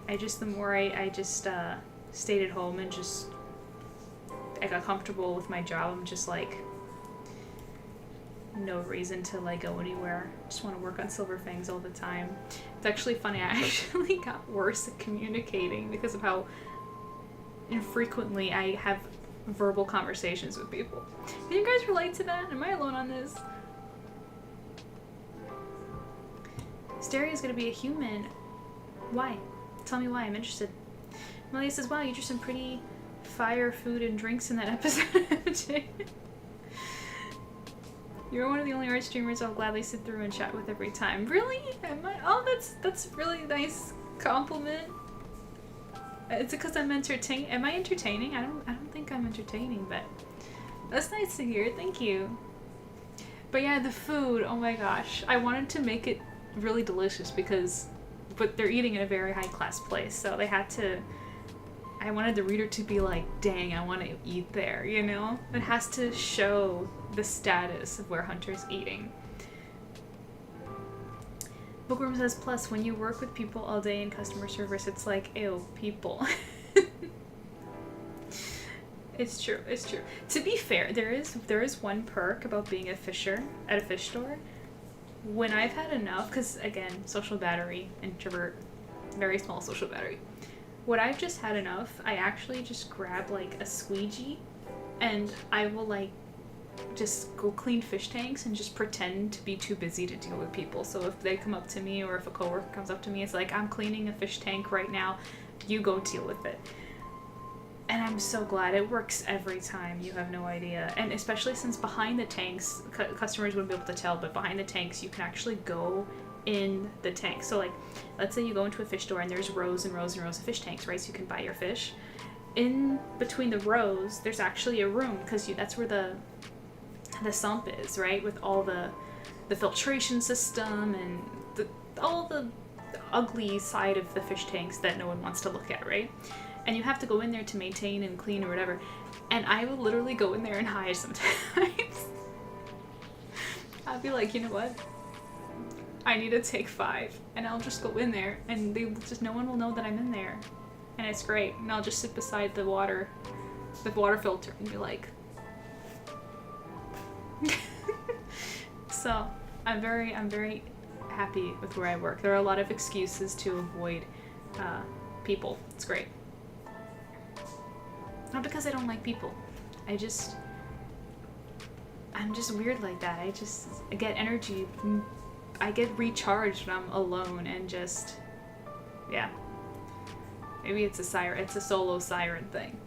Speaker 2: the more I just stayed at home and just I got comfortable with my job, I'm just like, no reason to like go anywhere. Just want to work on Silver Fangs all the time. It's actually funny, I actually got worse at communicating because of how infrequently I have verbal conversations with people. Can you guys relate to that? Am I alone on this? Stereo is gonna be a human. Why? Tell me why, I'm interested. Melia says, wow, you drew some pretty fire food and drinks in that episode. You're one of the only art streamers I'll gladly sit through and chat with every time. Really? Am I? Oh, that's really nice compliment. It's because I'm entertaining. Am I entertaining? I don't think I'm entertaining, but that's nice to hear. Thank you. But yeah, the food. Oh my gosh, I wanted to make it really delicious but they're eating in a very high class place, so they had to. I wanted the reader to be like, dang, I want to eat there, you know? It has to show the status of where Hunter's eating. Bookworm says, plus, when you work with people all day in customer service, it's like, ew, people. It's true, it's true. To be fair, there is one perk about being a fisher at a fish store. When I've had enough, because again, social battery, introvert, very small social battery. When I've just had enough, I actually just grab like a squeegee and I will like just go clean fish tanks and just pretend to be too busy to deal with people. So if they come up to me or if a coworker comes up to me, it's like, I'm cleaning a fish tank right now, you go deal with it. And I'm so glad it works every time, you have no idea. And especially since behind the tanks, customers wouldn't be able to tell, but behind the tanks you can actually go in the tank. So like, let's say you go into a fish store and there's rows and rows and rows of fish tanks, right? So you can buy your fish. In between the rows, there's actually a room, because that's where the the sump is, right? With all the filtration system and all the ugly side of the fish tanks that no one wants to look at, right? And you have to go in there to maintain and clean or whatever. And I will literally go in there and hide sometimes. I'll be like, you know what? I need to take 5. And I'll just go in there and no one will know that I'm in there. And it's great. And I'll just sit beside the water filter and be like. So I'm very happy with where I work. There are a lot of excuses to avoid people. It's great. Not because I don't like people. I'm just weird like that. I get energy. I get recharged when I'm alone and just, yeah. Maybe it's a solo siren thing.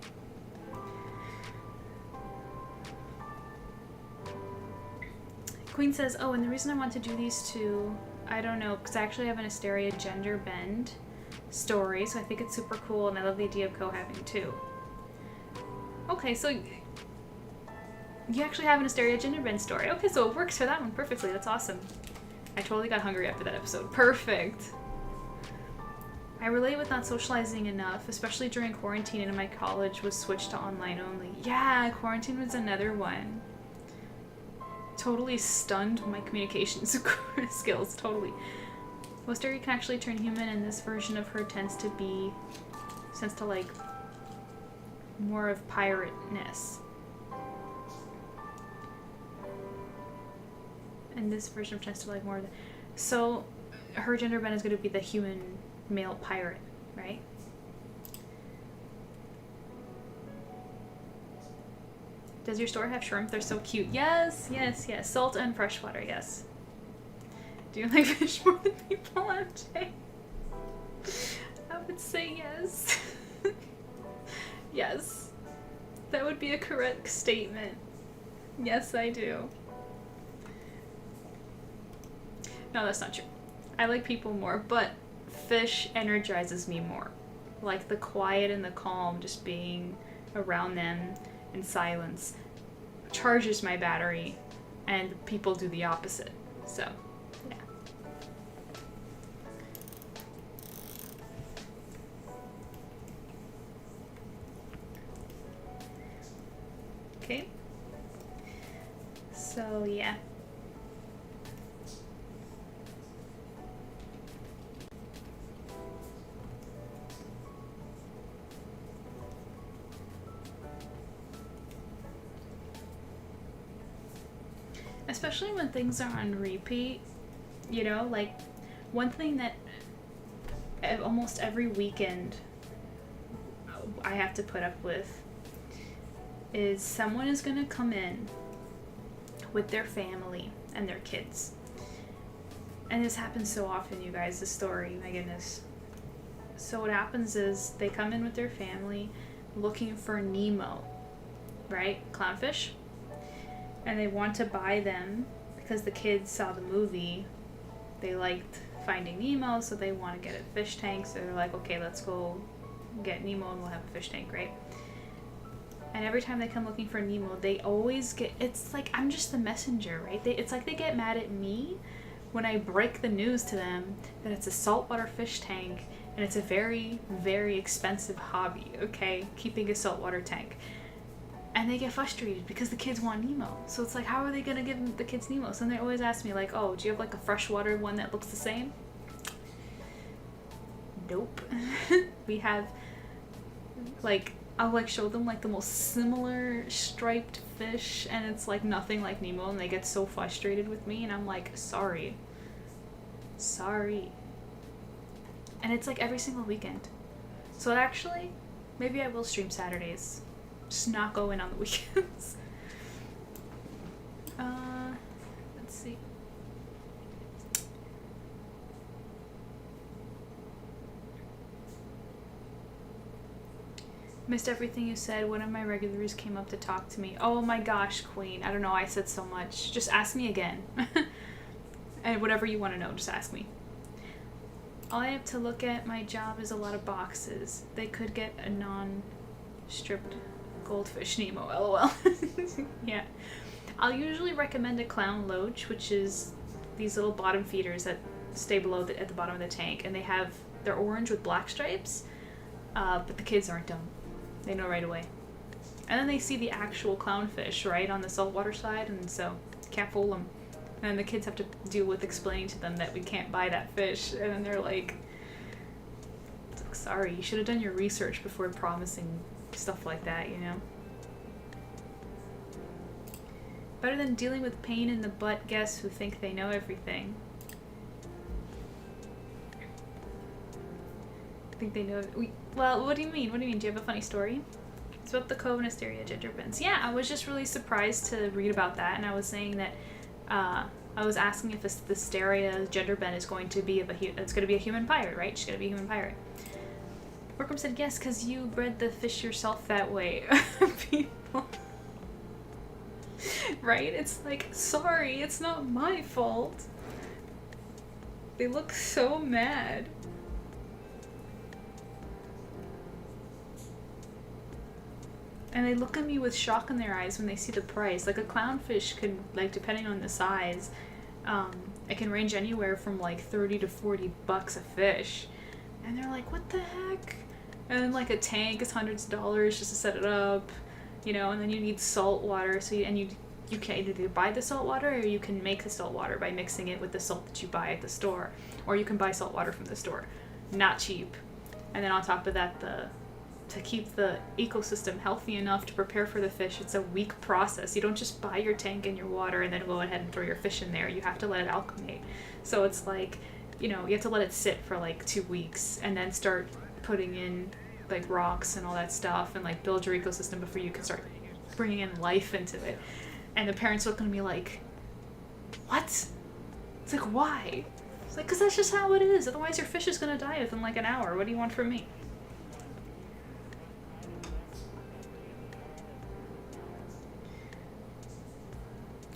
Speaker 2: Queen says, oh, and the reason I want to do these two, I don't know, because I actually have an Asteria gender bend story, so I think it's super cool, and I love the idea of co-having two. Okay, so you actually have an Asteria gender bend story. Okay, so it works for that one perfectly. That's awesome. I totally got hungry after that episode. Perfect. I relate with not socializing enough, especially during quarantine, and my college was switched to online only. Yeah, quarantine was another one. Totally stunned my communication skills, totally. Wisteria can actually turn human, and this version of her tends to like more of pirate-ness. And this version of tends to like more of the, so her gender bend is going to be the human male pirate, right? Does your store have shrimp? They're so cute. Yes, yes, yes. Salt and freshwater, yes. Do you like fish more than people, MJ? I would say yes. Yes. That would be a correct statement. Yes, I do. No, that's not true. I like people more, but fish energizes me more. Like the quiet and the calm, just being around them in silence charges my battery, and people do the opposite. So, yeah. Okay. So, yeah. Especially when things are on repeat, you know, like one thing that almost every weekend I have to put up with is someone is going to come in with their family and their kids. And this happens so often, you guys, this story, my goodness. So what happens is they come in with their family looking for Nemo, right? Clownfish. And they want to buy them because the kids saw the movie. They liked Finding Nemo, so they want to get a fish tank. So they're like, okay, let's go get Nemo and we'll have a fish tank, right? And every time they come looking for Nemo, they always get, it's like I'm just the messenger, right? It's like they get mad at me when I break the news to them that it's a saltwater fish tank and it's a very, very expensive hobby, okay? Keeping a saltwater tank. And they get frustrated because the kids want Nemo. So it's like, how are they going to give the kids Nemo? So then they always ask me like, oh, do you have like a freshwater one that looks the same? Nope. We have like, I'll like show them like the most similar striped fish and it's like nothing like Nemo and they get so frustrated with me and I'm like, sorry. And it's like every single weekend. So actually, maybe I will stream Saturdays. Just not go in on the weekends. Let's see. Missed everything you said. One of my regulars came up to talk to me. Oh my gosh, Queen. I don't know. I said so much. Just ask me again. And whatever you want to know, just ask me. All I have to look at my job is a lot of boxes. They could get a non-stripped goldfish Nemo, lol. Yeah. I'll usually recommend a clown loach, which is these little bottom feeders that stay below at the bottom of the tank, and they're orange with black stripes, but the kids aren't dumb. They know right away. And then they see the actual clownfish, right, on the saltwater side, and so can't fool them. And the kids have to deal with explaining to them that we can't buy that fish, and then they're like, sorry, you should have done your research before promising stuff like that, you know? Better than dealing with pain in the butt guests who think they know everything. Think they know. Well, what do you mean? What do you mean? Do you have a funny story? It's about the Cove and Asteria ginger bins. Yeah, I was just really surprised to read about that, and I was saying that I was asking if the Asteria gender bin is going to be it's going to be a human pirate, right? She's going to be a human pirate. Workham said yes, because you bred the fish yourself that way. People. Right? It's like, sorry, it's not my fault. They look so mad. And they look at me with shock in their eyes when they see the price. Like a clownfish could, like, depending on the size, it can range anywhere from like 30 to 40 bucks a fish. And they're like, what the heck? And then like a tank is hundreds of dollars just to set it up, you know, and then you need salt water. So you can either buy the salt water or you can make the salt water by mixing it with the salt that you buy at the store. Or you can buy salt water from the store. Not cheap. And then on top of that, to keep the ecosystem healthy enough to prepare for the fish, it's a week process. You don't just buy your tank and your water and then go ahead and throw your fish in there. You have to let it alchemate. So it's like, you know, you have to let it sit for like 2 weeks and then start putting in like rocks and all that stuff and like build your ecosystem before you can start bringing in life into it. And the parents look at me like, what? It's like, why? It's like, because that's just how it is. Otherwise your fish is going to die within like an hour. What do you want from me?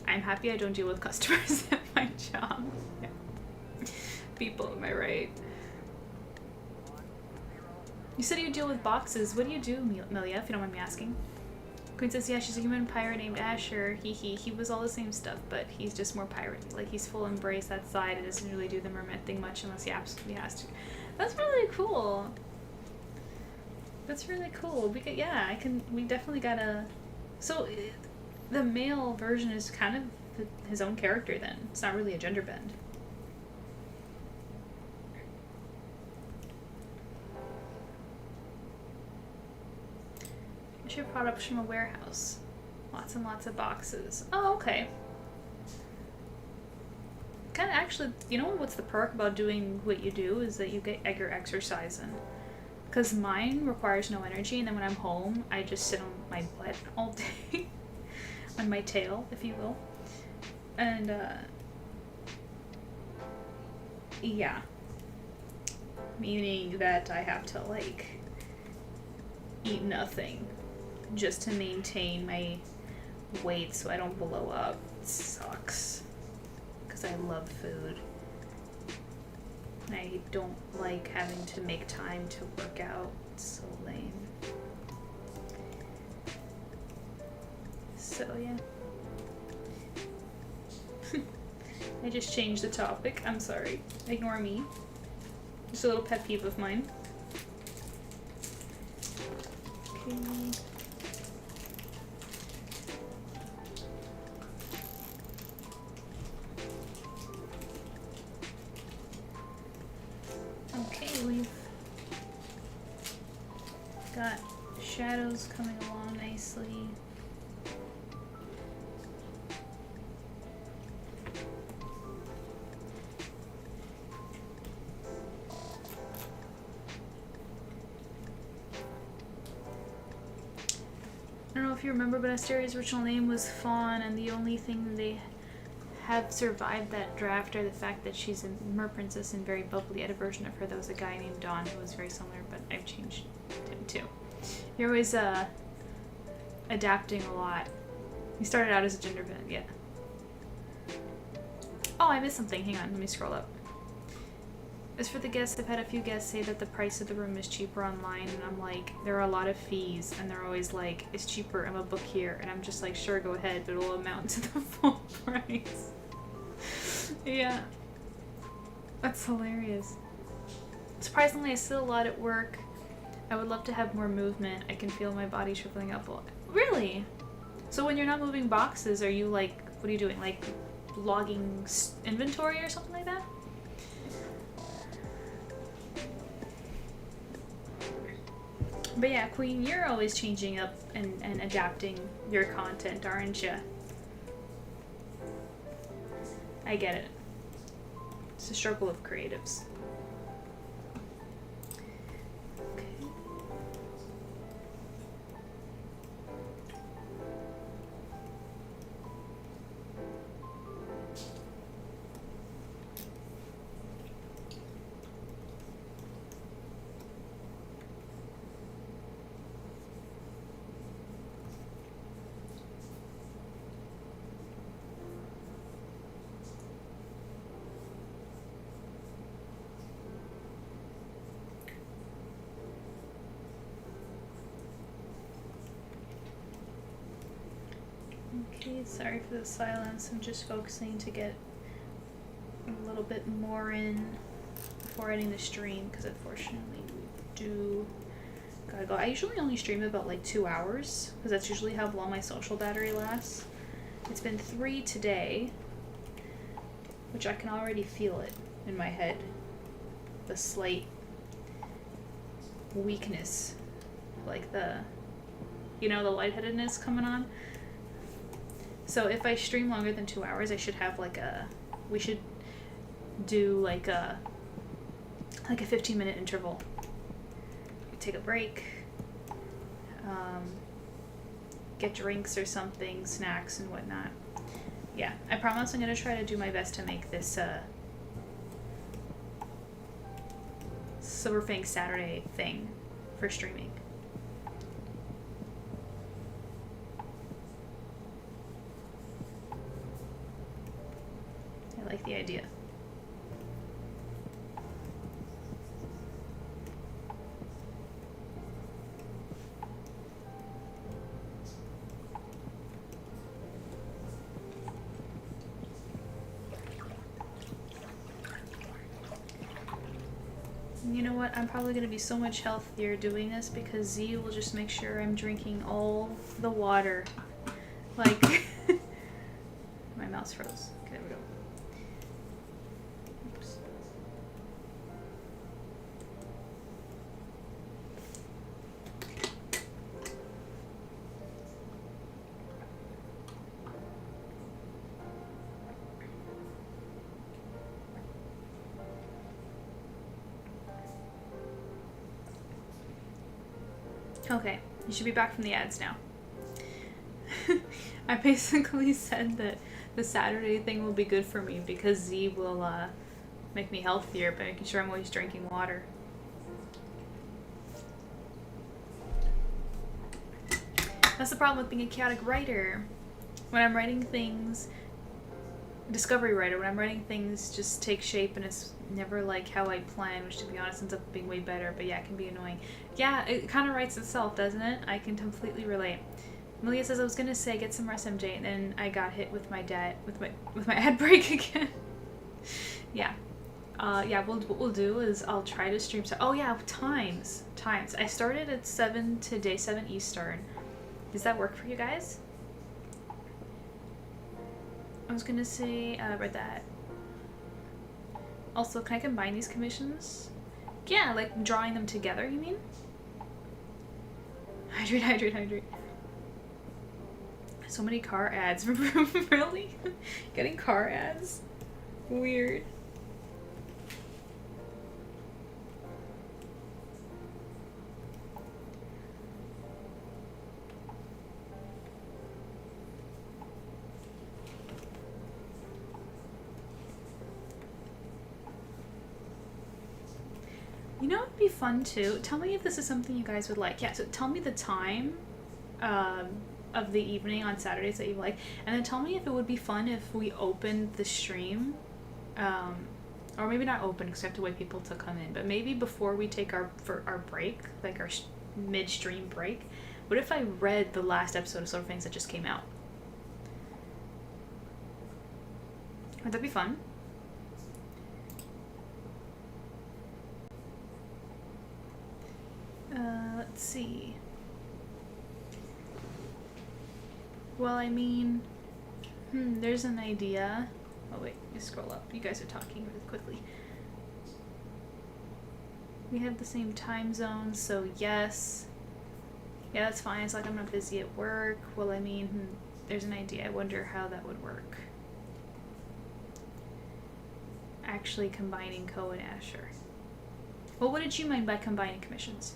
Speaker 2: I'm happy I don't deal with customers at my job. Yeah. People, am I right? You said you deal with boxes. What do you do, Melia, if you don't mind me asking? Queen says, yeah, she's a human pirate named Asher. He was all the same stuff, but he's just more pirate. Like, he's full embrace that side and doesn't really do the mermaid thing much unless he absolutely has to. That's really cool. That's really cool. We definitely gotta... So, the male version is kind of his own character then. It's not really a gender bend. Your products from a warehouse. Lots and lots of boxes. Oh, okay. Kind of actually, you know what's the perk about doing what you do is that you get your exercise in. Because mine requires no energy, and then when I'm home, I just sit on my butt all day. On my tail, if you will. And, yeah. Meaning that I have to, like, eat nothing just to maintain my weight so I don't blow up. It sucks. Because I love food. I don't like having to make time to work out. It's so lame. So, yeah. I just changed the topic. I'm sorry. Ignore me. Just a little pet peeve of mine. Okay. Okay, we've got shadows coming along nicely. I don't know if you remember, but Asteria's original name was Fawn, and the only thing they have survived that draft are the fact that she's a mer princess and very bubbly. I had a version of her that was a guy named Don who was very similar, but I've changed him too. You're always adapting a lot. You started out as a gender bend, yeah. Oh, I missed something. Hang on, let me scroll up. As for the guests, I've had a few guests say that the price of the room is cheaper online, and I'm like, there are a lot of fees, and they're always like, it's cheaper, I'm a book here, and I'm just like, sure, go ahead, but it'll amount to the full price. Yeah. That's hilarious. Surprisingly, I still a lot at work. I would love to have more movement. I can feel my body shriveling up. Really? So when you're not moving boxes, are you like, what are you doing? Like logging inventory or something like that? But yeah, Queen, you're always changing up and adapting your content, aren't you? I get it. It's a struggle of creatives. Okay. Okay, sorry for the silence. I'm just focusing to get a little bit more in before ending the stream, because unfortunately we do gotta go. I usually only stream about like 2 hours, because that's usually how long my social battery lasts. It's been 3 today, which I can already feel it in my head. The slight weakness, like the, you know, the lightheadedness coming on. So if I stream longer than 2 hours, I should have like we should do like a 15-minute interval. Take a break, get drinks or something, snacks and whatnot. Yeah, I promise I'm gonna try to do my best to make this Silver FANGS Saturday thing for streaming. I like the idea. You know what? I'm probably going to be so much healthier doing this because Z will just make sure I'm drinking all the water. Like, my mouse froze. Okay, there we go. Oops. Okay, you should be back from the ads now. I basically said that the Saturday thing will be good for me because Z will make me healthier by making sure I'm always drinking water. That's the problem with being a chaotic writer. When I'm writing things, discovery writer, when I'm writing things just take shape and it's never like how I plan, which to be honest ends up being way better, but yeah, it can be annoying. Yeah, it kind of writes itself, doesn't it? I can completely relate. Malia says, I was gonna say get some rest, MJ, and then I got hit with my ad break again. Yeah. Yeah, what we'll do is I'll try to stream. Oh yeah, times. I started at 7 today, 7 Eastern. Does that work for you guys? I was gonna say, read that. Also, can I combine these commissions? Yeah, like drawing them together, you mean? Hydrate. So many car ads. Really? Getting car ads? Weird. You know, it'd be fun too. Tell me if this is something you guys would like. Yeah, so tell me the time of the evening on Saturdays that you like, and then tell me if it would be fun if we opened the stream or maybe not open because we have to wait people to come in, but maybe before we take our break, like our midstream break, what if I read the last episode of Silver Fangs that just came out? Would that be fun? Let's see. Well, I mean, there's an idea. Oh wait, you scroll up. You guys are talking really quickly. We have the same time zone, so yes. Yeah, that's fine. It's like I'm not busy at work. Well, I mean, there's an idea. I wonder how that would work. Actually combining Ko and Asher. Well, what did you mean by combining commissions?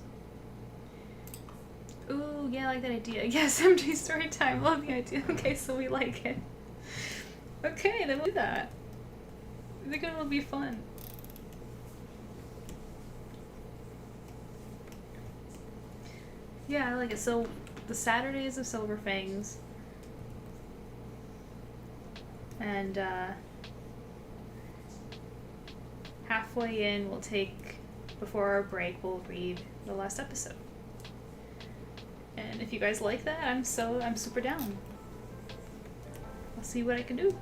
Speaker 2: Ooh, yeah, I like that idea. Yes, MJ story time. Love the idea. Okay, so we like it. Okay, then we'll do that. I think it'll be fun. Yeah, I like it. So, the Saturdays of Silver Fangs. And, halfway in, we'll take, before our break, we'll read the last episode. And if you guys like that, I'm super down. I'll see what I can do.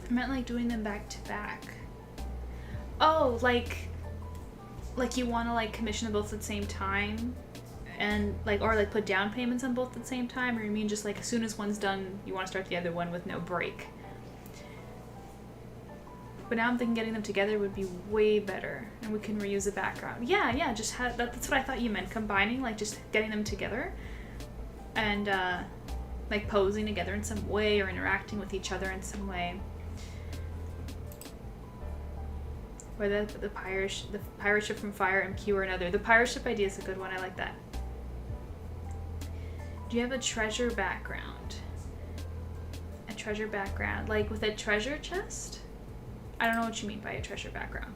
Speaker 2: I meant like doing them back to back. Oh, like you want to like commission them both at the same time, and like, or like put down payments on both at the same time, or you mean just like as soon as one's done, you want to start the other one with no break? But now I'm thinking getting them together would be way better, and we can reuse the background. Yeah, just have that's what I thought you meant, combining, like just getting them together, and like posing together in some way or interacting with each other in some way. Whether the pirate ship from Fire MQ or another. The pirate ship idea is a good one. I like that. Do you have a treasure background? A treasure background, like with a treasure chest? I don't know what you mean by a treasure background.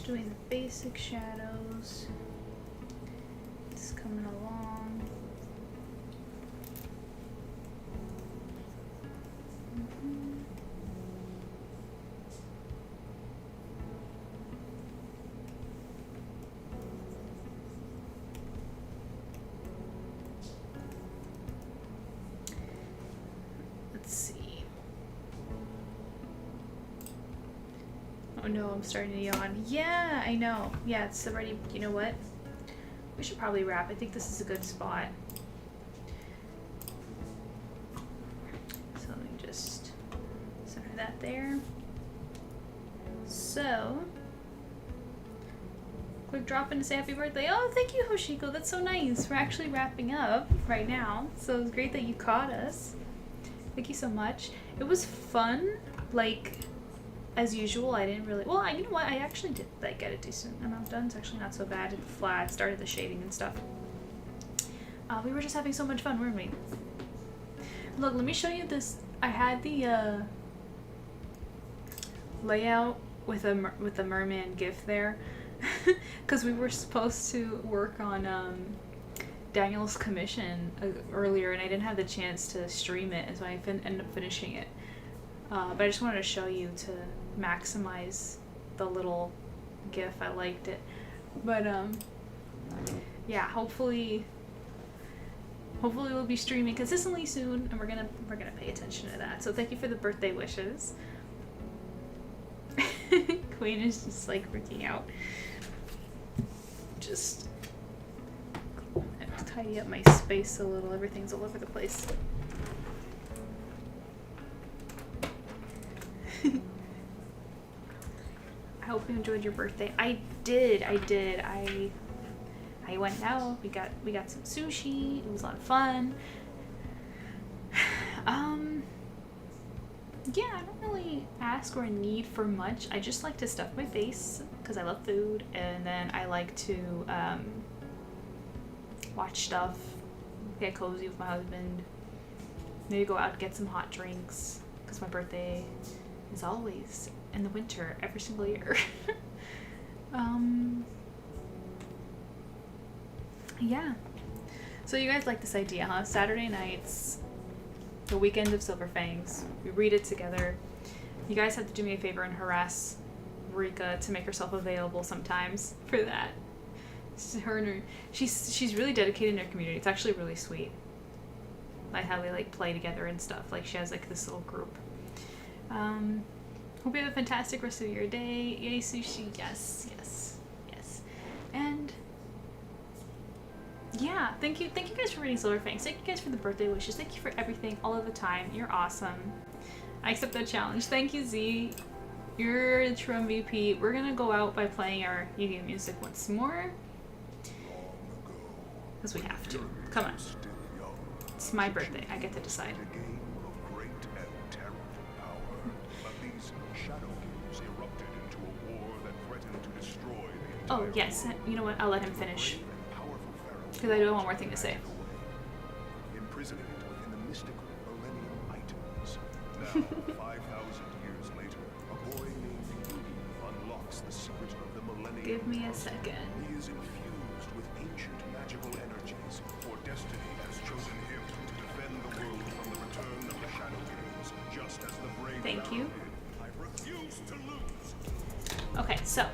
Speaker 2: Doing the basic shadows. It's coming along. Let's see. Oh no, I'm starting to yawn. Yeah, I know. Yeah, it's already, you know what? We should probably wrap. I think this is a good spot. So let me just center that there. So, quick drop in to say happy birthday. Oh, thank you, Hoshiko. That's so nice. We're actually wrapping up right now. So it's great that you caught us. Thank you so much. It was fun. Like, as usual, I didn't really, well, you know what, I actually did like get a decent amount done. It's actually not so bad. Did the flat, started the shading and stuff. We were just having so much fun, weren't we? Look, let me show you this. I had the layout with a merman gif there because we were supposed to work on Daniel's commission earlier, and I didn't have the chance to stream it, and so I ended up finishing it. But I just wanted to show you to maximize the little gif. I liked it, but yeah, hopefully we'll be streaming consistently soon, and we're gonna pay attention to that. So thank you for the birthday wishes. Queen is just like freaking out. Just I have to tidy up my space a little. Everything's all over the place. I hope you enjoyed your birthday. I did. I went out. We got some sushi. It was a lot of fun. Yeah, I don't really ask or need for much. I just like to stuff my face because I love food, and then I like to watch stuff, get cozy with my husband, maybe go out and get some hot drinks because my birthday is always in the winter every single year. Yeah. So you guys like this idea, huh? Saturday nights, the weekend of Silver Fangs. We read it together. You guys have to do me a favor and harass Rika to make herself available sometimes for that. She's really dedicated in her community. It's actually really sweet. Like how they like play together and stuff. Like she has like this little group. Hope you have a fantastic rest of your day. Yay sushi. Yes. And yeah, thank you guys for reading Silver Fangs. Thank you guys for the birthday wishes. Thank you for everything all of the time. You're awesome. I accept that challenge. Thank you, Z. You're a true MVP. We're gonna go out by playing our Yu-Gi-Oh music once more. Because we have to. Come on. It's my birthday. I get to decide. Oh, yes. You know what? I'll let him finish. Because I do have one more thing to say.
Speaker 1: Imprisoned within the mystical millennium items. Now, 5,000 years later, a boy named Yugi unlocks the secret of the millennium.
Speaker 2: Give me a second.
Speaker 1: He is infused with ancient magical energies, for destiny has chosen him to defend the world from the return of the Shadow Games, just as the brave
Speaker 2: Thank you.
Speaker 1: did. I refuse to lose.
Speaker 2: Okay, so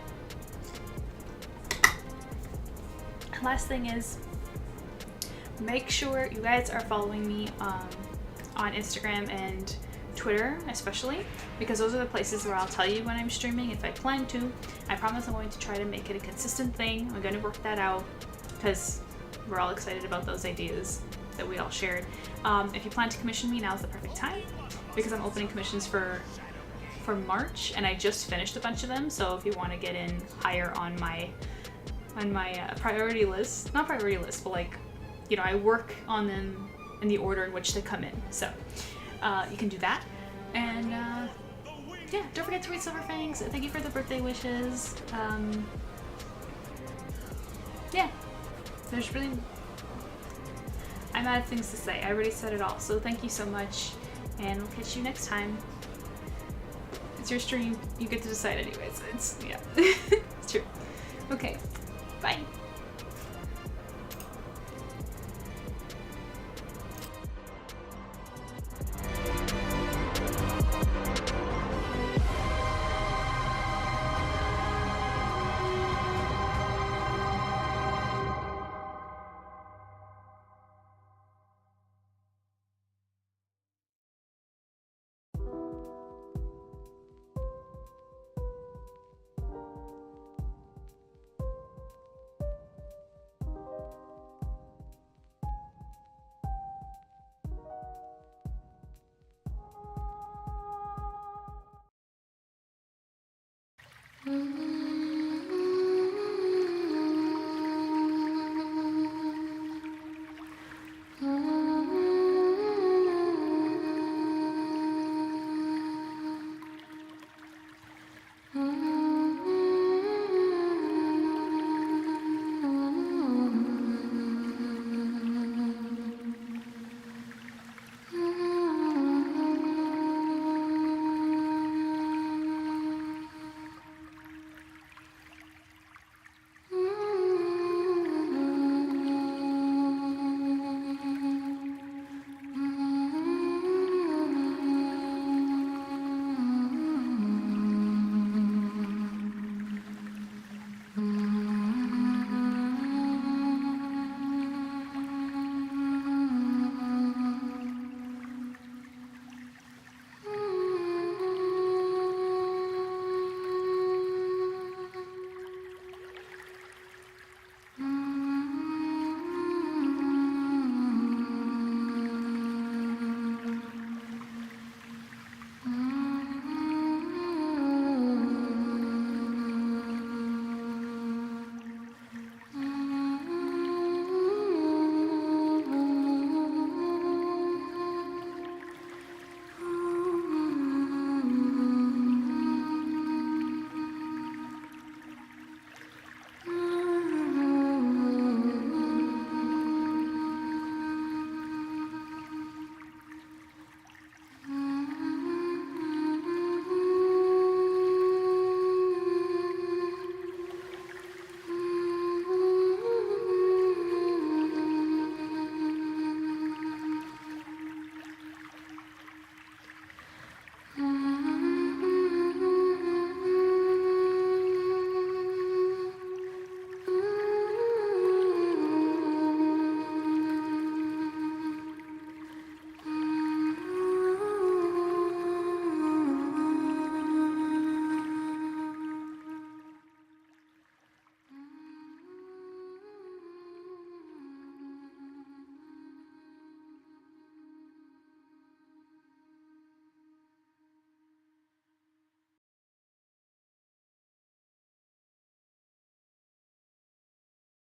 Speaker 2: last thing is, make sure you guys are following me on Instagram and Twitter especially, because those are the places where I'll tell you when I'm streaming if I plan to. I promise I'm going to try to make it a consistent thing. I'm going to work that out because we're all excited about those ideas that we all shared. If you plan to commission me, now is the perfect time because I'm opening commissions for March, and I just finished a bunch of them. So if you want to get in higher on my priority list, not priority list, but like, you know, I work on them in the order in which they come in. So you can do that. And yeah, don't forget to read Silver Fangs. Thank you for the birthday wishes. Yeah, there's really, I'm out of things to say. I already said it all. So thank you so much, and we'll catch you next time. It's your stream. You get to decide anyways. It's, yeah, it's true. Okay.